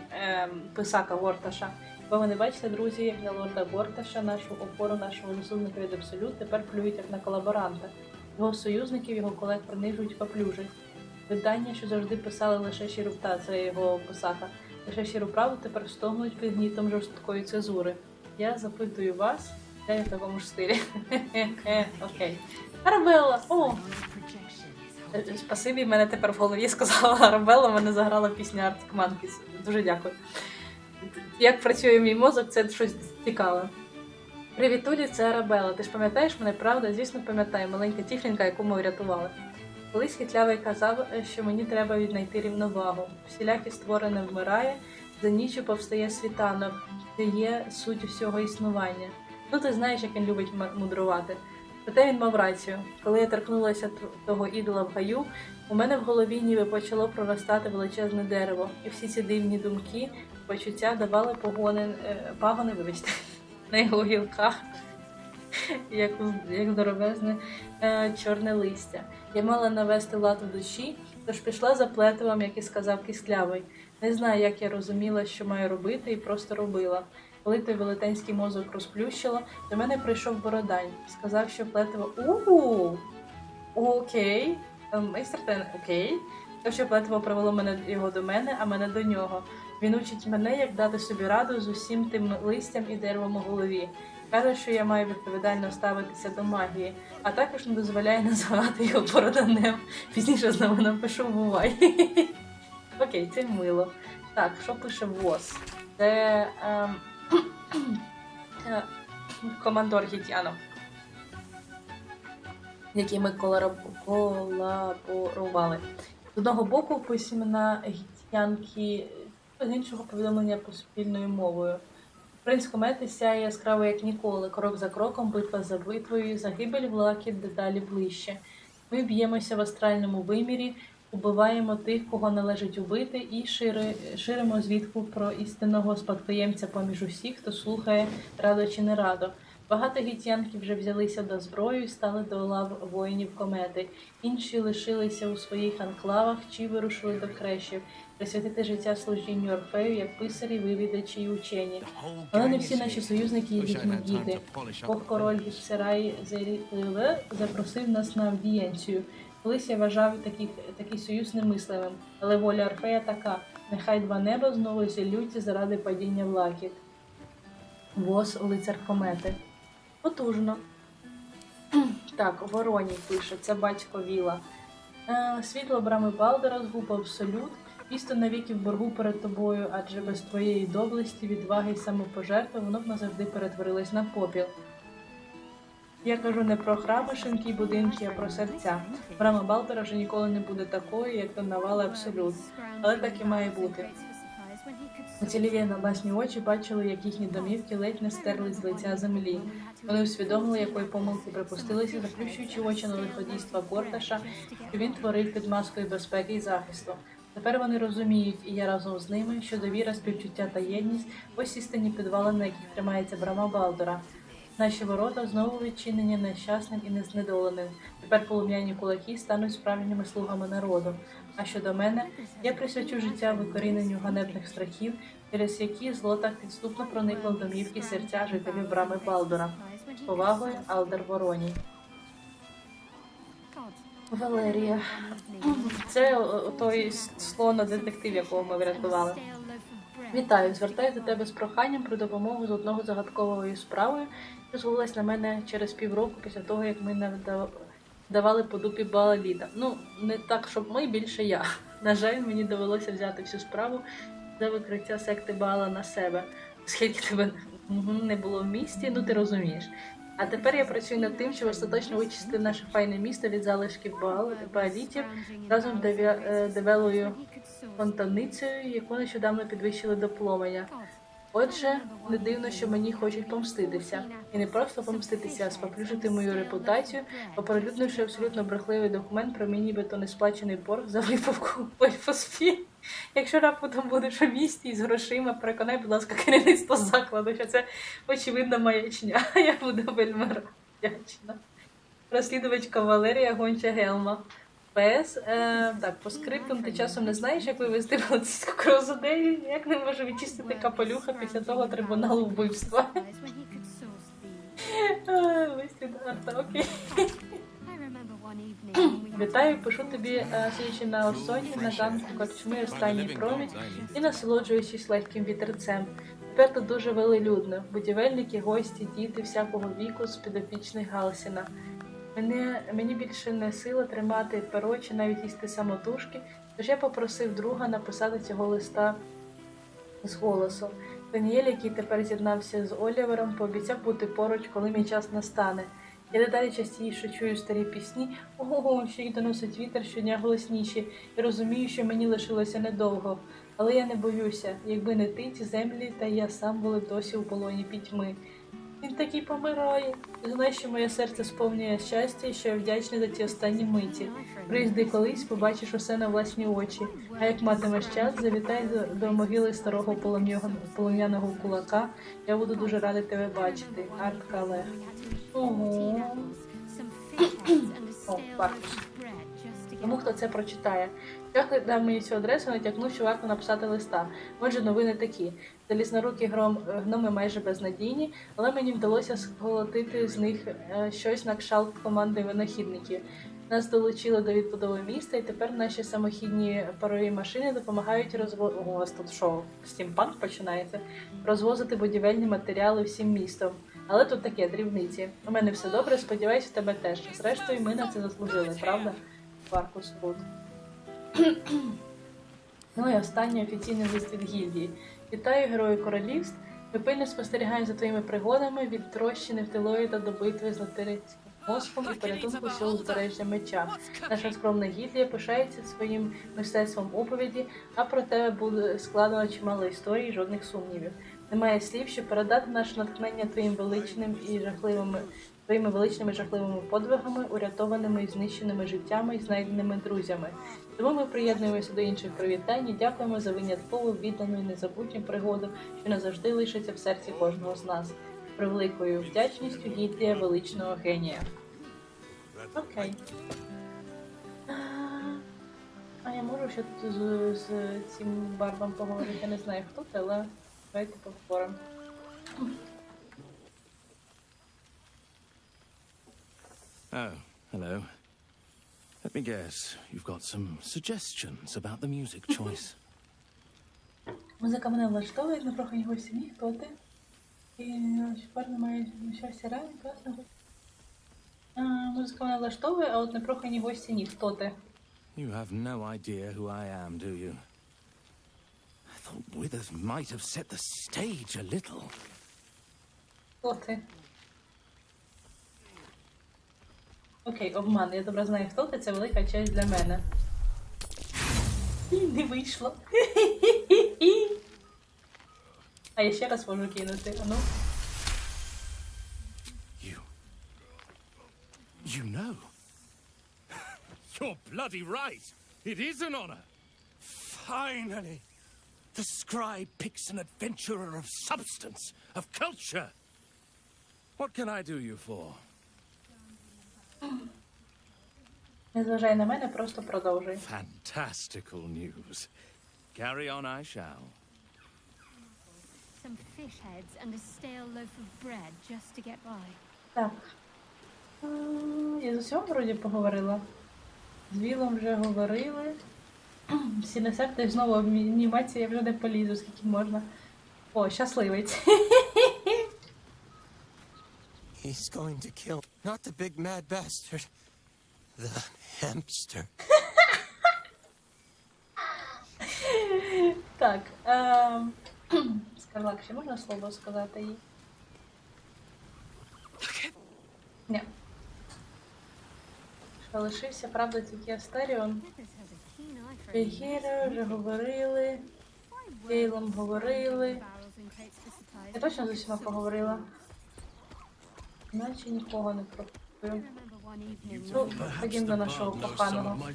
писака Горташа. Ви не бачите, друзі, як на лорда Горташа, нашу опору, нашого засудника від Абсолют, тепер плюють як на колаборанта. Його союзників, його колег принижують, поплюжать. Видання, що завжди писали лише щиру правду, це його писака, лише щиру правду, тепер стогнуть під гнітом жорсткої цензури. Я запитую вас, я в такому ж стилі. Окей. Арабелла! О! Спасибі, мене тепер в голові сказала Арабелла, мене заграла пісня Arctic Monkeys. Дуже дякую. Як працює мій мозок, це щось цікаве. Привітулі, це Арабелла. Ти ж пам'ятаєш мене, правда? Звісно, пам'ятаю, маленька тіфлінка, яку ми врятували. Колись хитлявий казав, що мені треба віднайти рівновагу. Всіляке створене вмирає, за ніччю повстає світанок, де є суть усього існування. Ну, ти знаєш, як він любить мудрувати. Проте він мав рацію. Коли я торкнулася того ідола в гаю, у мене в голові ніби почало проростати величезне дерево. І всі ці дивні думки, почуття давали пагони, вибачте, на його гілках, як здоровезне чорне листя. Я мала навести лад в душі, тож пішла за плетивом, як і сказав Кістлявий. Не знаю, як я розуміла, що маю робити, і просто робила. Коли той велетенський мозок розплющило, до мене прийшов Бородань. Сказав, що плетиво окей, майстер Тен, окей. Сказав, що плетиво привело його до мене, а мене до нього. Він учить мене, як дати собі раду з усім тим листям і деревом у голові. Каже, що я маю відповідально ставитися до магії, а також не дозволяє називати його проданим. Пізніше знову напишу «бувай». Окей, це мило. Так, що пише ВОЗ? Це командор Гітянов, який ми колаборували. З одного боку письмена гітянки, з іншого повідомлення поспільною мовою. Принц комети сяє яскраво як ніколи, крок за кроком, битва за битвою, загибель влаки дедалі ближче. Ми б'ємося в астральному вимірі, убиваємо тих, кого належить убити, і ширимо звідку про істинного спадкоємця поміж усіх, хто слухає радо чи не радо. Багато гітянків вже взялися до зброї і стали до лав воїнів комети. Інші лишилися у своїх анклавах чи вирушили до крещів, присвятити життя служінню Орфею як писарі, вивідачі і учені. Але не всі наші союзники є їхні діти. Бог король Гіцерай запросив нас на аудієнцію. Колись я вважав такий союз немислимим, але воля Орфея така. Нехай два неба знову зіллють заради падіння влаків. ВОЗ лицар комети. Потужно. Так, Вороній пише, це батько Віла. Світло брами Балдера згуб абсолют. Місто навіки в боргу перед тобою, адже без твоєї доблесті, відваги й самопожертви воно б назавжди перетворилось на попіл. Я кажу не про храми, шинки й будинки, а про серця. Брама Балдера вже ніколи не буде такою, як то навали абсолют. Але так і має бути. Уцілілі на власні очі бачили, як їхні домівки ледь не стерлись з лиця землі. Вони усвідомили, якої помилки припустилися, заплющуючи очі на лиходійства Борташа, що він творив під маскою безпеки і захисту. Тепер вони розуміють, і я разом з ними, що довіра, співчуття та єдність – ось істинні підвали, на яких тримається брама Балдера. Наші ворота знову відчинені нещасним і незнедоленим. Тепер полум'яні кулаки стануть справжніми слугами народу. А щодо мене, я присвячу життя викоріненню ганебних страхів, через які зло так підступно проникло в домівки серця жителів брами Балдора. З повагою, Алдер Вороній. Валерія. Це той слон-детектив, якого ми врятували. Вітаю, звертаюся до тебе з проханням про допомогу з одного загадковою справою, що звалилась на мене через півроку після того, як ми не давали по дупі Балаліта. Ну, не так, щоб ми, більше я. На жаль, мені довелося взяти всю справу за викриття секти Баала на себе, оскільки тебе не було в місті, ну ти розумієш. А тепер я працюю над тим, щоб остаточно вичистити наше файне місто від залишків Баалітів разом з Девелою фонтаницею, яку нещодавно підвищили до пломеня. Отже, не дивно, що мені хочуть помститися. І не просто помститися, а споплюжити мою репутацію, оприлюднивши абсолютно брехливий документ про мій нібито несплачений борг за випивку в Ельфосфі. Якщо раптом будеш у місті із грошима, переконай, будь ласка, керівництво закладу, що це очевидна маячня. Я буду вельми вдячна. Розслідувачка Валерія Гонча Гелма. ПС, так, по скриптам ти часом не знаєш, як вивести поліцейську крозодею, як не може відчистити капелюха після того трибуналу вбивства. Висід арта, окей. Вітаю, пишу тобі, сидячи на осоні, на ганку корчми останній промінь і насолоджуючись легким вітерцем. Тепер тут дуже велелюдно. Будівельники, гості, діти всякого віку з підопічних Галсіна. Мені більше не сила тримати перо чи навіть їсти самотужки, тож я попросив друга написати цього листа з голосу. Даніель, який тепер з'єднався з Олівером, пообіцяв бути поруч, коли мій час настане. Я дедалі частіше чую старі пісні, ого, що їх доносить вітер щодня голосніші, і розумію, що мені лишилося недовго. Але я не боюся, якби не ти, ці землі, та я сам були досі у полоні пітьми. Він такий помирає. Знаєш, що моє серце сповнює щастя і що я вдячний за ті останні миті. Приїзди колись, побачиш усе на власні очі. А як матимеш час, завітай до могили старого полум'яного кулака. Я буду дуже радий тебе бачити. Арт Калех. Ого. О, Паркус. Тому хто це прочитає. Чах дав мені цю адресу, натякнув, що варто написати листа. Отже, новини такі. Залізнорукі гноми майже безнадійні, але мені вдалося сколотити з них щось на кшталт команди винахідників. Нас долучили до відбудови міста, і тепер наші самохідні парові машини допомагають розвозити... У вас тут що, стімпанк починається? Розвозити будівельні матеріали всім містом. Але тут таке, дрібниці. У мене все добре, сподіваюся, в тебе теж. Зрештою, ми на це заслужили, правда? Маркус Рут. Ну і останній офіційний лист від гільдії. Вітаю, герою королівств. Ми пильно спостерігаємо за твоїми пригодами від трощини в Тилої до битви з латерицьким мостом і порятунку сил узбережжя меча. Наша скромна гільдія пишається своїм мистецтвом оповіді, а про тебе буде складено чимало історій, жодних сумнівів. Немає слів, щоб передати наше натхнення твоїми величними і жахливими подвигами, урятованими і знищеними життями і знайденими друзями. Тому ми приєднуємося до інших привітань і дякуємо за виняткову, віддану і незабутню пригоду, що назавжди лишиться в серці кожного з нас. З превеликою вдячністю гідія величного генія. Окей. А я можу ще тут з цим Барбом поговорити? Я не знаю, хто це, але давайте поговоримо. Oh, hello. Let me guess, you've got some suggestions about the music choice. Музика мене влаштовує, на прохання гості ні, хто ти? І тепер немає щастя реально, класно. Музика мене влаштовує, а от на прохання гості ні, хто ти? You have no idea who I am, do you? I thought Withers might have set the stage a little. Хто ти? Окей, обман. Я добре знаю, хто ти. Це велика честь для мене. Не вийшло. А я ще раз можу кинути. А ну. You know. You're bloody right. It is an honor. Finally. The scribe picks an adventurer of substance, of culture. What can I do you for? Не зважай на мене, просто продовжуй. Fantastical news. Carry on I shall. Some fish heads and a stale loaf of bread just to get by. Так. Я з усього вроді поговорила. З Вілом вже говорили. Всі на секти знову анімація, я вже не полізу, скільки можна. О, щасливець. He's going to kill not the big mad bastard, the hamster. Так, Скарлак, ще можна слово сказати їй? Ні. Що лишився, правда, тільки Астеріон. Бігіра вже говорили. Кейлом говорили. Я точно з усіма поговорила? Наче нікого не пропустив. Ну, ходім до нашого коханого.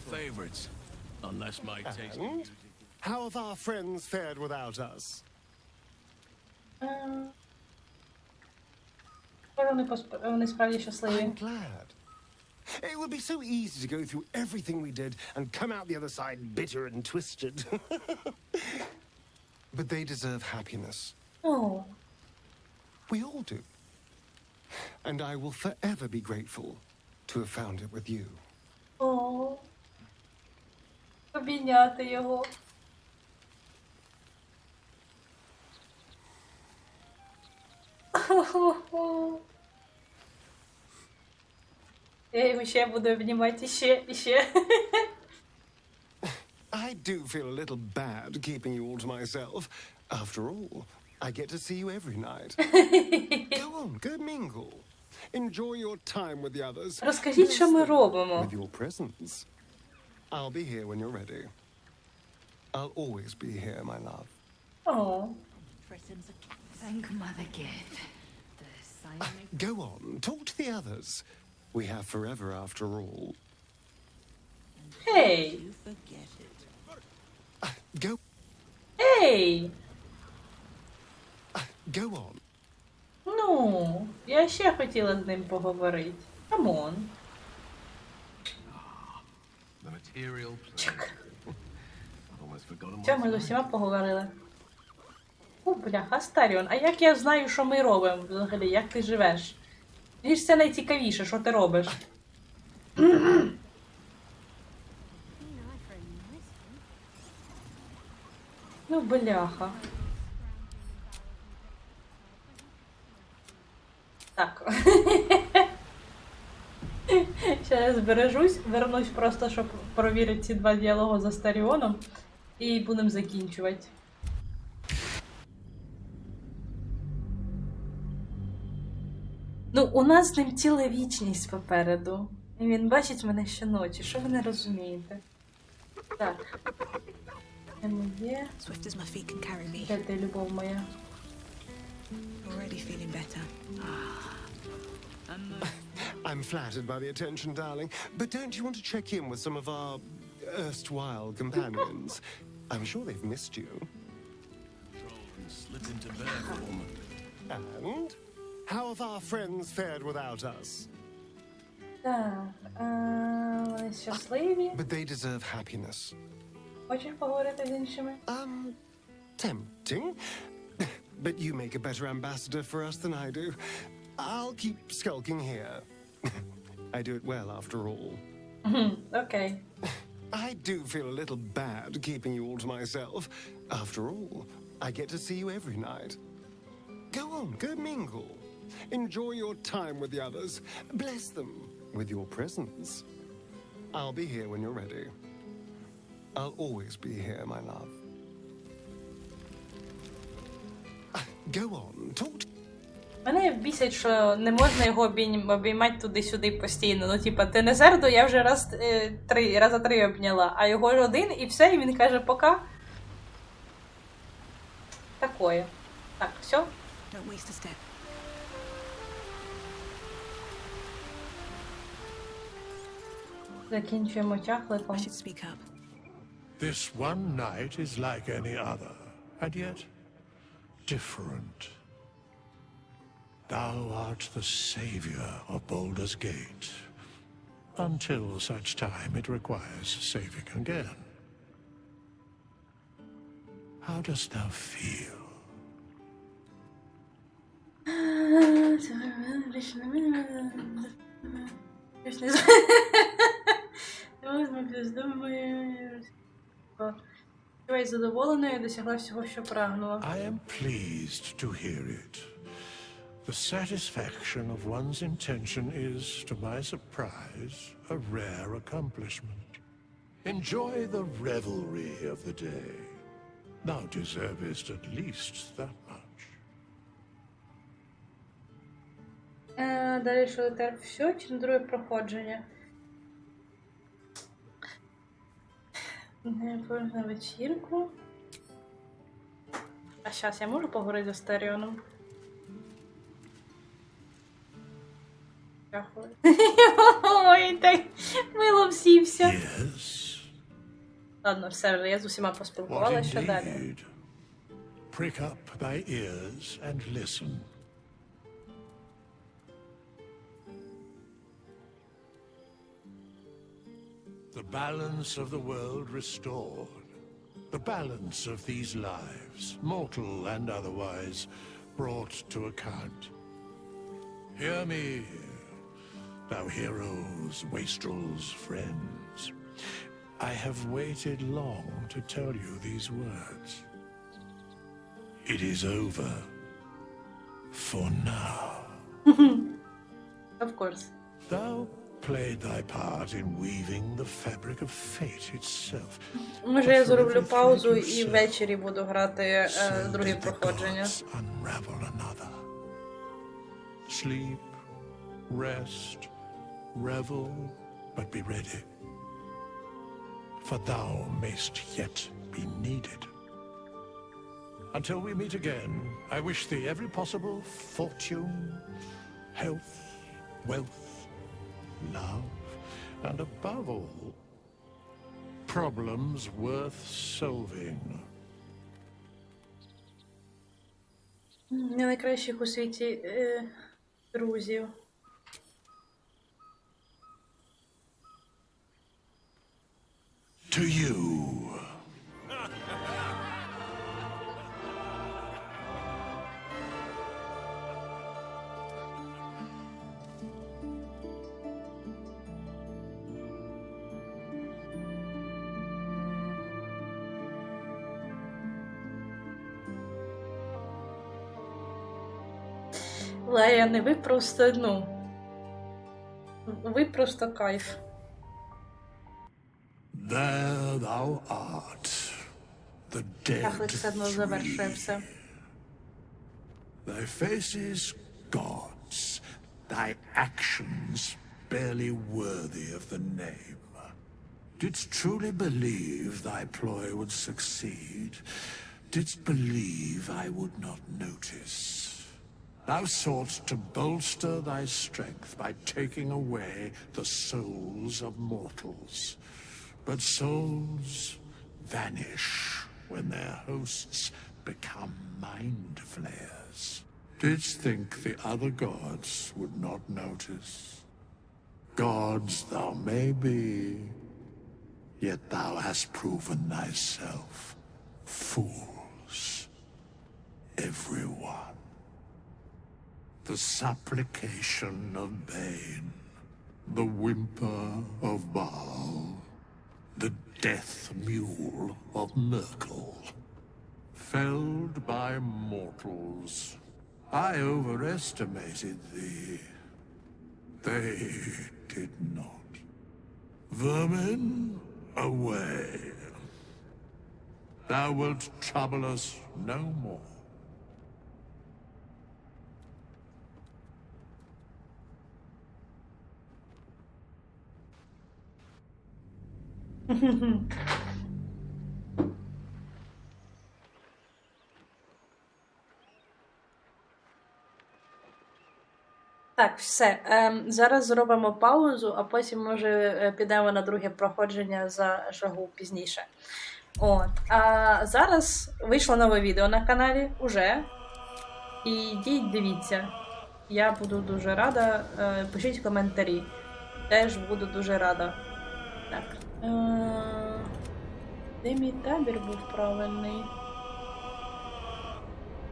And how have our friends fared without us? Вони справді щасливі. I'm glad. It would be so easy to go through everything we did and come out the other side bitter and twisted. But they deserve happiness. Oh. We all do. And I will forever be grateful to have found it with you. О. Обійняти його. Я його ще буду обнімати, і ще. I do feel a little bad keeping you all to myself. After all, I get to see you every night. Go on, go mingle. Enjoy your time with the others. Розкажіть, що ми робимо. With your presence. I'll be here when you're ready. I'll always be here, my love. Oh. Thank Mother Gift. Go on, talk to the others. We have forever after all. Hey. Go. Hey. Go on. Ну, я ще хотіла з ним поговорити. Камон. Чик. Все, ми з усіма поговорили. О, бляха, Астеріон, а як я знаю, що ми робимо взагалі? Як ти живеш? Мені ж це найцікавіше, що ти робиш. Ну, бляха. Так. Зараз збережусь, вернусь просто, щоб провірити ці 2 діалоги за Старіоном. І будемо закінчувати. Ну, у нас з ним ціла вічність попереду. І він бачить мене щоночі. Що ви не розумієте? Так. Є. Де ти, любов моя? I'm flattered by the attention, darling. But don't you want to check in with some of our erstwhile companions? I'm sure they've missed you. Slip into bear form. And how have our friends fared without us? Так, вони щасливі. But they deserve happiness. Хочеш поговорити з іншими? Tempting. But you make a better ambassador for us than I do. I'll keep skulking here. I do it well, after all. Okay. I do feel a little bad keeping you all to myself. After all, I get to see you every night. Go on, go mingle. Enjoy your time with the others. Bless them with your presence. I'll be here when you're ready. I'll always be here, my love. Go on, talk to... Мене бісить, що не можна його обіймати туди-сюди постійно. Ну, типа, ти не зерду, я вже раза три обняла, а його ж один, і все, і він каже, пока. Такое. Так, все? Закінчуємо чахликом. This one night is like any other, and yet different. Thou art the savior of Baldur's Gate, until such time it requires saving again. How dost thou feel? Задоволеною, досягла всього, що прагнула. I am pleased to hear it. The satisfaction of one's intention is, to my surprise, a rare accomplishment. Enjoy the revelry of the day. Thou deservest at least that much. Далі що тепер все, чи на друге проходження? Не на вечірку. А зараз я можу поговорити з Старіоном? Ой, так мило всівся. Ладно, все вже, я з усіма поспілкувалася, що далі? Prick up thy ears and listen. The balance of the world restored. The balance of these lives, mortal and otherwise, brought to account. Hear me, thou heroes, wastrels, friends. I have waited long to tell you these words. It is over. For now. Of course. Thou played thy part in weaving the fabric of fate itself. Може, я зроблю паузу і ввечері буду грати друге проходження. Unravel another. Sleep, rest, revel, but be ready. For thou mayst yet be needed. Until we meet again, I wish thee every possible fortune, health, wealth, love, and above all, problems worth solving. Найкращих у світі друзів. To you. Леяни, ви просто, ви просто кайф. There thou art, the dead Кахлик все одно завершує все. Thy face is God's, thy actions barely worthy of the name. Didst truly believe thy ploy would succeed? Didst believe I would not notice? Thou soughtst to bolster thy strength by taking away the souls of mortals. But souls vanish when their hosts become mind flayers. Didst think the other gods would not notice? Gods thou may be, yet thou hast proven thyself fools, everyone. The supplication of Bane, the whimper of Baal, the death mule of Merkel. Felled by mortals, I overestimated thee. They did not. Vermin, away. Thou wilt trouble us no more. Так, все. Зараз зробимо паузу, а потім, може, підемо на друге проходження за шагу пізніше. От. А зараз вийшло нове відео на каналі уже. І йдіть, дивіться. Я буду дуже рада. Пишіть коментарі. Теж буду дуже рада. Так. Де мій табір був правильний?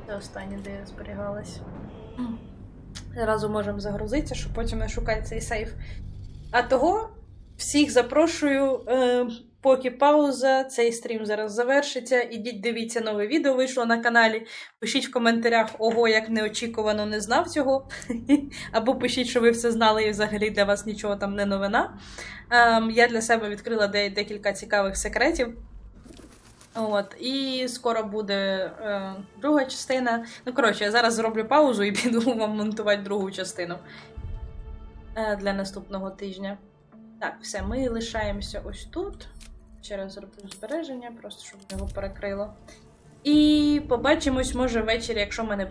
Це останнє, де я зберігалась. Зразу можемо загрузитися, щоб потім не шукати цей сейф. А того всіх запрошую, поки пауза, цей стрім зараз завершиться. Ідіть, дивіться, нове відео вийшло на каналі. Пишіть в коментарях, ого, як неочікувано, не знав цього. Або пишіть, що ви все знали і взагалі для вас нічого там не новина. Я для себе відкрила декілька цікавих секретів. От, і скоро буде друга частина. Ну, коротше, я зараз зроблю паузу і піду вам монтувати другу частину для наступного тижня. Так, все, ми лишаємося ось тут. Ще раз зроблю збереження, просто щоб його перекрило. І побачимось, може, ввечері, якщо мене буде.